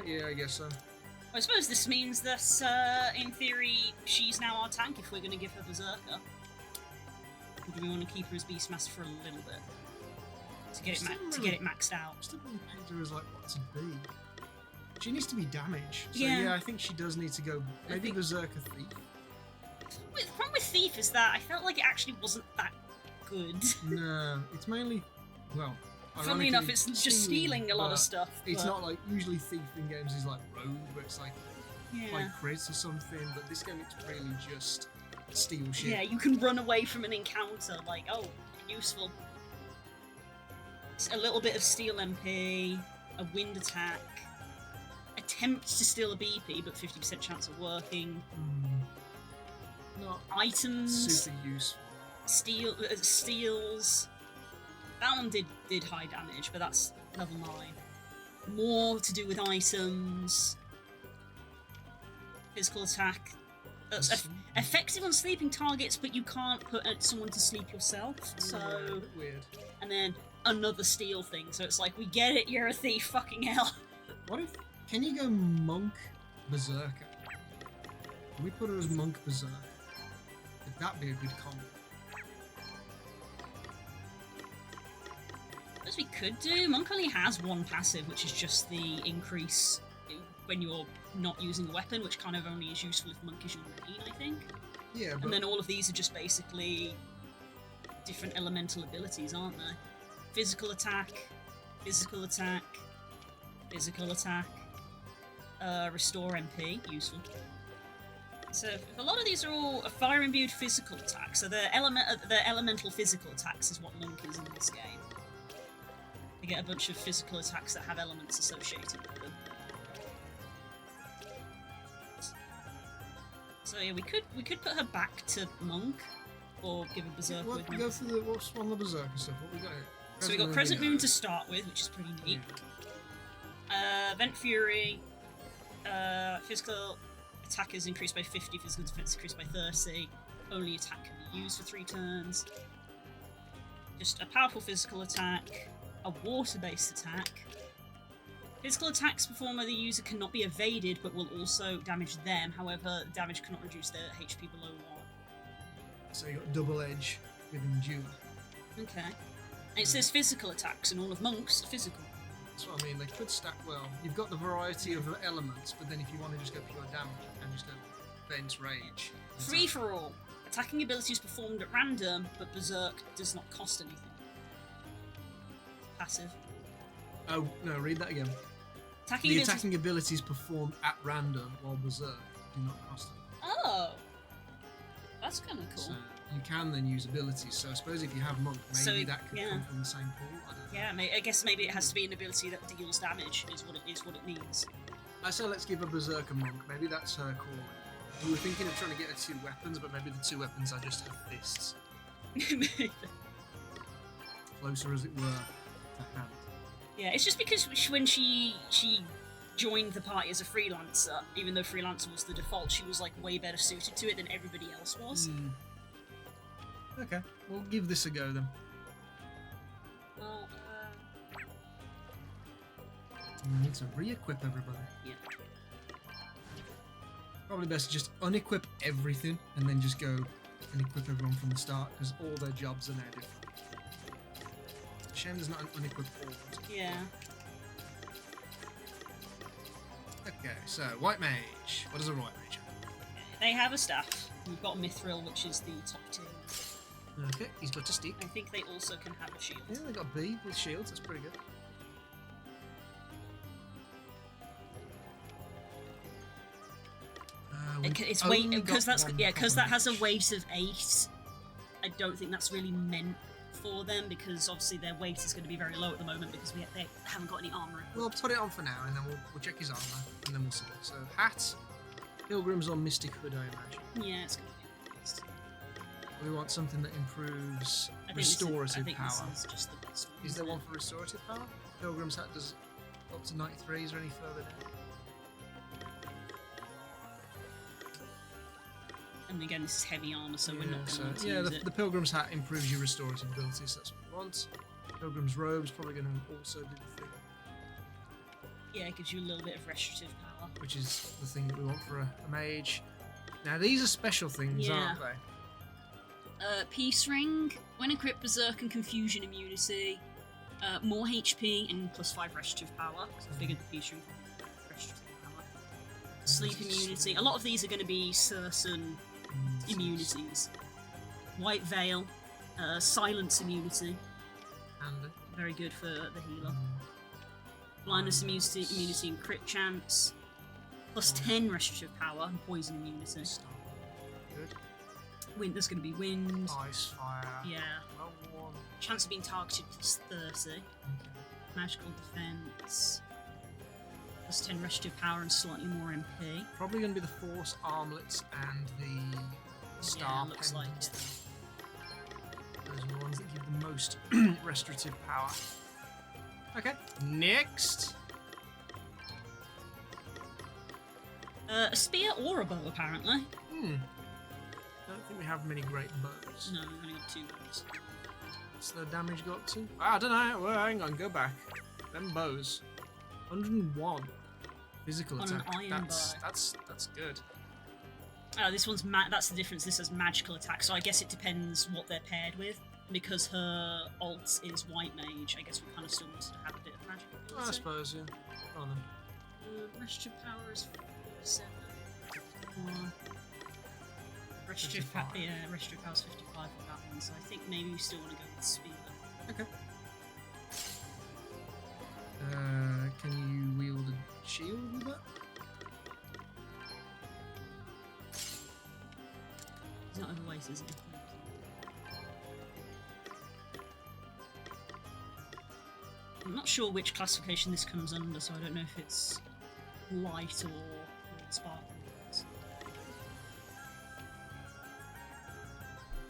Yeah, I guess so. I suppose this means that, in theory, she's now our tank if we're going to give her Berserker. Or do we want to keep her as Beastmaster for a little bit? To get it maxed out. I still wouldn't paint her as like what to be. She needs to be damage. So Yeah. yeah, I think she does need to go maybe Berserker Thief. The problem with Thief is that I felt like it actually wasn't that good. No, it's mainly, well, Funnily enough, it's just stealing a lot of but stuff. It's but- not like usually Thief in games is like rogue, where it's like Yeah. crits or something. But this game it's really just steal shit. Yeah, you can run away from an encounter, like, oh, useful. It's a little bit of steal MP, a wind attack, attempt to steal a BP, but 50% chance of working. Not Items, super useful. steals. That one did high damage, but that's level 9. More to do with items. Physical attack. That's effective on sleeping targets, but you can't put someone to sleep yourself. So, Yeah, a bit weird. and then another steal thing. So it's like, we get it, you're a thief, fucking hell. What if? Can you go Monk Berserker? Can we put her as Monk Berserker? Could that be a good combo? As we could do, Monk only has one passive, which is just the increase when you're not using a weapon, which kind of only is useful if Monk is your main, I think. Yeah, but And then all of these are just basically different elemental abilities, aren't they? Physical attack, physical attack, physical attack, restore MP, useful. So a lot of these are all a fire-imbued physical attacks. So the elemental physical attacks is what Monk is in this game. You get a bunch of physical attacks that have elements associated with them. So yeah, we could put her back to Monk, or give her Berserk what, with me. go through what's on the Berserker stuff. What we got here? So we got Crescent Moon to start with, which is pretty neat. Vent Fury, physical attack is increased by 50, physical defense increased by 30. Only attack can be used for 3 turns. Just a powerful physical attack, a water-based attack, Physical attacks performed by the user cannot be evaded, but will also damage them. However, damage cannot reduce their HP below 1. So you got double edge with endure. Okay. And it says physical attacks, and all of monks are physical. That's what I mean. They could stack well. You've got the variety of elements, but then if you want to just go pure damage, you can just go Vent Rage. Free for all. Attacking abilities performed at random, but Berserk does not cost anything. Passive. Oh, no, read that again. Attacking attacking abilities performed at random, while Berserk do not cost anything. Oh! That's kind of cool. So you can then use abilities. So I suppose if you have Monk, maybe that could come from the same pool. I don't know. Yeah, I guess maybe it has to be an ability that deals damage, is what it means. I say let's give a Berserker Monk. Maybe that's her calling. We were thinking of trying to get her 2 weapons, but maybe the 2 weapons are just her fists. Closer, as it were, to hand. Yeah, it's just because when she joined the party as a freelancer, even though freelancer was the default, she was like way better suited to it than everybody else was. Okay, we'll give this a go then. Well, we need to re-equip everybody. Yeah. Probably best to just unequip everything and then just go and equip everyone from the start, because all their jobs are now different. Shame there's not an unequip all. Yeah. Okay, so White Mage. What does a White Mage have? They have a staff. We've got Mithril, which is the top tier. Okay, he's got a stick. I think they also can have a shield. Yeah, they got B with shields. That's pretty good. It's weight because that has a weight of 8. I don't think that's really meant for them, because obviously their weight is going to be very low at the moment because they haven't got any armor. We'll put it on for now, and then we'll check his armor, and then we'll see. So hat, Pilgrims on Mystic Hood, I imagine. Yeah, it's going to be nice. We want something that improves restorative power. This is just the best one. Is there one for restorative power? Pilgrim's hat does up to 93. Is there any further down? And again, this is heavy armor, so we're not going to yeah, use it. the Pilgrim's hat improves your restorative abilities. That's what we want. Pilgrim's robe's probably going to also do the thing. Yeah, it gives you a little bit of restorative power. Which is the thing that we want for a mage. Now, these are special things, aren't they? Peace Ring. When equipped, Berserk and Confusion immunity. More HP and plus 5 restorative power. So I figured the Peace Ring would be restorative power. Sleep immunity. A lot of these are going to be certain immunities. White Veil. Silence immunity. Very good for the healer. Blindness immunity and crit chance. Plus 10 restorative power and poison immunity. Good. Wind, there's going to be wind. Ice, fire. Yeah. Warm. Chance of being targeted plus 30. Okay. Magical defense. Plus 10 restorative power and slightly more MP. Probably going to be the Force armlets and the Star looks like pendants. it. Those are the ones that give the most restorative power. Okay, next. A spear or a bow, apparently. Don't think we have many great bows. No, we've only got 2 bows. What's the damage got to? I don't know. Well, hang on, go back. Them bows. 101 physical On an attack. iron That's good. This one's that's the difference. This has magical attack, so I guess it depends what they're paired with. Because her alt is White Mage, I guess we kind of still wanted to have a bit of magic ability. I suppose, yeah. Go on then. Restorative power is 47. Restorative power is 55 for that one, so I think maybe we still want to go with speed. Okay. Can you wield a shield with that? It's not overweight, is it? I'm not sure which classification this comes under, so I don't know if it's light or sparkling.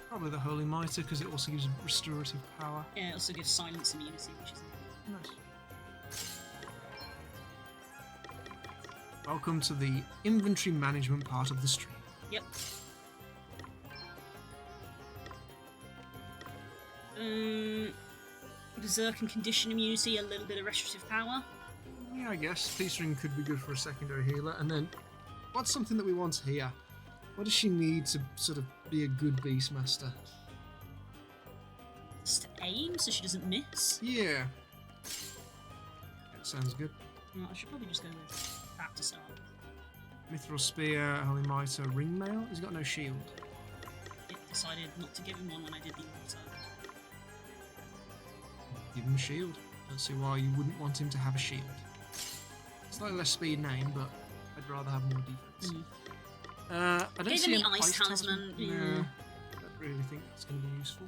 Probably the Holy Mitre, because it also gives restorative power. Yeah, it also gives silence immunity, which is nice. Welcome to the inventory management part of the stream. Yep. Berserk and condition immunity, a little bit of restorative power. Yeah, I guess. Peace Ring could be good for a secondary healer. And then, what's something that we want here? What does she need to sort of be a good Beastmaster? Just aim so she doesn't miss. Yeah. That sounds good. Well, I should probably just go with that to start. Mithril Spear, Holy Mitre, Ringmail. He's got no shield. It decided not to give him one when I did the auto. Give him a shield. Don't see why you wouldn't want him to have a shield. Slightly less speed name, but I'd rather have more defense. I don't Gave see him an the Ice Talisman. No, I don't really think that's going to be useful.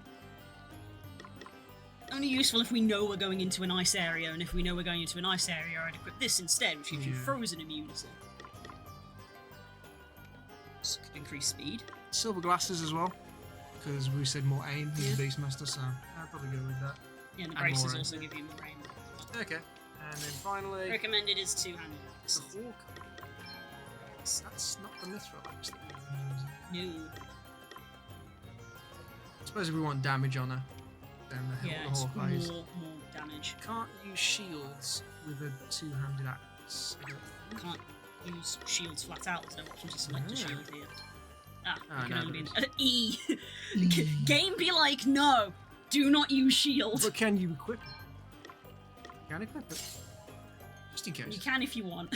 Only useful if we know we're going into an ice area, and if we know we're going into an ice area, I'd equip this instead, which gives you frozen immunity. This could increase speed. Silver glasses as well, because we said more aim. He's a Beastmaster, so I'd probably go with that. Yeah, and the And braces more also aim. give you more aim. Okay, and then finally... Recommended is two-handed. The Hawk. That's not the Mithril Axe that we use. No. I suppose if we want damage on her, then the Yeah, it's Hawk more is... damage. Can't use shields with a two-handed axe. I don't think. Can't use shields flat out. There's no option to select a Ah. shield here. Ah, Ah, you can no, only there be E. Game be like, no, do not use shield. But can you equip it? You can equip it. Just in case. You can if you want.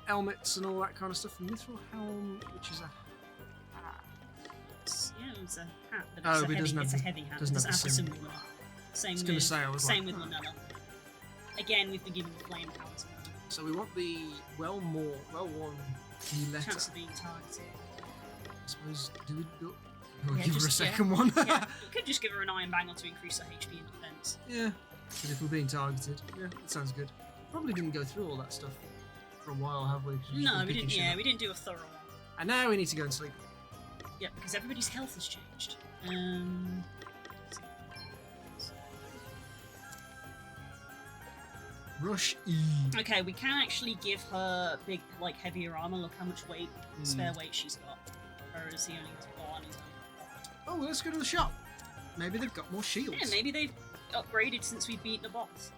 Helmets and all that kind of stuff. Mithril Helm, which is a... Yeah, it's a hat, but Oh, it's, but it doesn't have it's a the- heavy hat. doesn't It have doesn't the have the symbol. symbol on it. Same I was with, gonna say, I was same like, with Lunella. Again, we've been given the flame powers. So we want the well-worn new letter. Chance of being targeted. I suppose, do we do... Yeah, We'll give her a just- yeah. second one. Yeah, you could just give her an Iron Bangle to increase her HP and defense. Yeah, but if we're being targeted, yeah, that sounds good. Probably didn't go through all that stuff for a while, have we? 'Cause we've just No, been we picking didn't. shit Yeah, up. we didn't do a thorough one. And now we need to go and sleep. Yeah, because everybody's health has changed. Rush E. Okay, we can actually give her big, like, heavier armor. Look how much weight, spare weight she's got. Whereas he only has one. He's only Oh, let's go to the shop. Maybe they've got more shields. yeah, maybe they've upgraded since we've beaten a boss.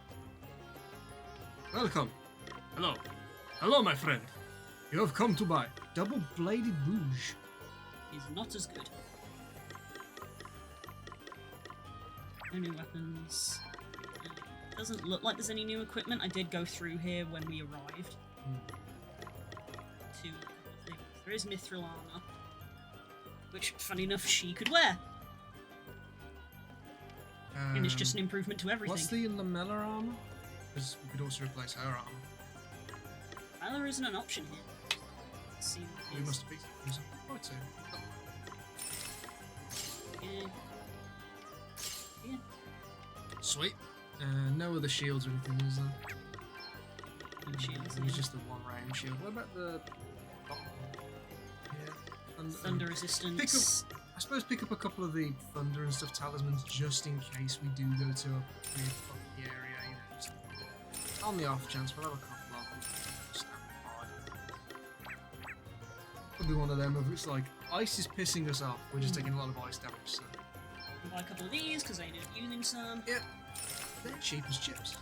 Welcome. Hello. Hello, my friend. You have come to buy double-bladed bouge. He's not as good. No new weapons. Doesn't look like there's any new equipment. I did go through here when we arrived. To a couple of things. There is mithril armor, which, funny enough, she could wear. And it's just an improvement to everything. What's the lamella armor? Because we could also replace her armor. Well, there isn't an option here. Let's see what We it is. must have picked it. Right, so. Yeah. Yeah. Sweet. No other shields or anything, is there? No shields, It was yeah. just the one range shield. What about the bottom one? Yeah. Thunder resistance. I suppose pick up a couple of the thunder and stuff talismans just in case we do go to a weird fucky area, you know. Just on the off chance, we'll have a couple of them. Stand by. Could be one of them if it's like ice is pissing us off. We're just taking a lot of ice damage, so. I'll buy a couple of these because I ended up using some. Yep. They're cheap as chips.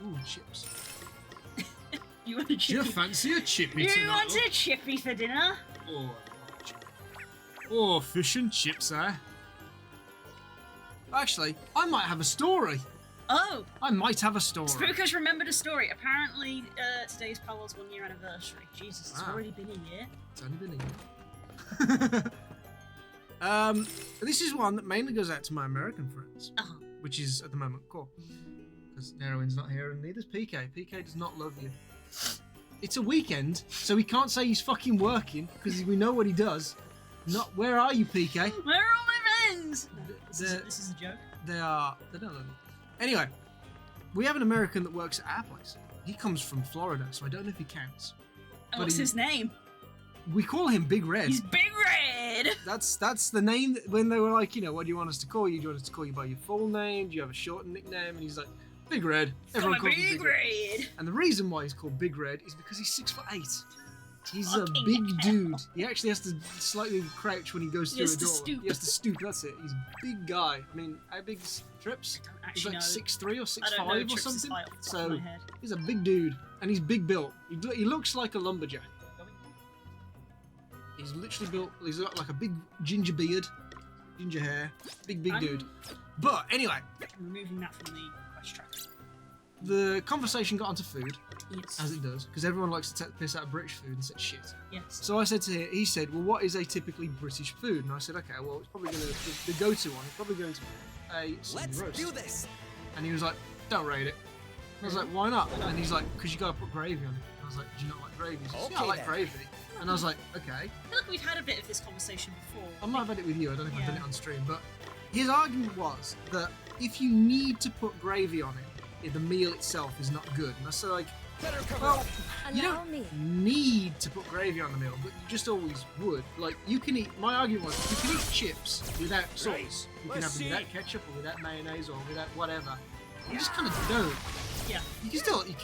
Ooh, chips. You want a Do you chippy? fancy a chippy You tonight? want a chippy for dinner? Oh, oh, fish and chips, eh? Actually, I might have a story. Oh! I might have a story. Spookers remembered a story. Apparently, today's Paolo's 1-year anniversary. Jesus, it's Wow. already been a year. It's only been a year. This is one that mainly goes out to my American friends, which is at the moment cool. Because Narrowin's not here and neither's PK. PK does not love you. It's a weekend, so he can't say he's fucking working because we know what he does. Not where are you, PK? Where are all my friends? No, this is a joke. They don't love you. Anyway, we have an American that works at our place. He comes from Florida, so I don't know if he counts. And what's his name? We call him Big Red. He's Big Red! That's the name when they were like, you know, what do you want us to call you? Do you want us to call you by your full name? Do you have a shortened nickname? And he's like, Big Red. Everyone calls him Big Red. And the reason why he's called Big Red is because he's 6'8". He's a Fucking big hell. dude. He actually has to slightly crouch when he goes He through has a to door. stoop. He has to stoop, that's it. He's a big guy. I mean, how big's Trips? He's actually like know. 6'3" or I don't know 6'5" or Trips' something. height off the top of So my head. he's a big dude. And he's big built. He looks like a lumberjack. He's literally built, he's got like a big ginger beard, ginger hair, big dude. But anyway, Removing that from the quest track. the conversation got onto food, Yes. as it does, because everyone likes to take the piss out of British food and say shit. Yes. So I said to him, he said, well, what is a typically British food? And I said, okay, well, it's probably going to, the go-to one is probably going to be a Sunday roast. do this. And he was like, don't rate it. I was like, why not? And he's like, because you got to put gravy on it. And I was like, do you not like gravy? He says, yeah, I Okay like then. gravy. And I was like, okay. I feel like we've had a bit of this conversation before. I might have had it with you, I don't know if I've done Yeah. it on stream, but his argument was that if you need to put gravy on it, the meal itself is not good. And I said, like, well, you Allow don't me. need to put gravy on the meal, but you just always would. Like, you can eat, my argument was, you can eat chips without sauce. You can have them without ketchup or without mayonnaise or without whatever. You just kind of don't. Yeah. You can still eat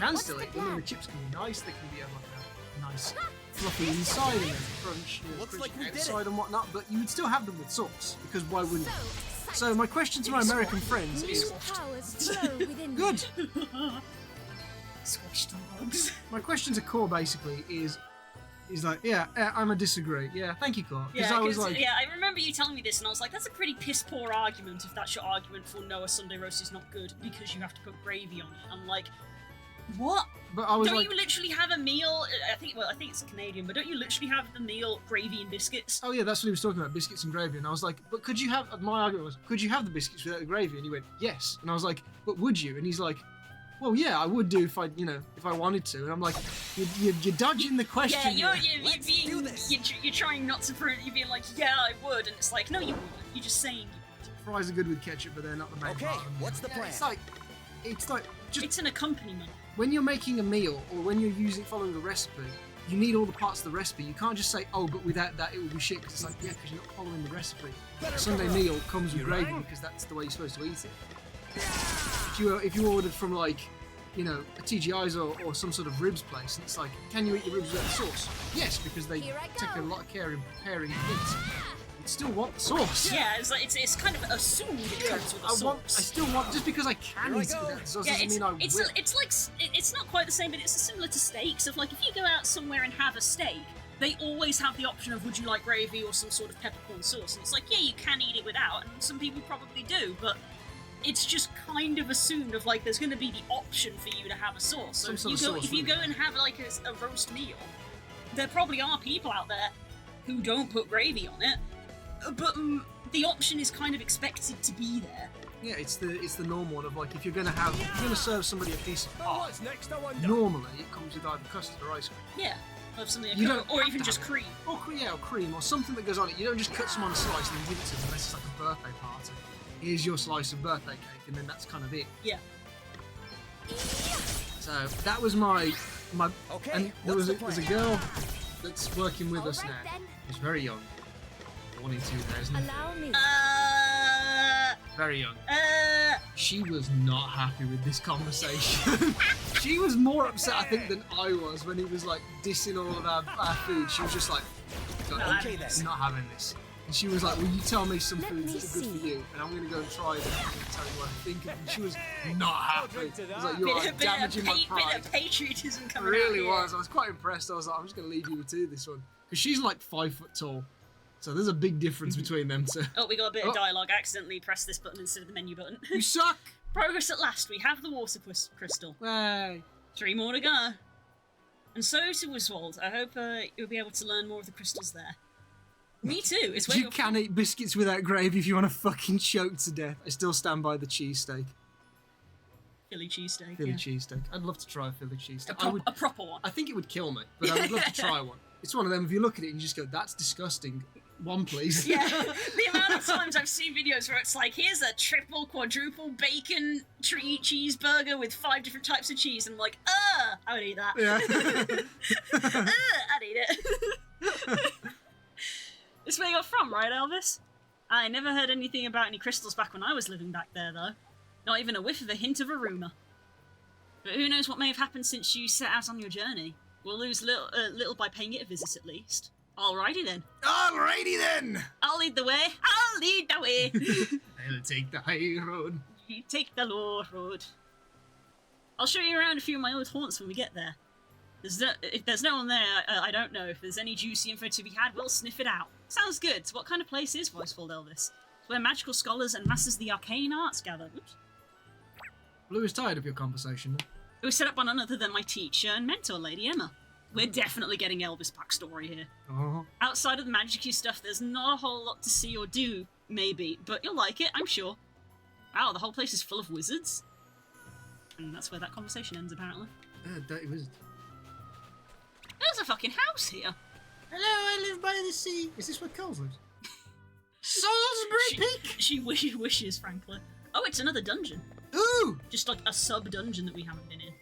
them, and the chips can be nice, they can be like a nice fluffy inside and then crunch, Looks crunchy like we did it. outside and whatnot, but you would still have them with sauce, because why wouldn't you? So my question to my American friends New is, powers flow within me. good. Squashed bugs. My question to Core basically is like, yeah, I'm a disagree. Yeah, thank you, Core. Because Yeah, I was like, yeah, I remember you telling me this, and I was like, that's a pretty piss poor argument if that's your argument for no, a Sunday roast is not good because you have to put gravy on it. I'm like, what? but I was Don't like, you literally have a meal? I think it's Canadian, but don't you literally have the meal gravy and biscuits? oh yeah, that's what he was talking about, biscuits and gravy. And I was like, but could you have, my argument was, could you have the biscuits without the gravy? And he went, yes. And I was like, but would you? And he's like, well, yeah, I would do if I, if I wanted to. And I'm like, you're dodging the question. Yeah, here. you're trying not to prove. You're being like, yeah, I would, and it's like, no, you wouldn't. You're just saying you would. Fries are good with ketchup, but they're not the main Okay, part of the meal. what's the plan? It's like just It's an accompaniment. when you're making a meal or when you're following a recipe, you need all the parts of the recipe. You can't just say, oh, but without that it will be shit, because it's like, yeah, because you're not following the recipe. A Sunday meal comes with gravy because that's the way you're supposed to eat it. If you ordered from like, a TGI's or some sort of ribs place, and it's like, can you eat the ribs without the sauce? Yes, because they Here I take a go. lot of care in preparing the meat. You still want the sauce. Yeah, it's kind of assumed it comes with a sauce. I still want, just because I can eat it without the sauce doesn't mean I will. It's not quite the same, but it's similar to steaks. Of like, if you go out somewhere and have a steak, they always have the option of would you like gravy or some sort of peppercorn sauce, and it's like, yeah, you can eat it without, and some people probably do, but it's just kind of assumed of like there's going to be the option for you to have a sauce. So Some if sort of sauce, if you wouldn't go and have like a roast meal, there probably are people out there who don't put gravy on it, but the option is kind of expected to be there. Yeah, it's the normal one of like, if you're gonna serve somebody a piece of pie, What's next? I wonder. normally it comes with either custard or ice cream. Yeah, of something, You don't or have even to just have cream. Or cream or something that goes on it. You don't just cut someone a slice and then give it to them unless it's like a birthday party. Here's your slice of birthday cake, and then that's kind of it. Yeah. So that was my Okay, and what's the there's a plan? girl that's working with us All now. right, then. She's very young. Born in 2000. Allow me. Very young. She was not happy with this conversation. She was more upset, I think, than I was when he was like dissing all of our food. She was just like, Okay, then. I'm not having this. And she was like, will you tell me some Let foods me that are good for see. you? And I'm going to go and try them and tell you what I think of them. She was not happy. drink to It was that. like, you are damaging my Bit pride. of patriotism It coming really out here. was. I was quite impressed. I was like, I'm just going to leave you to this one. Because she's like 5 foot tall. So there's a big difference between them two. Oh, we got a bit Oh. of dialogue. Accidentally pressed this button instead of the menu button. You suck! Progress at last. We have the water crystal. Hey. 3 more to go. And so to Oswald. I hope you'll be able to learn more of the crystals there. Me too. It's where You you're can eat biscuits without gravy if you want to fucking choke to death. I still stand by the cheesesteak. Philly cheesesteak. Philly Yeah. cheesteak. I'd love to try a Philly cheesesteak. A proper one. I think it would kill me, but I would love to try one. It's one of them, if you look at it and you just go, that's disgusting. One, please. Yeah, the amount of times I've seen videos where it's like, here's a triple, quadruple bacon cheeseburger with 5 different types of cheese, and I'm like, I would eat that. Yeah. I'd eat it. This is where you're from, right, Elvis? I never heard anything about any crystals back when I was living back there, though. Not even a whiff of a hint of a rumour. But who knows what may have happened since you set out on your journey. We'll lose little by paying it a visit at least. Alrighty then. Alrighty then! I'll lead the way. I'll lead the way. I'll take the high road. You take the low road. I'll show you around a few of my old haunts when we get there. If there's no one there, I don't know. If there's any juicy info to be had, we'll sniff it out. Sounds good. So what kind of place is Voiceful Elvis? It's where magical scholars and masters of the arcane arts gather. Oops. Blue is tired of your conversation. It was set up by none other than my teacher and mentor, Lady Emma. We're definitely getting Elvis' backstory here. Oh. Outside of the magic-y stuff, there's not a whole lot to see or do, maybe, but you'll like it, I'm sure. Wow, the whole place is full of wizards. And that's where that conversation ends, apparently. Dirty wizard. There's a fucking house here. Hello, I live by the sea. Is this where Coles lives? Salisbury Peak? She wishes, frankly. Oh, it's another dungeon. Ooh! Just like a sub-dungeon that we haven't been in.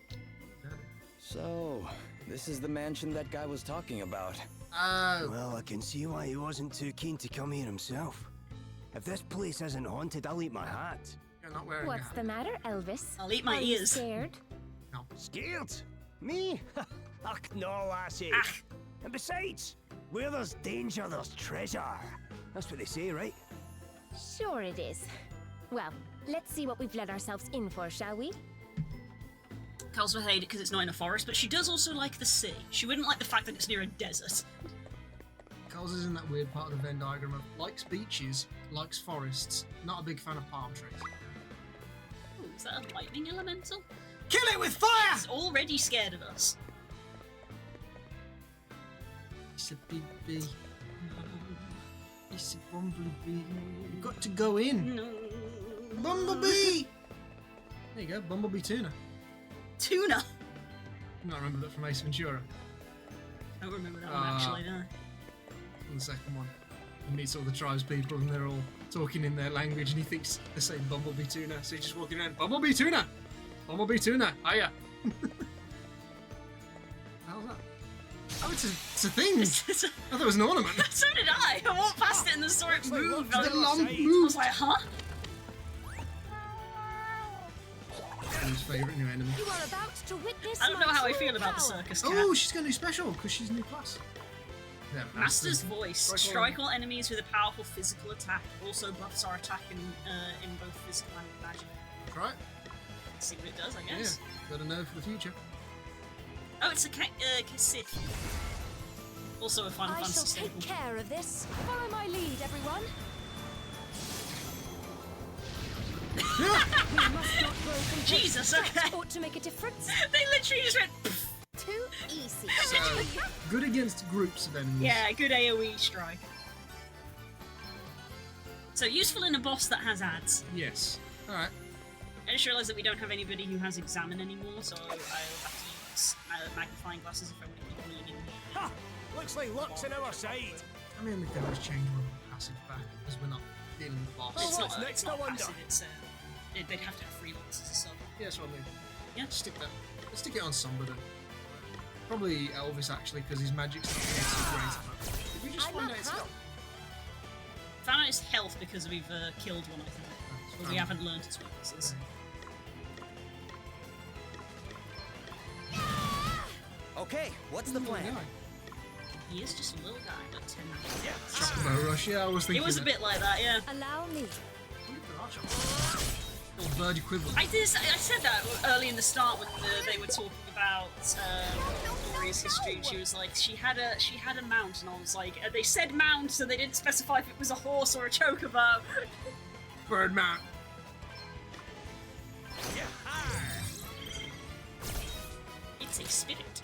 So, this is the mansion that guy was talking about. Well, I can see why he wasn't too keen to come here himself. If this place isn't haunted, I'll eat my hat. You're not wearing What's the matter, Elvis? I'll eat my Are you ears. scared? No. Scared? Me? Ach, no, lassie. Ach. And besides, where there's danger, there's treasure. That's what they say, right? Sure it is. Well, let's see what we've let ourselves in for, shall we? Coles will hate it because it's not in a forest, but she does also like the sea. She wouldn't like the fact that it's near a desert. Coles is in that weird part of the Venn diagram of likes beaches, likes forests, not a big fan of palm trees. Ooh, is that a lightning elemental? Kill it with fire! It's already scared of us. It's a big bee. It's a bumblebee. You've got to go in. No. Bumblebee! There you go, Bumblebee Tuna. Tuna? You might remember that from Ace Ventura. I don't remember that one actually, no. From the second one. He meets all the tribes people and they're all talking in their language and he thinks they're saying Bumblebee Tuna, so he's just walking around, Bumblebee Tuna! Bumblebee Tuna, hiya! How's that? Oh, it's a thing! I thought it was an ornament. So did I! I walked past it and then saw it move. I was like, huh? Who's favourite new enemy? You are about to witness I don't know how I true feel about the power. circus cat. Oh, she's going to do special because she's new class. Yeah, Master's Voice. Strike all enemies with a powerful physical attack. Also buffs our attack in both physical and magic. Right. Let's see what it does, I guess. Yeah, got to know for the future. Oh, it's a Sith. Also a Final I Fantasy shall staple. take care of this. Follow my lead, everyone. We must not grow complacent. Jesus, okay. That ought to make a difference. They literally just went pfft. Too easy. So, good against groups of enemies. Yeah, good AoE strike. So useful in a boss that has ads. Yes. Alright. I just realised that we don't have anybody who has Examine anymore, so I'll have to use magnifying glasses if I want to keep reading. Ha! Looks like luck's on our side. I mean, we can always change one passage back because we're not dealing with the boss. It's what's not, next, it's not I wonder? passive, it's they'd have to have freelance as a sub. Yeah, that's what I mean. Yeah. Stick that. Let's stick it on somebody. Probably Elvis actually, because his magic's not so great. Did we just find out his health? Found out his health because we've killed one, I think. But we haven't learned its weaknesses. Okay, what's the plan? He is just a little guy, but 10 minutes. Chocobo Rush, yeah, I was thinking It was a bit like that, yeah. Allow me. Little bird equivalent. I said that early in the start when they were talking about Gloria's history, and she was like, she had a mount, and I was like, they said mount, so they didn't specify if it was a horse or a chocobo. Bird mount. It's a spirit.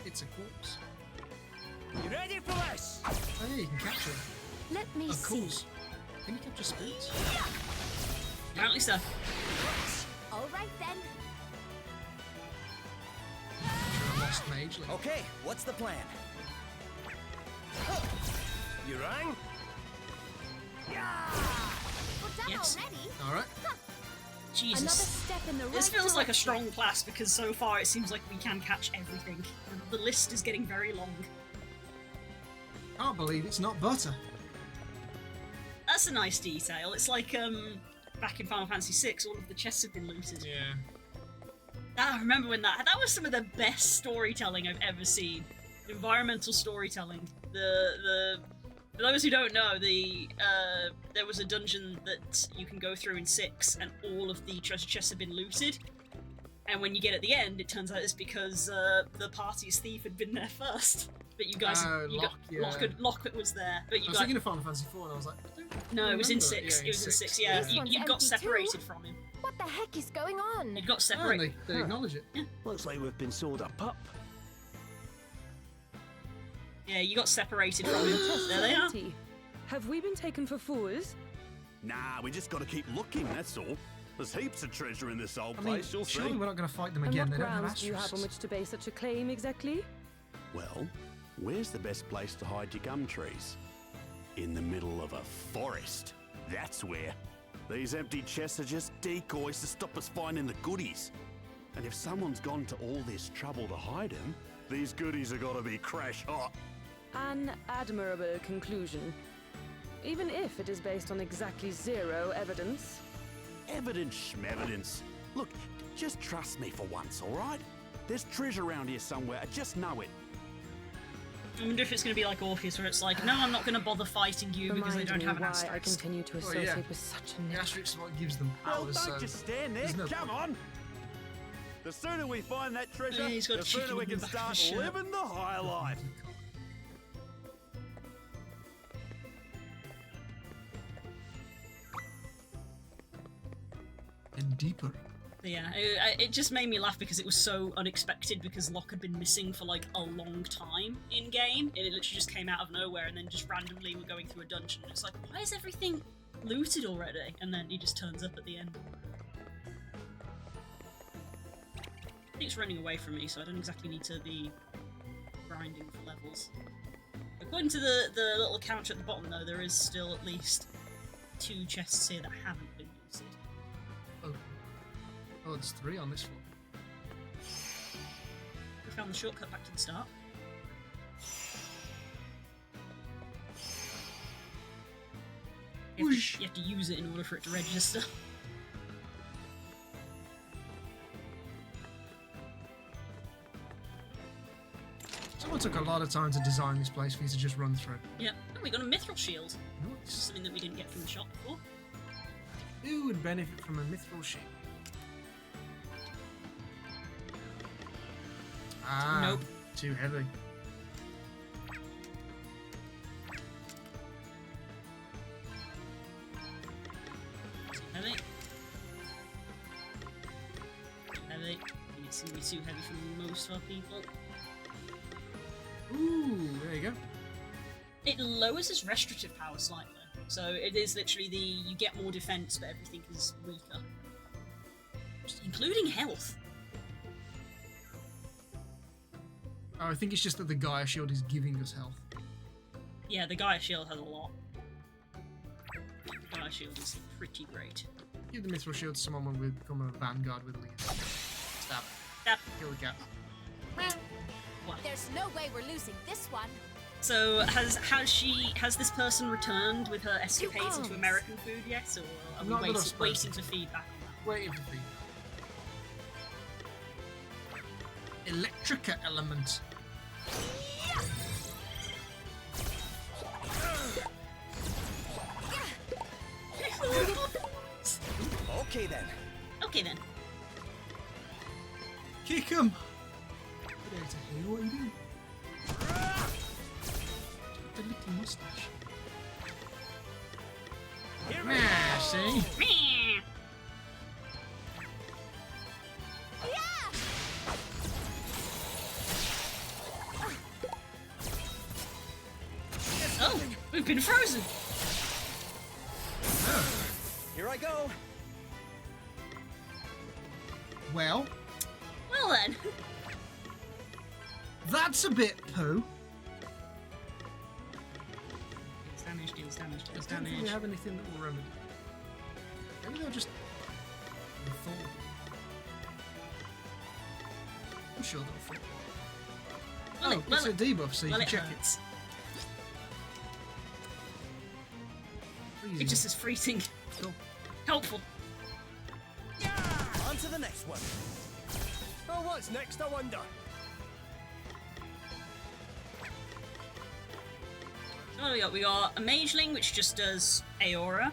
It's a corpse. You ready for this? Oh yeah, you can capture them. Let me Of see. course. Can you capture spirits? Apparently so. All right then. Capture a lost mage. Like. Okay, what's the plan? You rang? We're done Yes. already. Alright. Jesus. Another step in the right This feels like a direction. strong class because so far it seems like we can catch everything. The list is getting very long. Can't believe it's not butter. That's a nice detail. It's like back in Final Fantasy VI, all of the chests have been looted. Yeah. I remember when that was some of the best storytelling I've ever seen. Environmental storytelling. For those who don't know, there was a dungeon that you can go through in 6, and all of the treasure chests have been looted. And when you get at the end, it turns out it's because the party's thief had been there first. But you guys, Lockwood was there. But you I was thinking of Final Fantasy 4, and I was like, no, it was in 6. Yeah, it was in 6. Yeah, you got separated from him. What the heck is going on? You got separated. They acknowledge it. Yeah. Looks like we've been sold a pup. Yeah, you got separated from him. There they are. Have we been taken for fools? Nah, we just gotta keep looking, that's all. There's heaps of treasure in this old I mean, place, you'll see. surely we're not going to fight them And again. what They don't have grounds do you have on asterisks. which to base such a claim exactly? Well, where's the best place to hide your gum trees? In the middle of a forest. That's where. These empty chests are just decoys to stop us finding the goodies. And if someone's gone to all this trouble to hide them, these goodies have got to be crash hot. An admirable conclusion. Even if it is based on exactly 0 evidence. Evidence schmevidence. Look, just trust me for once, all right? There's treasure around here somewhere, I just know it. I wonder if it's going to be like Orpheus, where it's like, no, I'm not going to bother fighting you because I don't have an why asterisk. I continue to associate with such a The asterisk is what gives them Well, powers. don't so just stand there. there's no Come point. on. The sooner we find that treasure, Yeah, he's got the chicken sooner we on the can back of start his shirt. living the high life. And deeper. Yeah, it just made me laugh because it was so unexpected because Locke had been missing for like a long time in game, and it literally just came out of nowhere, and then just randomly we're going through a dungeon, and it's like, why is everything looted already? And then he just turns up at the end. I think it's running away from me, so I don't exactly need to be grinding for levels. According to the little counter at the bottom, though, there is still at least 2 chests here that haven't been looted. Oh, there's 3 on this floor. We found the shortcut back to the start. You have to use it in order for it to register. Someone took a lot of time to design this place for you to just run through. Yep. Oh, we got a mithril shield. Nice. Something that we didn't get from the shop before. Who would benefit from a mithril shield? Ah, Nope. Too heavy. Too heavy. Too heavy. I think it's going to be too heavy for most of our people. Ooh, there you go. It lowers his restorative power slightly. So it is literally you get more defense, but everything is weaker. Including health. Oh, I think it's just that the Gaia shield is giving us health. Yeah, the Gaia shield has a lot. The Gaia shield is pretty great. Give the mithril shield to someone with become a vanguard with Leon. Stab. Stab. Kill the cat. There's no way we're losing this one. So has this person returned with her escapades into American food yet, or are we Not that I've waiting spoken. for feedback on that? Waiting for feedback. Electrica element. Okay then. Okay then. Kick him! Get out of here, what are you doing? The little mustache. Nah, see? Oh, we've been frozen. Here I go. Well, Well then. that's a bit poo. Deals damage, deals damage, I deals don't think we damage. have anything that will remedy. Maybe they'll just fall. I'm sure they'll fall. Well, Oh, it's a debuff, so you well, can it check hurts. it. It Freezing. just says freezing. Cool. Helpful. On to the next one. Oh, what's next, I wonder? So what do we got? We got a mageling, which just does Aura,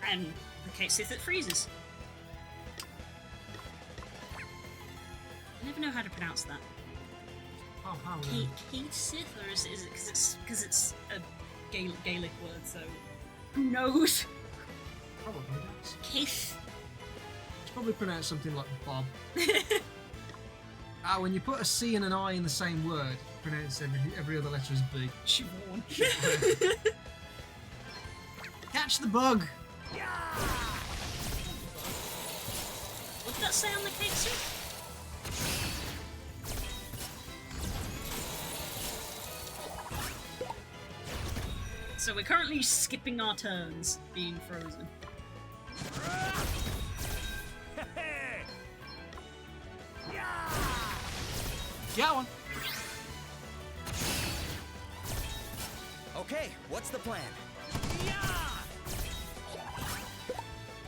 and the Kate Sith that freezes. I never know how to pronounce that. Oh, how? Kate Sith, or is it because it's a Gaelic word? So who knows? Probably does. Keith. It's probably pronounced something like Bob. When you put a C and an I in the same word, pronounce every other letter as B. Siobhan. Catch the bug! What did that say on the Kate Sith? So we're currently skipping our turns being frozen. Got one. Okay, what's the plan?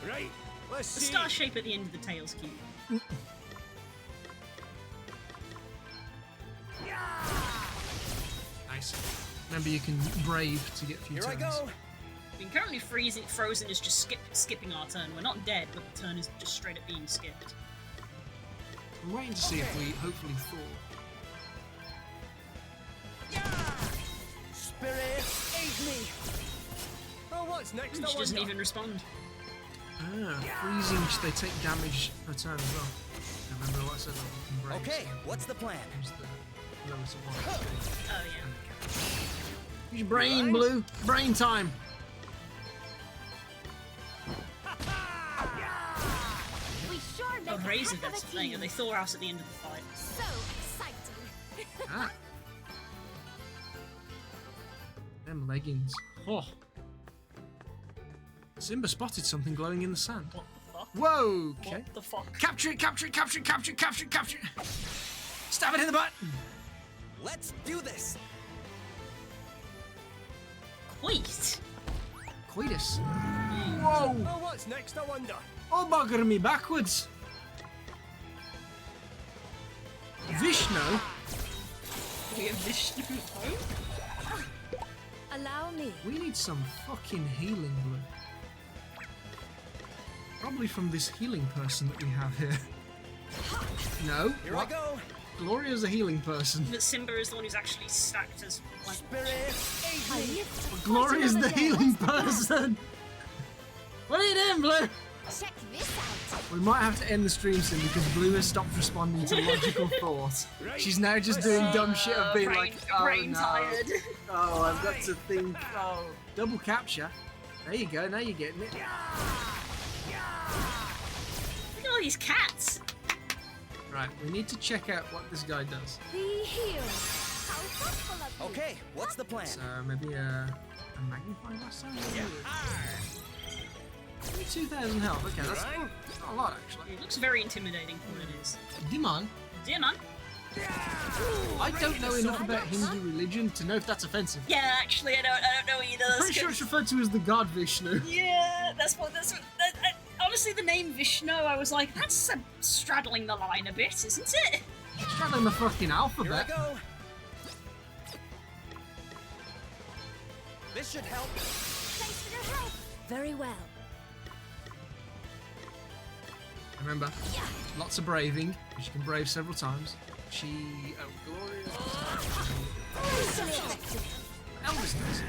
Right, let's The see. star shape at the end of the tail's cute. Nice. Remember, you can brave to get a few Here turns. I go. I mean, currently frozen is just skipping our turn. We're not dead, but the turn is just straight up being skipped. I'm waiting to see if we hopefully thaw. Spirit, aid me. Oh, what's next, I She doesn't wonder? even respond. Freezing, they take damage per turn as well. Remember what I said? Like, you can brave, Okay, so what's the plan? use the lowest of one. Oh yeah. Use your brain, Blue. Brain time. We sure make Oh, a Razor, heck of that's a the thing. team. They thaw out at the end of the fight. So exciting. Ah. Them leggings. Oh. Simba spotted something glowing in the sand. What the fuck? Whoa! Okay. What the fuck? Capture it, capture it, capture it, capture it, capture it, capture it! Stab it in the butt! Let's do this. Wait. Coitus. Whoa! Oh, what's next, I wonder? Oh, bugger me backwards! Vishnu? We have Vishnu at home? Allow me. We need some fucking healing, Blue. Probably from this healing person that we have here. No? Here what? I go. Gloria's a healing person. But Simba is the one who's actually stacked as like. Spirit, aid me. Gloria's the healing person! What are you doing, Blue? Check this out. We might have to end the stream soon because Blue has stopped responding to logical thought. Right. She's now just doing dumb shit of being brain, like, oh brain no. tired. Oh, I've got to think. Oh, double capture. There you go. Now you're getting it. Look at all these cats. Right, we need to check out what this guy does. Be healed. How thoughtful of you. Okay, what's the plan? So maybe a magnifying glass. Only 2,000 health. Okay, that's not a lot actually. It looks very intimidating for what it is. Dimon. Dear man. I don't know enough about Hindu religion to know if that's offensive. Yeah, actually, I don't know either. I'm pretty sure it's referred to as the god Vishnu. Yeah, that's what. Honestly, the name Vishnu, I was like, that's straddling the line a bit, isn't it? Straddling the fucking Here I alphabet. go. This should help. Thanks for your help. Very well. Remember, lots of braving, which you can brave several times. Gloria. Brutally effective. Elvis does.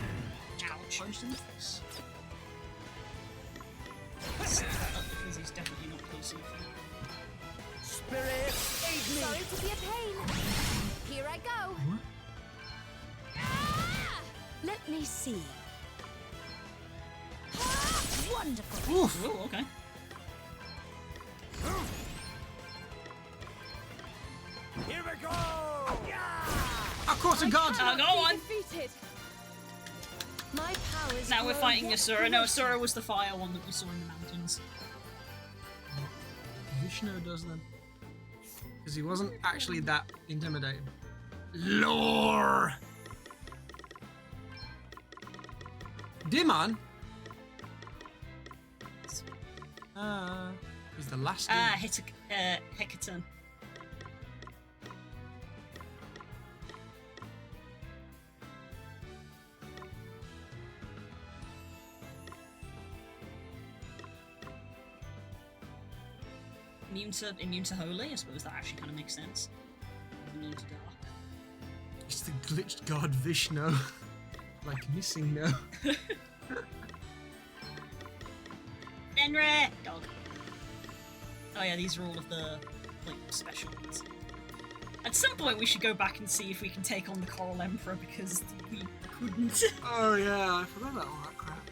Ouch. Punched in the face. Set that up because he's definitely not close enough. Spirit, aid me. Sorry to be a pain. Here I go. Let me see. Wonderful. Oof. Oh, okay. Here we go. I caught a god. Go on. Defeated. My powers. Now we're grow fighting yet Asura. No, greater. Asura was the fire one that we saw in the mountains. Vishnu does then. Because he wasn't actually that intimidating. Lore! Dimon? He's the last Ah, Hecaton. Immune to holy. I suppose that actually kind of makes sense. Immune to dark. It's the glitched god Vishnu. Like missing no. Fenrir! Dog. Oh yeah, these are all of the, like, special ones. At some point we should go back and see if we can take on the Coral Emperor, because we couldn't. Oh yeah, I forgot about all that crap.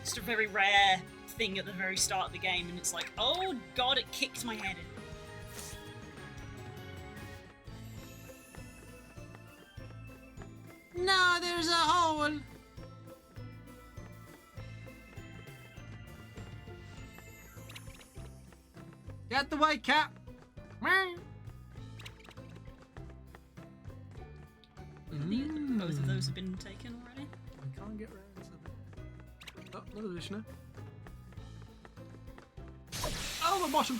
Just a very rare thing at the very start of the game, and it's like, oh god, it kicked my head in. No, there's a hole! Get the white cat! Both of those have been taken already. I can't get round to that. Oh, another Vishnu. Oh, the bottom!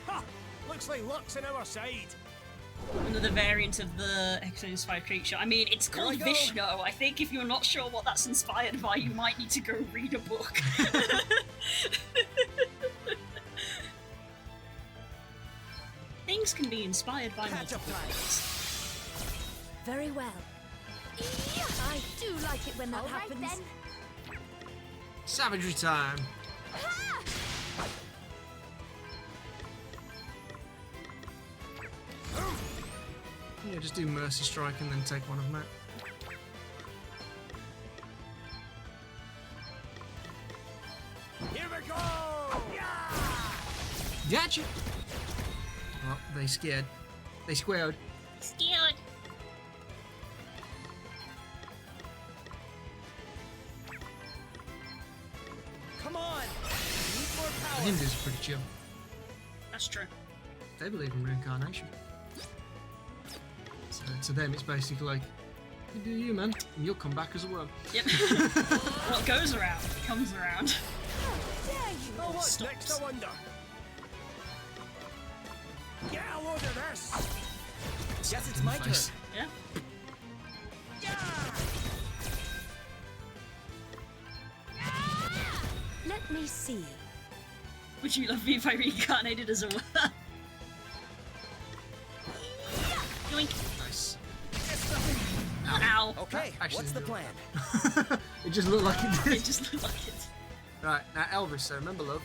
Ha! Looks like luck's on our side. Another variant of the X-inspired creature. I mean, it's called Here I go. Vishnu. I think if you're not sure what that's inspired by, you might need to go read a book. Things can be inspired by multiple things. Very well. I do like it when that happens. Then. Savagery time! Yeah, just do Mercy Strike and then take one of them out. Here we go! Gotcha! Oh, they scared. They squared. Scared. Come on! Need more The power. Hindus are pretty chill. That's true. They believe in reincarnation. So to them, it's basically like, you do you, man, and you'll come back as a worm. Yep. What goes around comes around. Oh, what's Stops. next? I wonder. Get a load of this! Guess it's my turn. Face. Yeah. Let me see. Would you love me if I reincarnated as a worm? Yoink. Nice. Ow. Okay, Actually, what's the no. plan? It just looked like it did. It just looked like it. Right, now Elvis, so remember, love,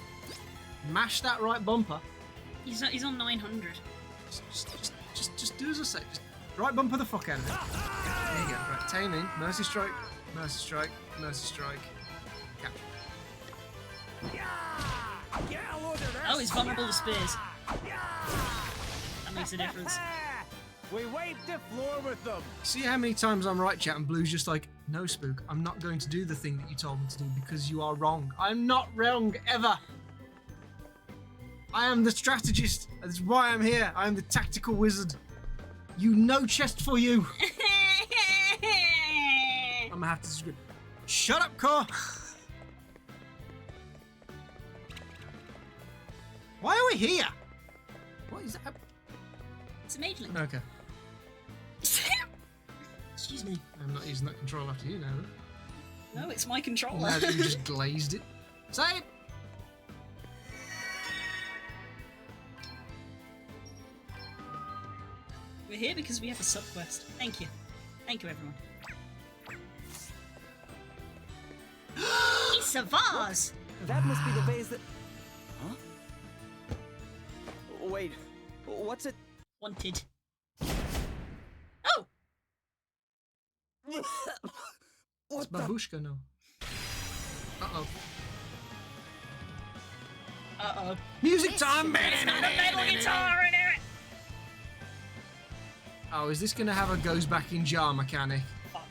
mash that right bumper. He's on 900. Just do as I say. Just right bumper the fuck out of it. There you go. Right, tame in. Mercy Strike, Mercy Strike, Mercy Strike. Capture. Get a load of this! Oh, he's vulnerable to spears. That makes a difference. We wiped the floor with them. See how many times I'm right, chat, and Blue's just like, no, Spook, I'm not going to do the thing that you told me to do because you are wrong. I'm not wrong, ever. I am the strategist. That's why I'm here. I am the tactical wizard. You no chest for you. I'm gonna have to disagree. Shut up, Core. Why are we here? What is that? It's a mageling. Okay. Excuse me. I'm not using that control after you now, then. No, it's my controller. Imagine you just glazed it. Save! We're here because we have a sub-quest. Thank you. Thank you, everyone. It's a vase! That must be the vase that... Huh? Wait, what's it? Wanted. Oh! It's Babushka now. Uh-oh. Uh-oh. Music time! It's got a metal guitar in it! Oh, is this gonna have a goes back in jar mechanic? Fuck.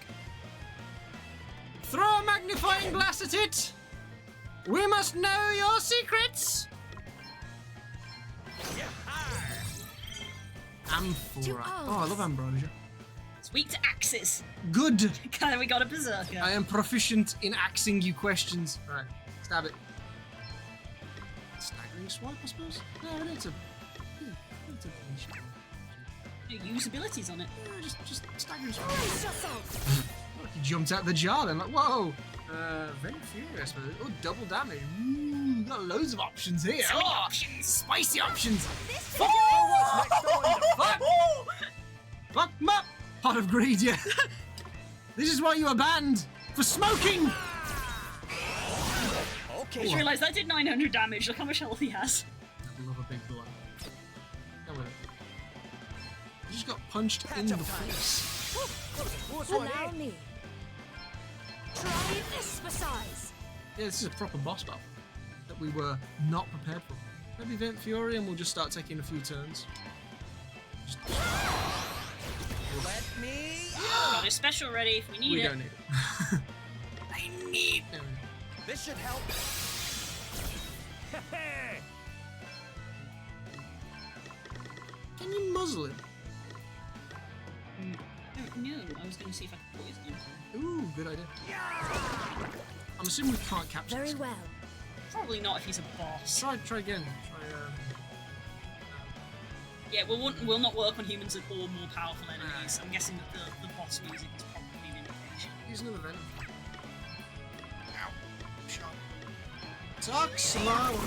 Throw a magnifying glass at it! We must know your secrets! Amphora. Oh, I love ambrosia. It's weak to axes. Good! Okay, we got a berserker. I am proficient in axing you questions. Right, stab it. Staggering swipe, I suppose? No, it's a... Use abilities on it. Yeah, just staggering swipe. You jumped out the jar then, like, whoa! Very furious, I suppose. Oh, double damage. Ooh, got loads of options here. So many options. Spicy options. This Fuck 'em up. Pot of greed, yeah. This is why you were banned for smoking. I just realised that did 900 damage. Look how much health he has. I love a big blow. Go with it. You just got punched in the face. Allow me. Try this for size. Yeah, this is a proper boss battle that we were not prepared for. Maybe Vent Fury and we'll just start taking a few turns. Let me. Got his special ready if we need it. We don't need it. I need. There we go. This should help. Can you muzzle him? No, I was going to see if I could poison him. Ooh, good idea. I'm assuming we can't capture Very this. well. Probably not if he's a boss. Try again. Yeah, we'll not work on humans or more powerful enemies. I'm guessing that the boss music is probably an indication. Use another venom. Ow. Shot. Talk slow.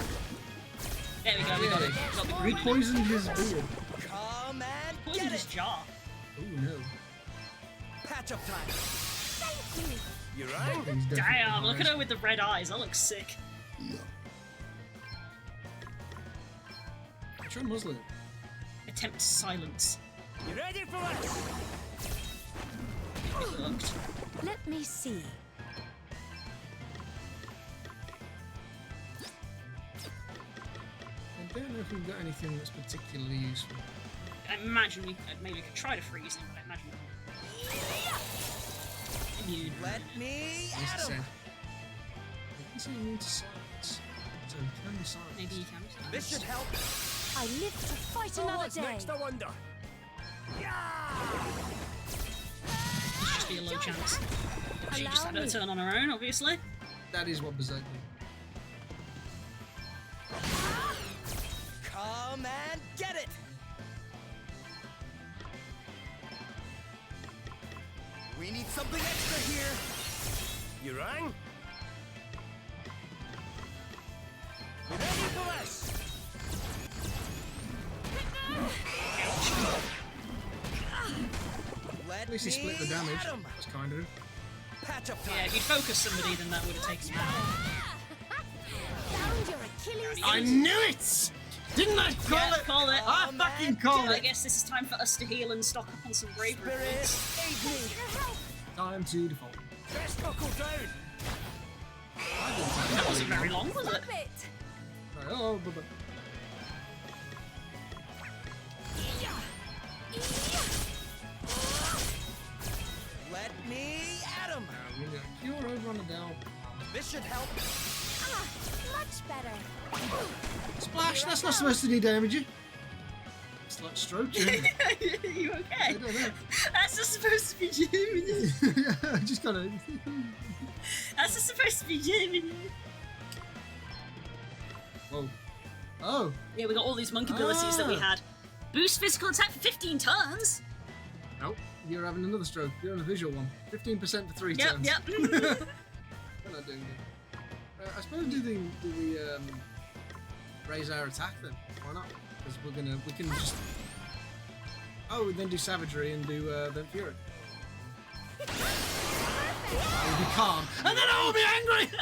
There we go, we got it. Got the We green. poisoned his beard. Come and Poisoned his jaw. Ooh, no. patch up time. Thank you. You right? He's definitely Damn, look at behind. her with the red eyes. That looks sick. Try and muzzle him. Attempt silence. You ready for us? It looked. Let me see. I don't know if we've got anything that's particularly useful. I imagine we maybe could try to freeze him, but I imagine immune. Let me Nice at to say. 'em. I can say immune to silence. So it can be silence. Maybe you can. This should help. I live to fight another What's day. next, I wonder? It's just be a low chance. She just Allow had her me. turn on her own, obviously. That is what Berserk did. Come and get it. We need something extra here. You rang? You ready for us? At least he split the damage. That's kind of. Patch up Yeah, if you'd focused somebody, then that would have taken him out. Found your Achilles. I knew it! Didn't I call Yeah, it? call it. I fucking called I it! guess this is time for us to heal and stock up on some bravery points. Time to default. Best buckle down. That wasn't very long, was it? Stop it. Right, oh, bye-bye. Let me at 'em. We got cure over on the down. This should help. Ah, much better. Splash! That's not supposed to de-damage you. It's like stroke you. Are you okay? I don't know. That's just supposed to be Germany. I just gotta. That's just supposed to be Germany. Whoa. Oh. Yeah, we got all these monk abilities that we had. Boost physical attack for 15 turns. Nope. You're having another stroke. You're on a visual one. 15% for 3 Yep, turns. yep. We're not doing good. I suppose do the raise our attack then. Why not? Because we can just. Oh, and then do savagery and do Vent Fury. I'll be calm, and then I will be angry.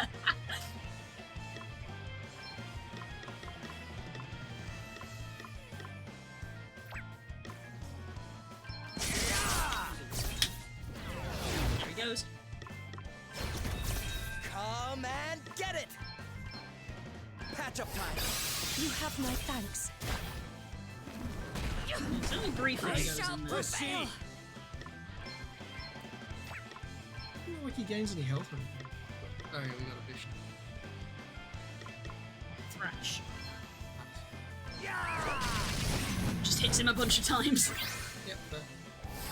There he goes. Come and get it. Patch up time. You have my thanks. It's only briefly he goes in there. Proceed. I don't know like he gains any health or anything. Oh yeah, we got a vision. Thrash. Just hits him a bunch of times. Yep, but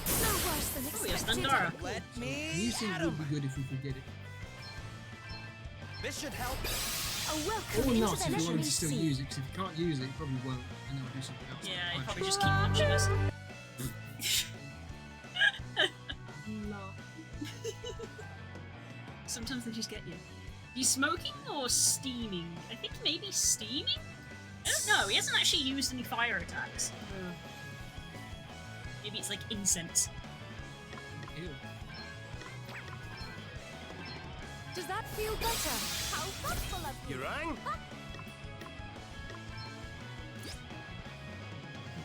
No worse than Oh, yes, expected. Thundara. Let me using at would 'em. be good if we could get it. This should help. A welcome Or into not the if you wanted to legendary still sea. use it, because if you can't use it, you probably won't, and then we'll do something else. Yeah, he'd Punch probably it. just keep punching us. Sometimes they just get you. He's smoking or steaming? I think maybe steaming? I don't know, he hasn't actually used any fire attacks. Maybe it's like incense. Ew. Does that feel better? How thoughtful of you! You rang?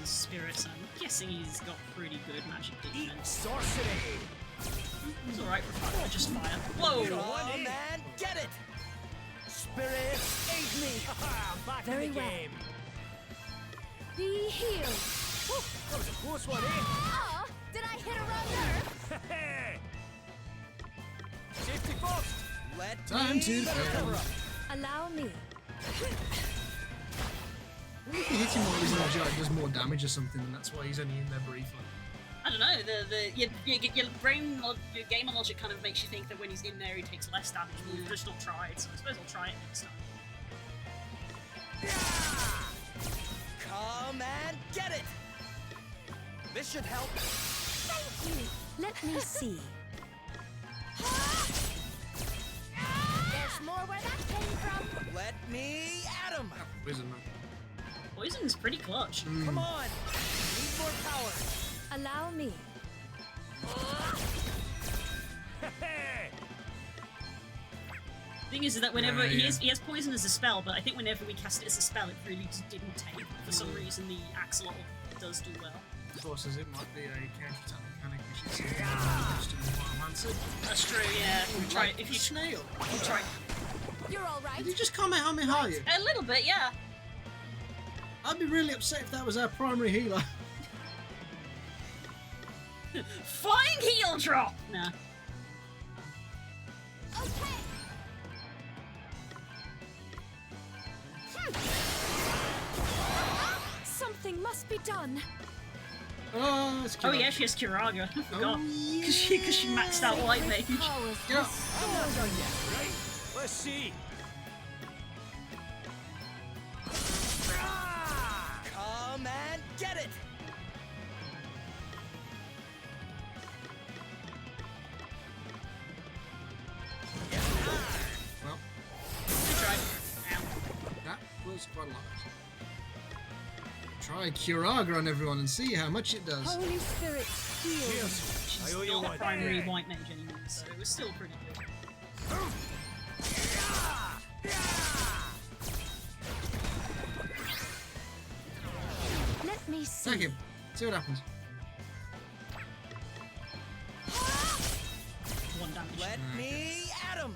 The spirits, I'm guessing he's got pretty good magic defense. Sorcery! He's alright for just fire. Whoa! Come and get it! Spirit, aid me! Back Very in the well. game. Be healed! That was a close one, eh? Ah! Did I hit a wrong nerve? Safety first! Let Time to fail. Allow me. If you hit him while he's in the jar, it does more damage or something, and that's why he's only in there briefly. I don't know, your brain, your gamer logic kind of makes you think that when he's in there he takes less damage, but we've just not tried, so I suppose I'll try it next time. Come and get it! This should help. Thank you! Let me see. There's more where that came from! Let me at him! Poison, man. Poison's pretty clutch. Come on! Need more power! Allow me. Thing is that whenever Yeah, yeah. he has poison as a spell, but I think whenever we cast it as a spell, it really just didn't take. For some reason, the axolotl does do well. Forces it might be a counter-attack mechanic, we should see it. That's true. Yeah. If you try, if you snail. You try. You're alright. Did you just Kamehameha you? A little bit, yeah. I'd be really upset if that was our primary healer. Flying heel drop. Nah. Okay. Something must be done. Oh, it's Oh yeah, she has Kiraga. I forgot. Because she maxed out White Mage. Yeah. I'm not done yet, right? Let's see. Come and get it! Well, Good try. Ow. that was quite a lot. Try Kiraga on everyone and see how much it does. Holy Spirit, heal. She's I owe you not one. a primary White Mage anymore, so it was still pretty good. Let me see. Attack him. See what happens. One damage. Let me at him!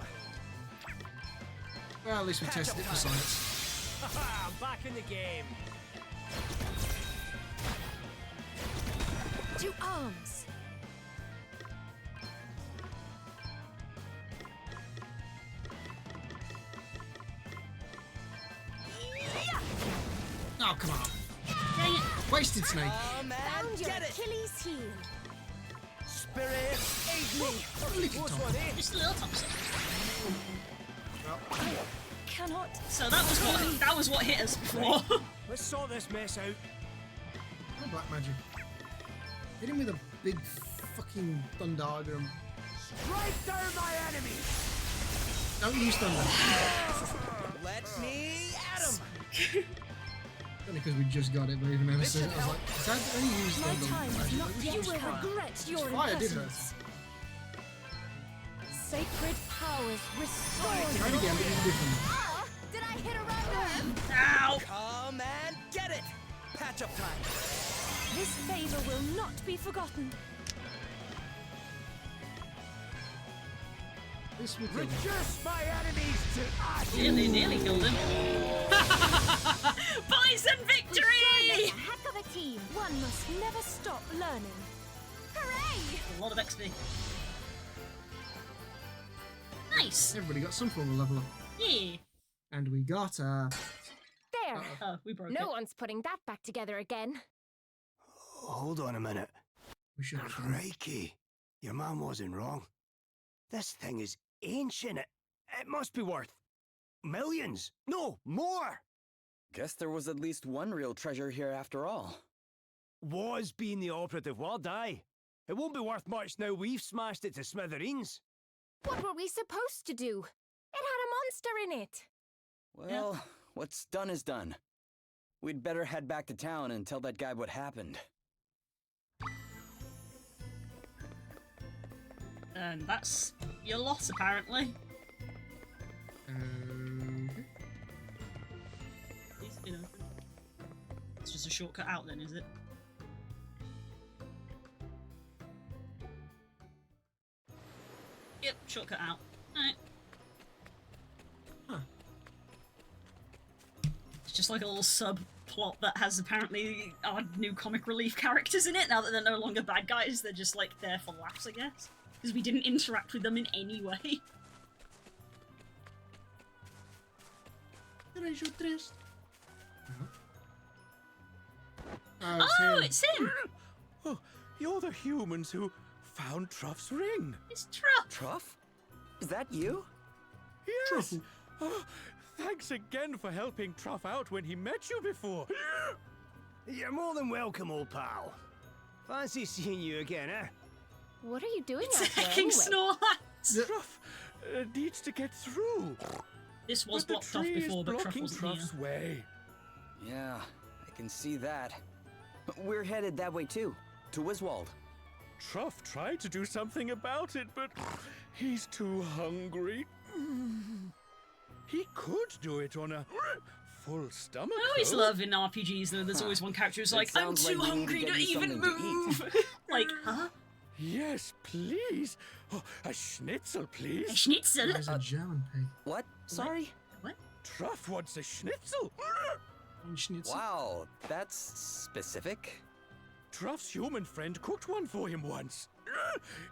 Well, at least we Patch tested up it for time. science. I'm back in the game. To arms. Oh, come on. Dang it. Wasted snake. Come and Found your get it! Achilles heel. Spirit, aid me! Little Close Tom. one, eh? Just a little Thompson. Cannot. So that was what hit us before. Let's sort this mess out. Oh, black magic. Hit him with a big fucking Thundaga and Strike down my enemies! don't use thunder. Let me at him! Only because we just got it, but even ever said it, I was like, is that only use My thunder time is magic? not Like, we yet. should You use will fire. regret your Fire did hurt. impressions. Sacred powers restore Try it again, but use different. Ah! Did I hit a wrong nerve? Ow! Come and get it! Patch up time! This favor will not be forgotten. This we killed. Reduce my enemies to ashes! Nearly killed him. Bison victory! A heck of a team. One must never stop learning. Hooray! A lot of XP. Nice. Everybody got some form of level up. Yeah. And we got There. Oh, we broke No it. one's putting that back together again. Hold on a minute. we should have done. Crikey. Your mum wasn't wrong. This thing is ancient. It must be worth millions. No, more. Guess there was at least one real treasure here after all. Was being the operative word, aye. It won't be worth much now we've smashed it to smithereens. What were we supposed to do? It had a monster in it. Well, what's done is done. We'd better head back to town and tell that guy what happened. And that's your loss, apparently. It's just a shortcut out then, is it? Yep, shortcut out. Alright. Huh. It's just like a little subplot that has apparently our new comic relief characters in it. Now that they're no longer bad guys, they're just like there for laughs, I guess. Because we didn't interact with them in any way. Oh, it's him! Oh, you're the humans who found Truff's ring. It's Truff! Truff? Is that you? Yes! Oh, thanks again for helping Truff out when he met you before. You're more than welcome, old pal. Fancy seeing you again, eh? What are you doing It's out a there fucking anyway? Snorlax! Truff needs to get through. This was But blocked the off tree before, is but Truff blocking wasn't Truff's here. way. Yeah, I can see that. We're headed that way too, to Wiswald. Truff tried to do something about it, but he's too hungry. He could do it on a full stomach. I always though. love in RPGs though, there's always one character who's It like, I'm sounds too like we need to hungry get to you even something to eat." move! Like, huh? Yes, please. Oh, a schnitzel, please. A schnitzel? There's a German pig. What? Sorry? What? Truff wants a schnitzel. Schnitzel. Wow, that's specific. Truff's human friend cooked one for him once.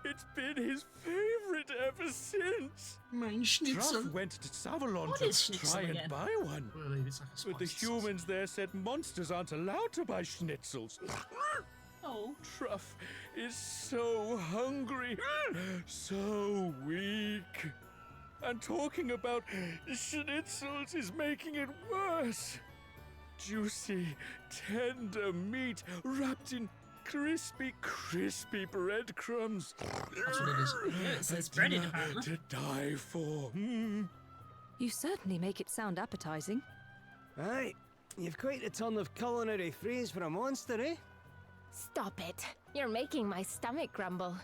It's been his favorite ever since. Mein Schnitzel. Truff went to Savalon What to is schnitzel try and again? buy one. I believe it's like a But the spiced sauce. humans there said monsters aren't allowed to buy schnitzels. Oh. Truff is so hungry, so weak. And talking about schnitzels is making it worse. Juicy, tender meat wrapped in crispy, crispy breadcrumbs. That's what it is. Yeah, it's A breaded, dinner apparently. to die for. You certainly make it sound appetizing. Aye, you've quite a ton of culinary phrase for a monster, eh? Stop it. You're making my stomach grumble.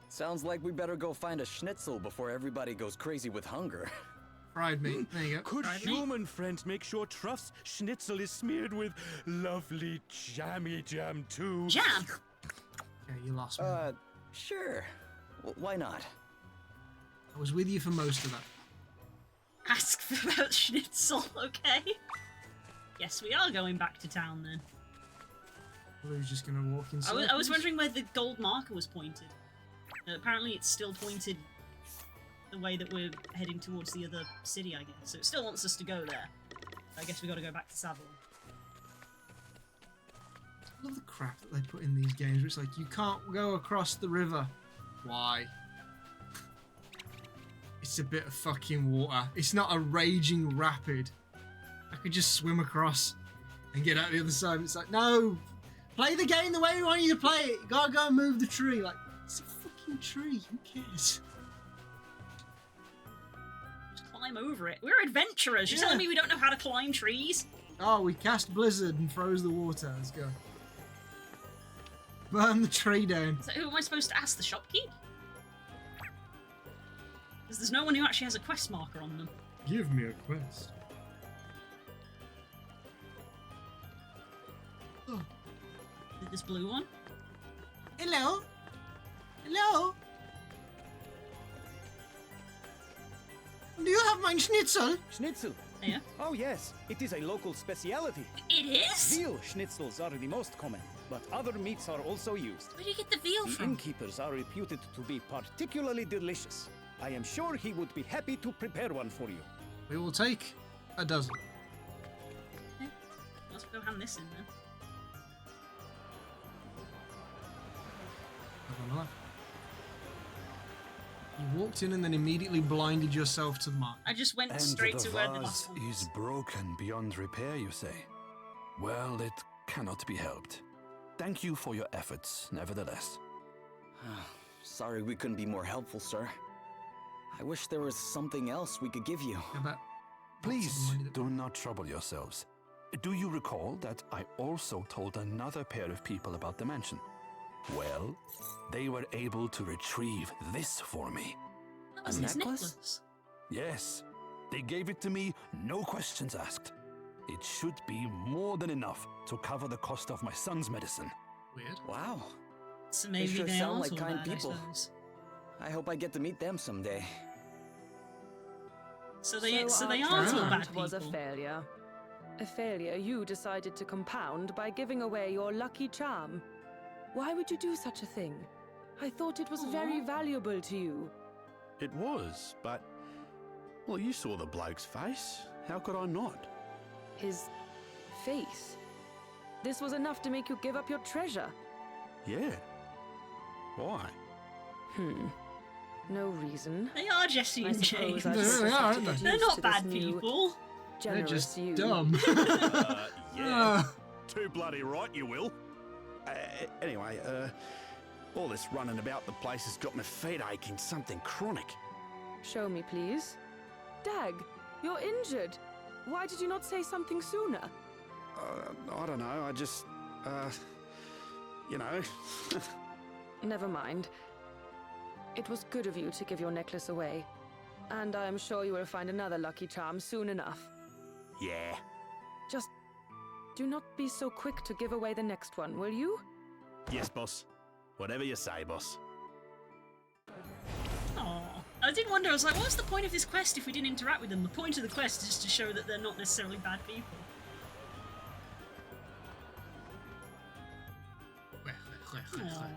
Sounds like we better go find a schnitzel before everybody goes crazy with hunger. Fried meat. There you go. Could Fried meat? human friends make sure Truff's schnitzel is smeared with lovely jammy jam too? Jam! Yeah, you lost me. Sure. Why not? I was with you for most of that. Ask about schnitzel, okay? Yes, we are going back to town then. Blue's just gonna walk inside. I was wondering where the gold marker was pointed. Apparently it's still pointed the way that we're heading towards the other city, I guess. So it still wants us to go there. I guess we gotta go back to Savalon. I love the crap that they put in these games where it's like, you can't go across the river. Why? It's a bit of fucking water. It's not a raging rapid. I could just swim across and get out the other side. It's like, no! Play the game the way we want you to play it. You gotta go and move the tree. Like, it's a fucking tree. Who cares? Just climb over it. We're adventurers. You're telling me we don't know how to climb trees? Oh, we cast Blizzard and froze the water. Let's go. Burn the tree down. So who am I supposed to ask? The shopkeep? Because there's no one who actually has a quest marker on them. Give me a quest. Oh. This blue one? Hello? Hello? Do you have my schnitzel? Schnitzel? Yeah. Oh yes, it is a local speciality. It is? Veal schnitzels are the most common, but other meats are also used. Where do you get the veal The from? innkeepers are reputed to be particularly delicious. I am sure he would be happy to prepare one for you. We will take a dozen. Okay. Let's go hand this in then. On the left. You walked in and then immediately blinded yourself to the mark. I just went And straight the to where the vase last one was. is broken beyond repair, you say? Well, it cannot be helped. Thank you for your efforts, nevertheless. Sorry we couldn't be more helpful, sir. I wish there was something else we could give you. Please do not trouble yourselves. Do you recall that I also told another pair of people about the mansion? Well, they were able to retrieve this for me. That was his necklace. Yes, they gave it to me, no questions asked. It should be more than enough to cover the cost of my son's medicine. Weird. Wow. So maybe they sure they sound are like all kind bad, people. I suppose. I hope I get to meet them someday. So they aren't our all bad attempt was a people. failure. A failure you decided to compound by giving away your lucky charm. Why would you do such a thing? I thought it was very valuable to you. It was, but... Well, you saw the bloke's face. How could I not? His face. This was enough to make you give up your treasure. Yeah. Why? No reason. They are Jesse and James. They are, aren't they? They're not bad people. They're just you. dumb. Yeah. Too bloody right, you will. Anyway, all this running about the place has got my feet aching. Something chronic. Show me, please. Dag, you're injured. Why did you not say something sooner? I don't know. I just, you know. Never mind. It was good of you to give your necklace away. And I am sure you will find another lucky charm soon enough. Yeah. Just do not be so quick to give away the next one, will you? Yes, boss. Whatever you say, boss. Aww. I did wonder, I was like, what's the point of this quest if we didn't interact with them? The point of the quest is just to show that they're not necessarily bad people. Aww.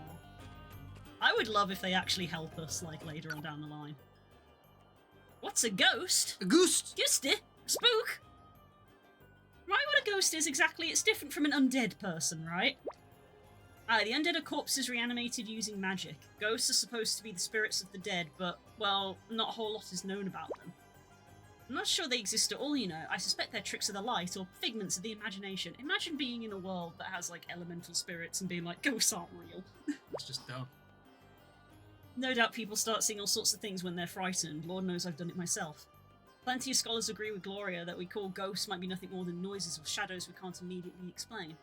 I would love if they actually help us, like, later on down the line. What's a ghost? A ghost? Ghosty? A spook? Right, what a ghost is exactly? It's different from an undead person, right? The undead are corpses reanimated using magic. Ghosts are supposed to be the spirits of the dead, but, well, not a whole lot is known about them. I'm not sure they exist at all, you know. I suspect they're tricks of the light or figments of the imagination. Imagine being in a world that has, like, elemental spirits and being like, ghosts aren't real. It's just dumb. No doubt people start seeing all sorts of things when they're frightened. Lord knows I've done it myself. Plenty of scholars agree with Gloria that we call ghosts might be nothing more than noises or shadows we can't immediately explain.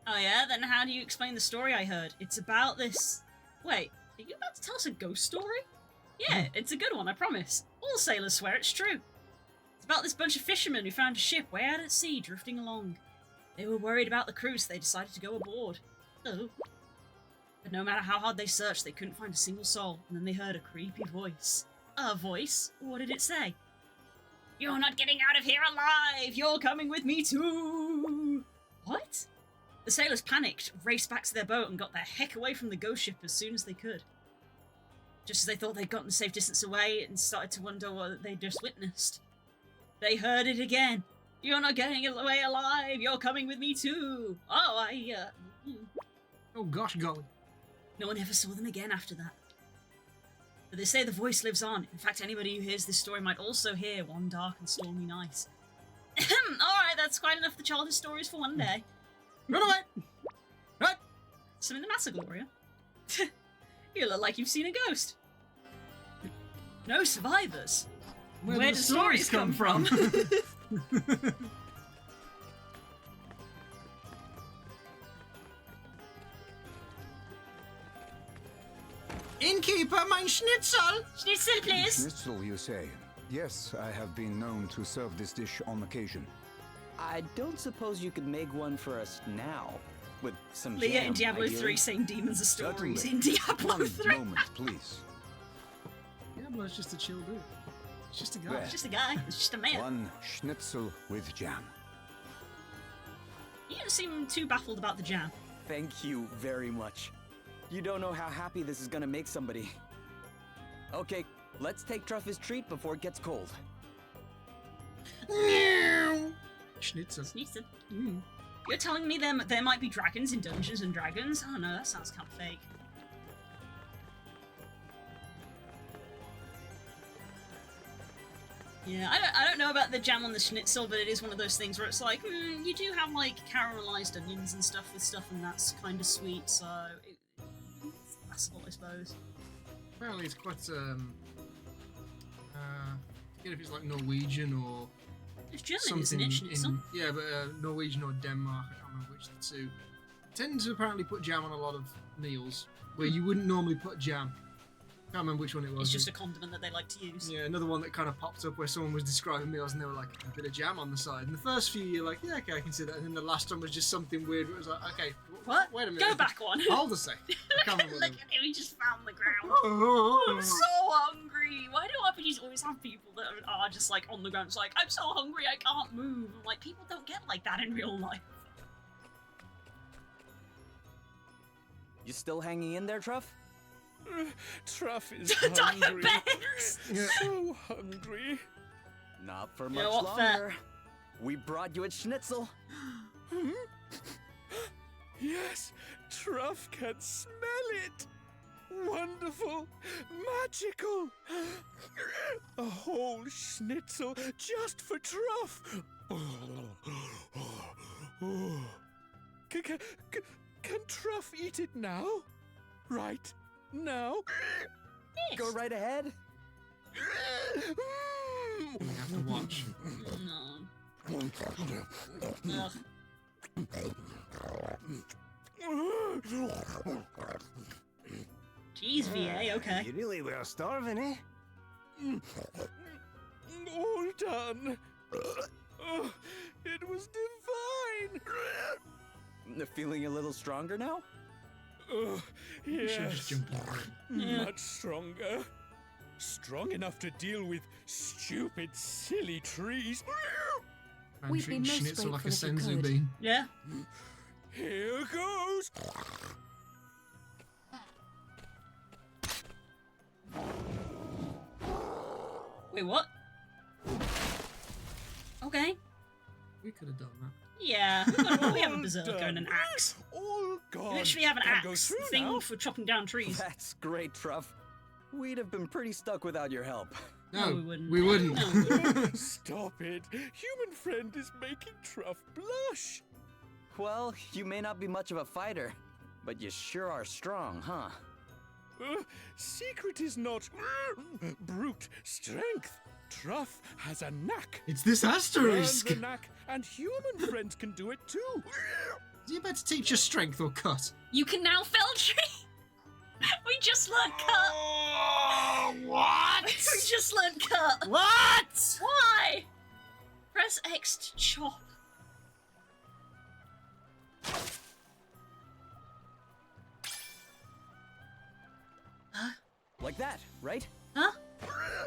Oh yeah? Then how do you explain the story I heard? It's about this... Wait, are you about to tell us a ghost story? Yeah, it's a good one, I promise. All sailors swear it's true. It's about this bunch of fishermen who found a ship way out at sea drifting along. They were worried about the crew, so they decided to go aboard. Oh. But no matter how hard they searched, they couldn't find a single soul, and then they heard a creepy voice. A voice? What did it say? You're not getting out of here alive! You're coming with me too! What? The sailors panicked, raced back to their boat, and got the heck away from the ghost ship as soon as they could. Just as they thought they'd gotten a safe distance away and started to wonder what they'd just witnessed. They heard it again. You're not getting away alive! You're coming with me too! Oh, Oh gosh, golly. No one ever saw them again after that. But they say the voice lives on. In fact, anybody who hears this story might also hear one dark and stormy night. Alright, that's quite enough of the childish stories for one day. Run away! Right! Some in the matter, Gloria. You look like you've seen a ghost. No survivors. Where do the stories come from? Innkeeper, mein Schnitzel! Schnitzel, please! Schnitzel, you say? Yes, I have been known to serve this dish on occasion. I don't suppose you could make one for us now, with some Leah jam, in Diablo ideally? 3 saying demons are stories Certainly. in Diablo One 3. moment, please. Diablo's just a chill dude. It's just a guy. There. It's just a guy. It's just a man. One schnitzel with jam. You don't seem too baffled about the jam. Thank you very much. You don't know how happy this is gonna make somebody. Okay, let's take Truff's treat before it gets cold. Schnitzel. Schnitzel. You're telling me there might be dragons in Dungeons and Dragons? Oh no, that sounds kind of fake. Yeah, I don't know about the jam on the schnitzel, but it is one of those things where it's like, you do have like caramelized onions and stuff with stuff, and that's kind of sweet, so it's passable, I suppose. apparently it's quite I forget if it's like Norwegian or It's German, something isn't it? Schnitzel? yeah, but Norwegian or Denmark, I can't remember which of the two, tend to apparently put jam on a lot of meals where you wouldn't normally put jam. Can't remember which one it was. It's just a condiment that they like to use. Yeah, another one that kind of popped up where someone was describing meals and they were like, a bit of jam on the side. And the first few you're like, yeah, okay, I can see that. And then the last one was just something weird where it was like, okay, What? wait a minute. Go back one. Hold a sec. I can't remember what Look at him, he just found the ground. Oh. I'm so hungry. Why do RPGs always have people that are just like on the ground? It's like, I'm so hungry, I can't move. I'm like, people don't get like that in real life. You still hanging in there, Truff? Truff is Diet hungry. Bears! So hungry. Not for You much know what, longer. We brought you a schnitzel. Yes, Truff can smell it. Wonderful, magical. A whole schnitzel just for Truff. Can Truff eat it now? Right now? Yes. Go right ahead. We have to watch. No. Jeez, VA, okay. You really were starving, eh? All done. Oh, it was divine. Feeling a little stronger now? Oh, You should yes. just jump in. Yeah. Much stronger. Strong enough to deal with stupid, silly trees. Man We'd be treating most schnitzel like a grateful if you senzu could. bean. Yeah. Here goes. Wait, what? Okay. We could have done that. Yeah, we have a berserker and an axe. All gone. We literally have an Can go axe through thing now. for chopping down trees. That's great, Truff. We'd have been pretty stuck without your help. No, we wouldn't. We wouldn't. No, we wouldn't. Stop it. Human friend is making Truff blush. Well, you may not be much of a fighter, but you sure are strong, huh? Secret is not brute strength. Truff has a knack. It's this Learn asterisk. the knack, and human friends can do it too. Are you about to teach us strength or cut? You can now fell tree. We just learned cut. What? We just learned cut. What? Why? Press X to chop. Huh? Like that, right? Huh?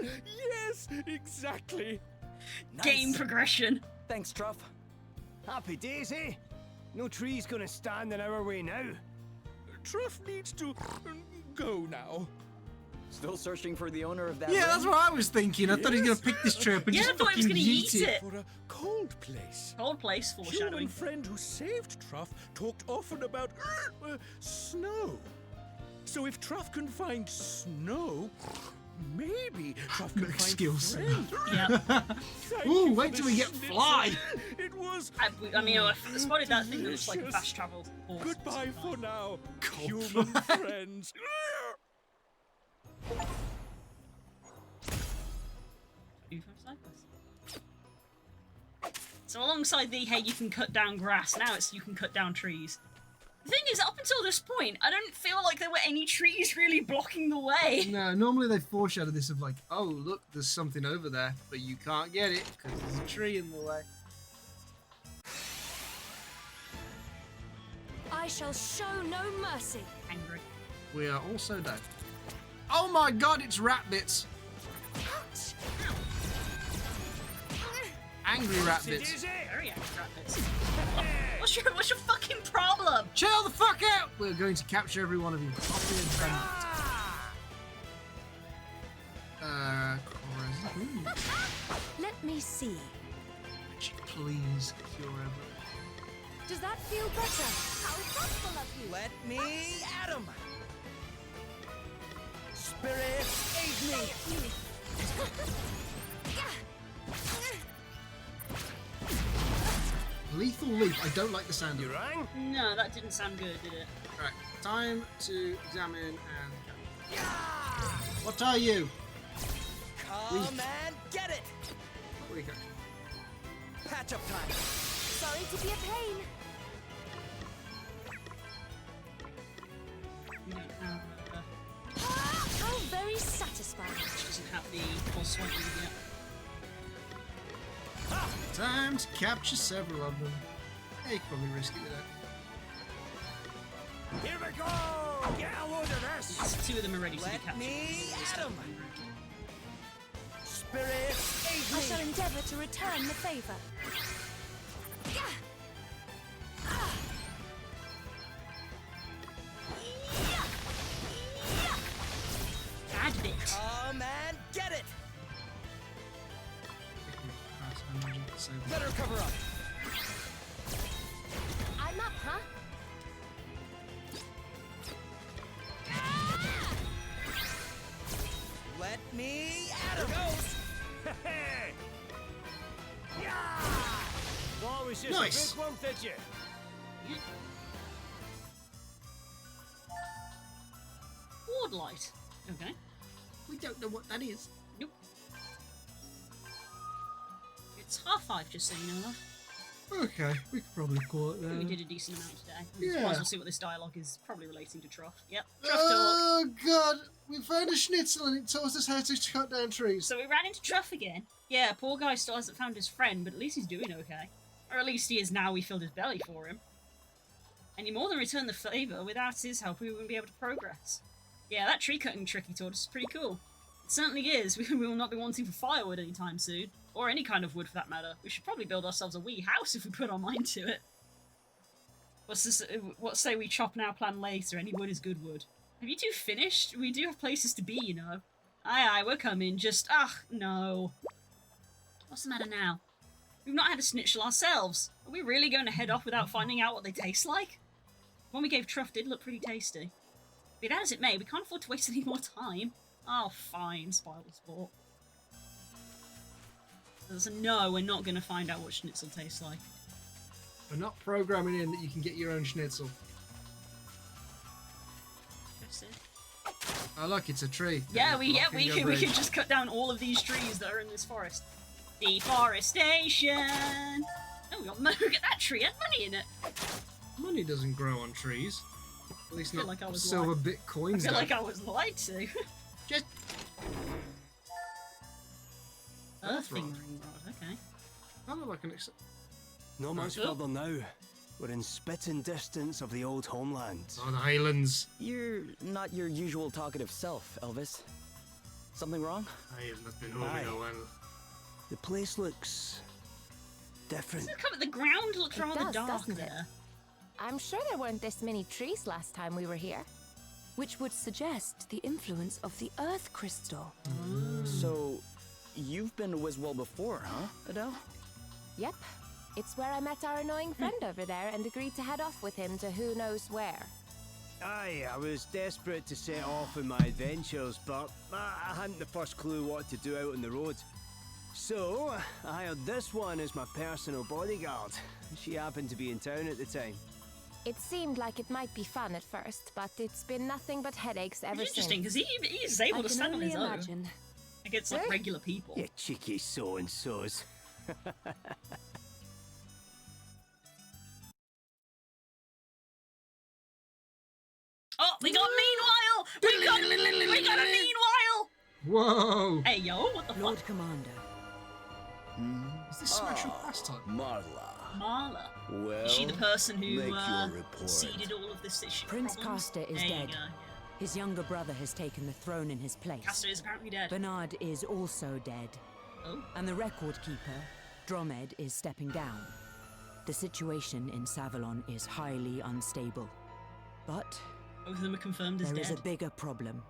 Yes, exactly. Game progression. Thanks, Truff. Happy days, eh? No tree's gonna stand in our way now. Truff needs to go now. Still searching for the owner of that Yeah, ring? that's what I was thinking. I thought he was going to pick this tree up and Yeah, I just thought he was fucking gonna yeet eat it. it. For a cold place. Cold place foreshadowing. Human friend who saved Truff talked often about snow. So if Truff can find snow, maybe Truff can Next find skills. friends. Yeah. Thank Ooh, you for wait the till we get schnitzel. fly. It was I mean, I spotted that thing that looks like a delicious. fast travel horse. Goodbye for now, Cold human fly. friends. So alongside the hey, you can cut down grass, now it's you can cut down trees. The thing is, up until this point, I don't feel like there were any trees really blocking the way. No, normally they foreshadow this of like, oh, look, there's something over there, but you can't get it because there's a tree in the way. I shall show no mercy. Angry. We are also dead. Oh my god, it's rat bits. Angry rat bits. Very angry rabbits. What's your fucking problem? Chill the fuck out! We're going to capture every one of you. Coffee and bandit. Let me see. Please, if you're ever. Does that feel better? How thoughtful of you. Let me at him! Spirit, aid me! Lethal leap. I don't like the sound of it. Rang? No, that didn't sound good, did it? Right, time to examine and. What are you? Come and get it! Where you go? Patch up time. Sorry to be a pain. We don't have. How very satisfying. Which doesn't have the pulse swipe move yet. Time to capture several of them. Yeah, you could probably risk it with that. Here we go! Get a load of this! Yes, 2 of them are ready to be Let captured. me This at time 'em. around. Spirit, aid I me! shall endeavour to return the favour. Bad bit. Come and get it! Better cover up. I'm up, huh? Let me at 'em! Hey! Yeah! Thought it was just Nice. a big one, did you? Ward light. Okay. We don't know what that is. Nope. It's 5:30, just so you know. Okay, we could probably call it there. We did a decent amount today. Yeah. Might as well see what this dialogue is probably relating to Truff. Yep. Truff talk. Oh god, we found a schnitzel and it taught us how to cut down trees. So we ran into Truff again. Yeah, poor guy still hasn't found his friend, but at least he's doing okay. Or at least he is now we filled his belly for him. And he more than returned the favour. Without his help, we wouldn't be able to progress. Yeah, that tree cutting trick he taught us is pretty cool. It certainly is. We will not be wanting for firewood anytime soon. Or any kind of wood for that matter. We should probably build ourselves a wee house if we put our mind to it. What say we chop now, plan later? Any wood is good wood. Have you two finished? We do have places to be, you know. Aye, aye, we're coming. Just, no. What's the matter now? We've not had a schnitzel ourselves. Are we really going to head off without finding out what they taste like? The one we gave Truff did look pretty tasty. Be that as it may, we can't afford to waste any more time. Oh, fine, spoil the sport. There's a no, we're not going to find out what schnitzel tastes like. We're not programming in that you can get your own schnitzel. That's it. Oh look, it's a tree. Yeah, we Blocking your could bridge. just cut down all of these trees that are in this forest. Deforestation! Oh, we got look at that tree, it had money in it. Money doesn't grow on trees. At least I feel not like I was silver lied. bitcoins. I feel don't. like I was lied to. Just Earthing rod. ring rod, okay. I look like an No much Oh. further now. We're in spitting distance of the old homeland. Oh, the Highlands. You're not your usual talkative self, Elvis. Something wrong? I have not been home in a while. The place looks different. The ground looks It rather does, dark doesn't it? there. I'm sure there weren't this many trees last time we were here. Which would suggest the influence of the Earth Crystal. So, you've been to Wiswell before, huh, Adele? Yep. It's where I met our annoying friend over there and agreed to head off with him to who knows where. Aye, I was desperate to set off on my adventures, but I hadn't the first clue what to do out on the road. So, I hired this one as my personal bodyguard. She happened to be in town at the time. It seemed like it might be fun at first, but it's been nothing but headaches ever It's since. interesting, because he's able I to can stand on only his imagine. own. Against, like, regular people. You cheeky so-and-sos. Oh, we got meanwhile! We got a meanwhile! Whoa! Hey, yo, what the Lord fuck? Commander. Is this special pastime? Marla. Marla. Well, Is she the person who make your report. seeded all of this issue? Prince problems? Castor is There you dead. go. His younger brother has taken the throne in his place. Castor is apparently dead. Bernard is also dead. Oh. And the record keeper, Dromed, is stepping down. The situation in Savalon is highly unstable. But Both of them are confirmed as there is dead. a bigger problem.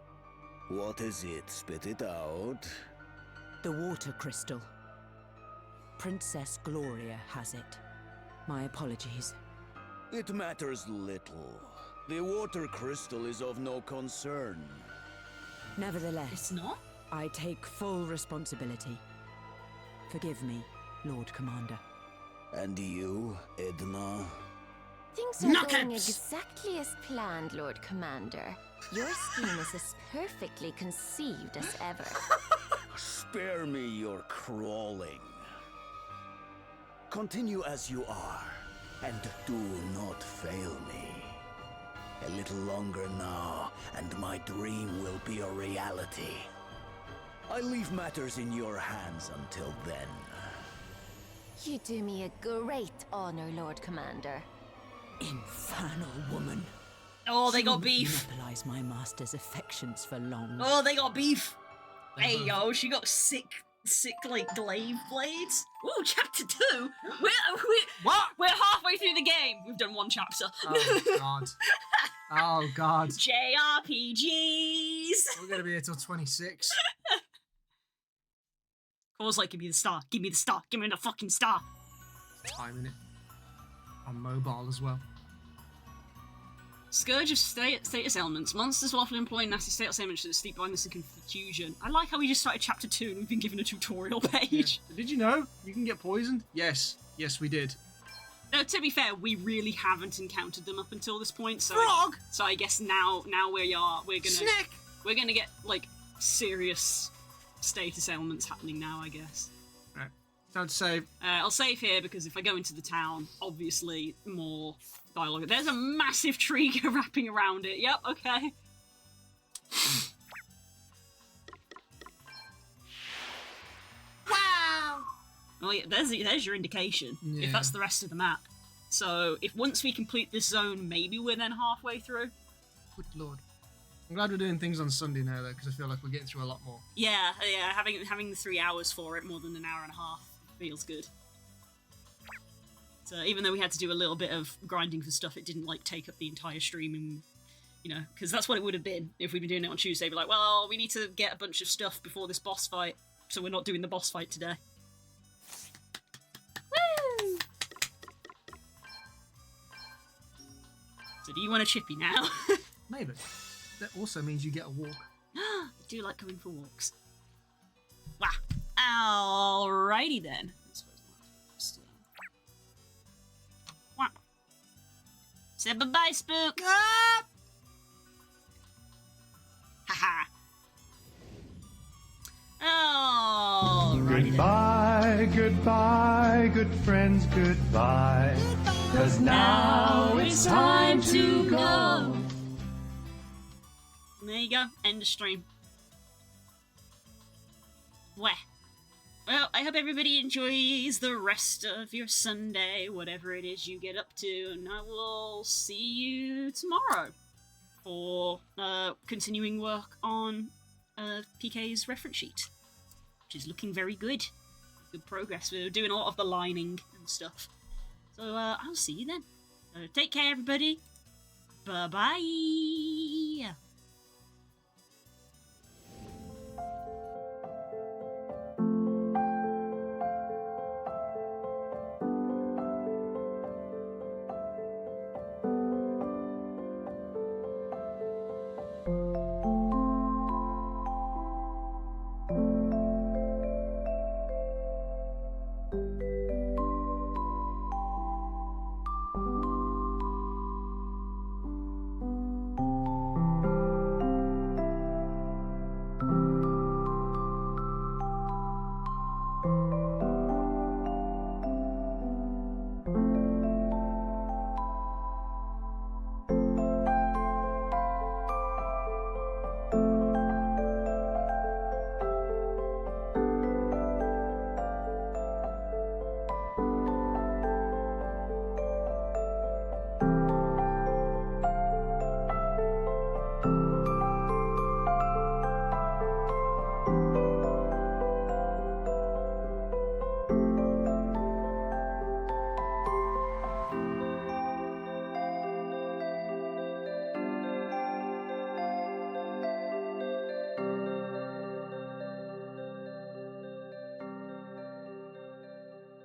What is it? Spit it out. The water crystal. Princess Gloria has it. My apologies. It matters little. The water crystal is of no concern. Nevertheless, It's not? I take full responsibility. Forgive me, Lord Commander. And you, Edna? Things are going exactly as planned, Lord Commander. Your scheme is as perfectly conceived as ever. Spare me your crawling. Continue as you are, and do not fail me. A little longer now, and my dream will be a reality. I leave matters in your hands until then. You do me a great honor, Lord Commander. Infernal woman. Oh, they She got won't beef. monopolize my master's affections for long. Oh, they got beef. Hey, yo, she got sick, like, glaive blades. Ooh, chapter 2. We're halfway through the game. We've done one chapter. Oh, God. Oh, God. JRPGs. We're going to be here till 26. Cole's like, give me the star. Give me the star. Give me the fucking star. Timing it. On mobile as well. Scourge of status elements. Monsters will often employ nasty status elements to steep blindness and confusion. I like how we just started chapter 2 and we've been given a tutorial page. Yeah. Did you know you can get poisoned? Yes. Yes, we did. No, to be fair, we really haven't encountered them up until this point. So Frog! So I guess now we're gonna get like serious status elements happening now, I guess. Right. Time to save. I'll save here because if I go into the town, obviously more dialogue. There's a massive tree wrapping around it. Yep, okay. Wow! Oh yeah, there's your indication. Yeah. If that's the rest of the map. So if once we complete this zone, maybe we're then halfway through. Good lord. I'm glad we're doing things on Sunday now, though, because I feel like we're getting through a lot more. Yeah, having the 3 hours for it more than an hour and a half feels good. So even though we had to do a little bit of grinding for stuff, it didn't like take up the entire stream, and because that's what it would have been if we'd been doing it on Tuesday. Be like, well, we need to get a bunch of stuff before this boss fight, so we're not doing the boss fight today. Woo! So do you want a chippy now? Maybe. That also means you get a walk. I do like going for walks. Wow. Alrighty then. Wow. Say bye-bye, Spook. Haha. Alrighty Goodbye, goodbye, good friends, goodbye. 'Cause now it's time to go. There you go. End of stream. Well, I hope everybody enjoys the rest of your Sunday, whatever it is you get up to, and I will see you tomorrow for continuing work on PK's reference sheet, which is looking very good. Good progress. We're doing a lot of the lining and stuff. So I'll see you then. So take care, everybody. Bye-bye.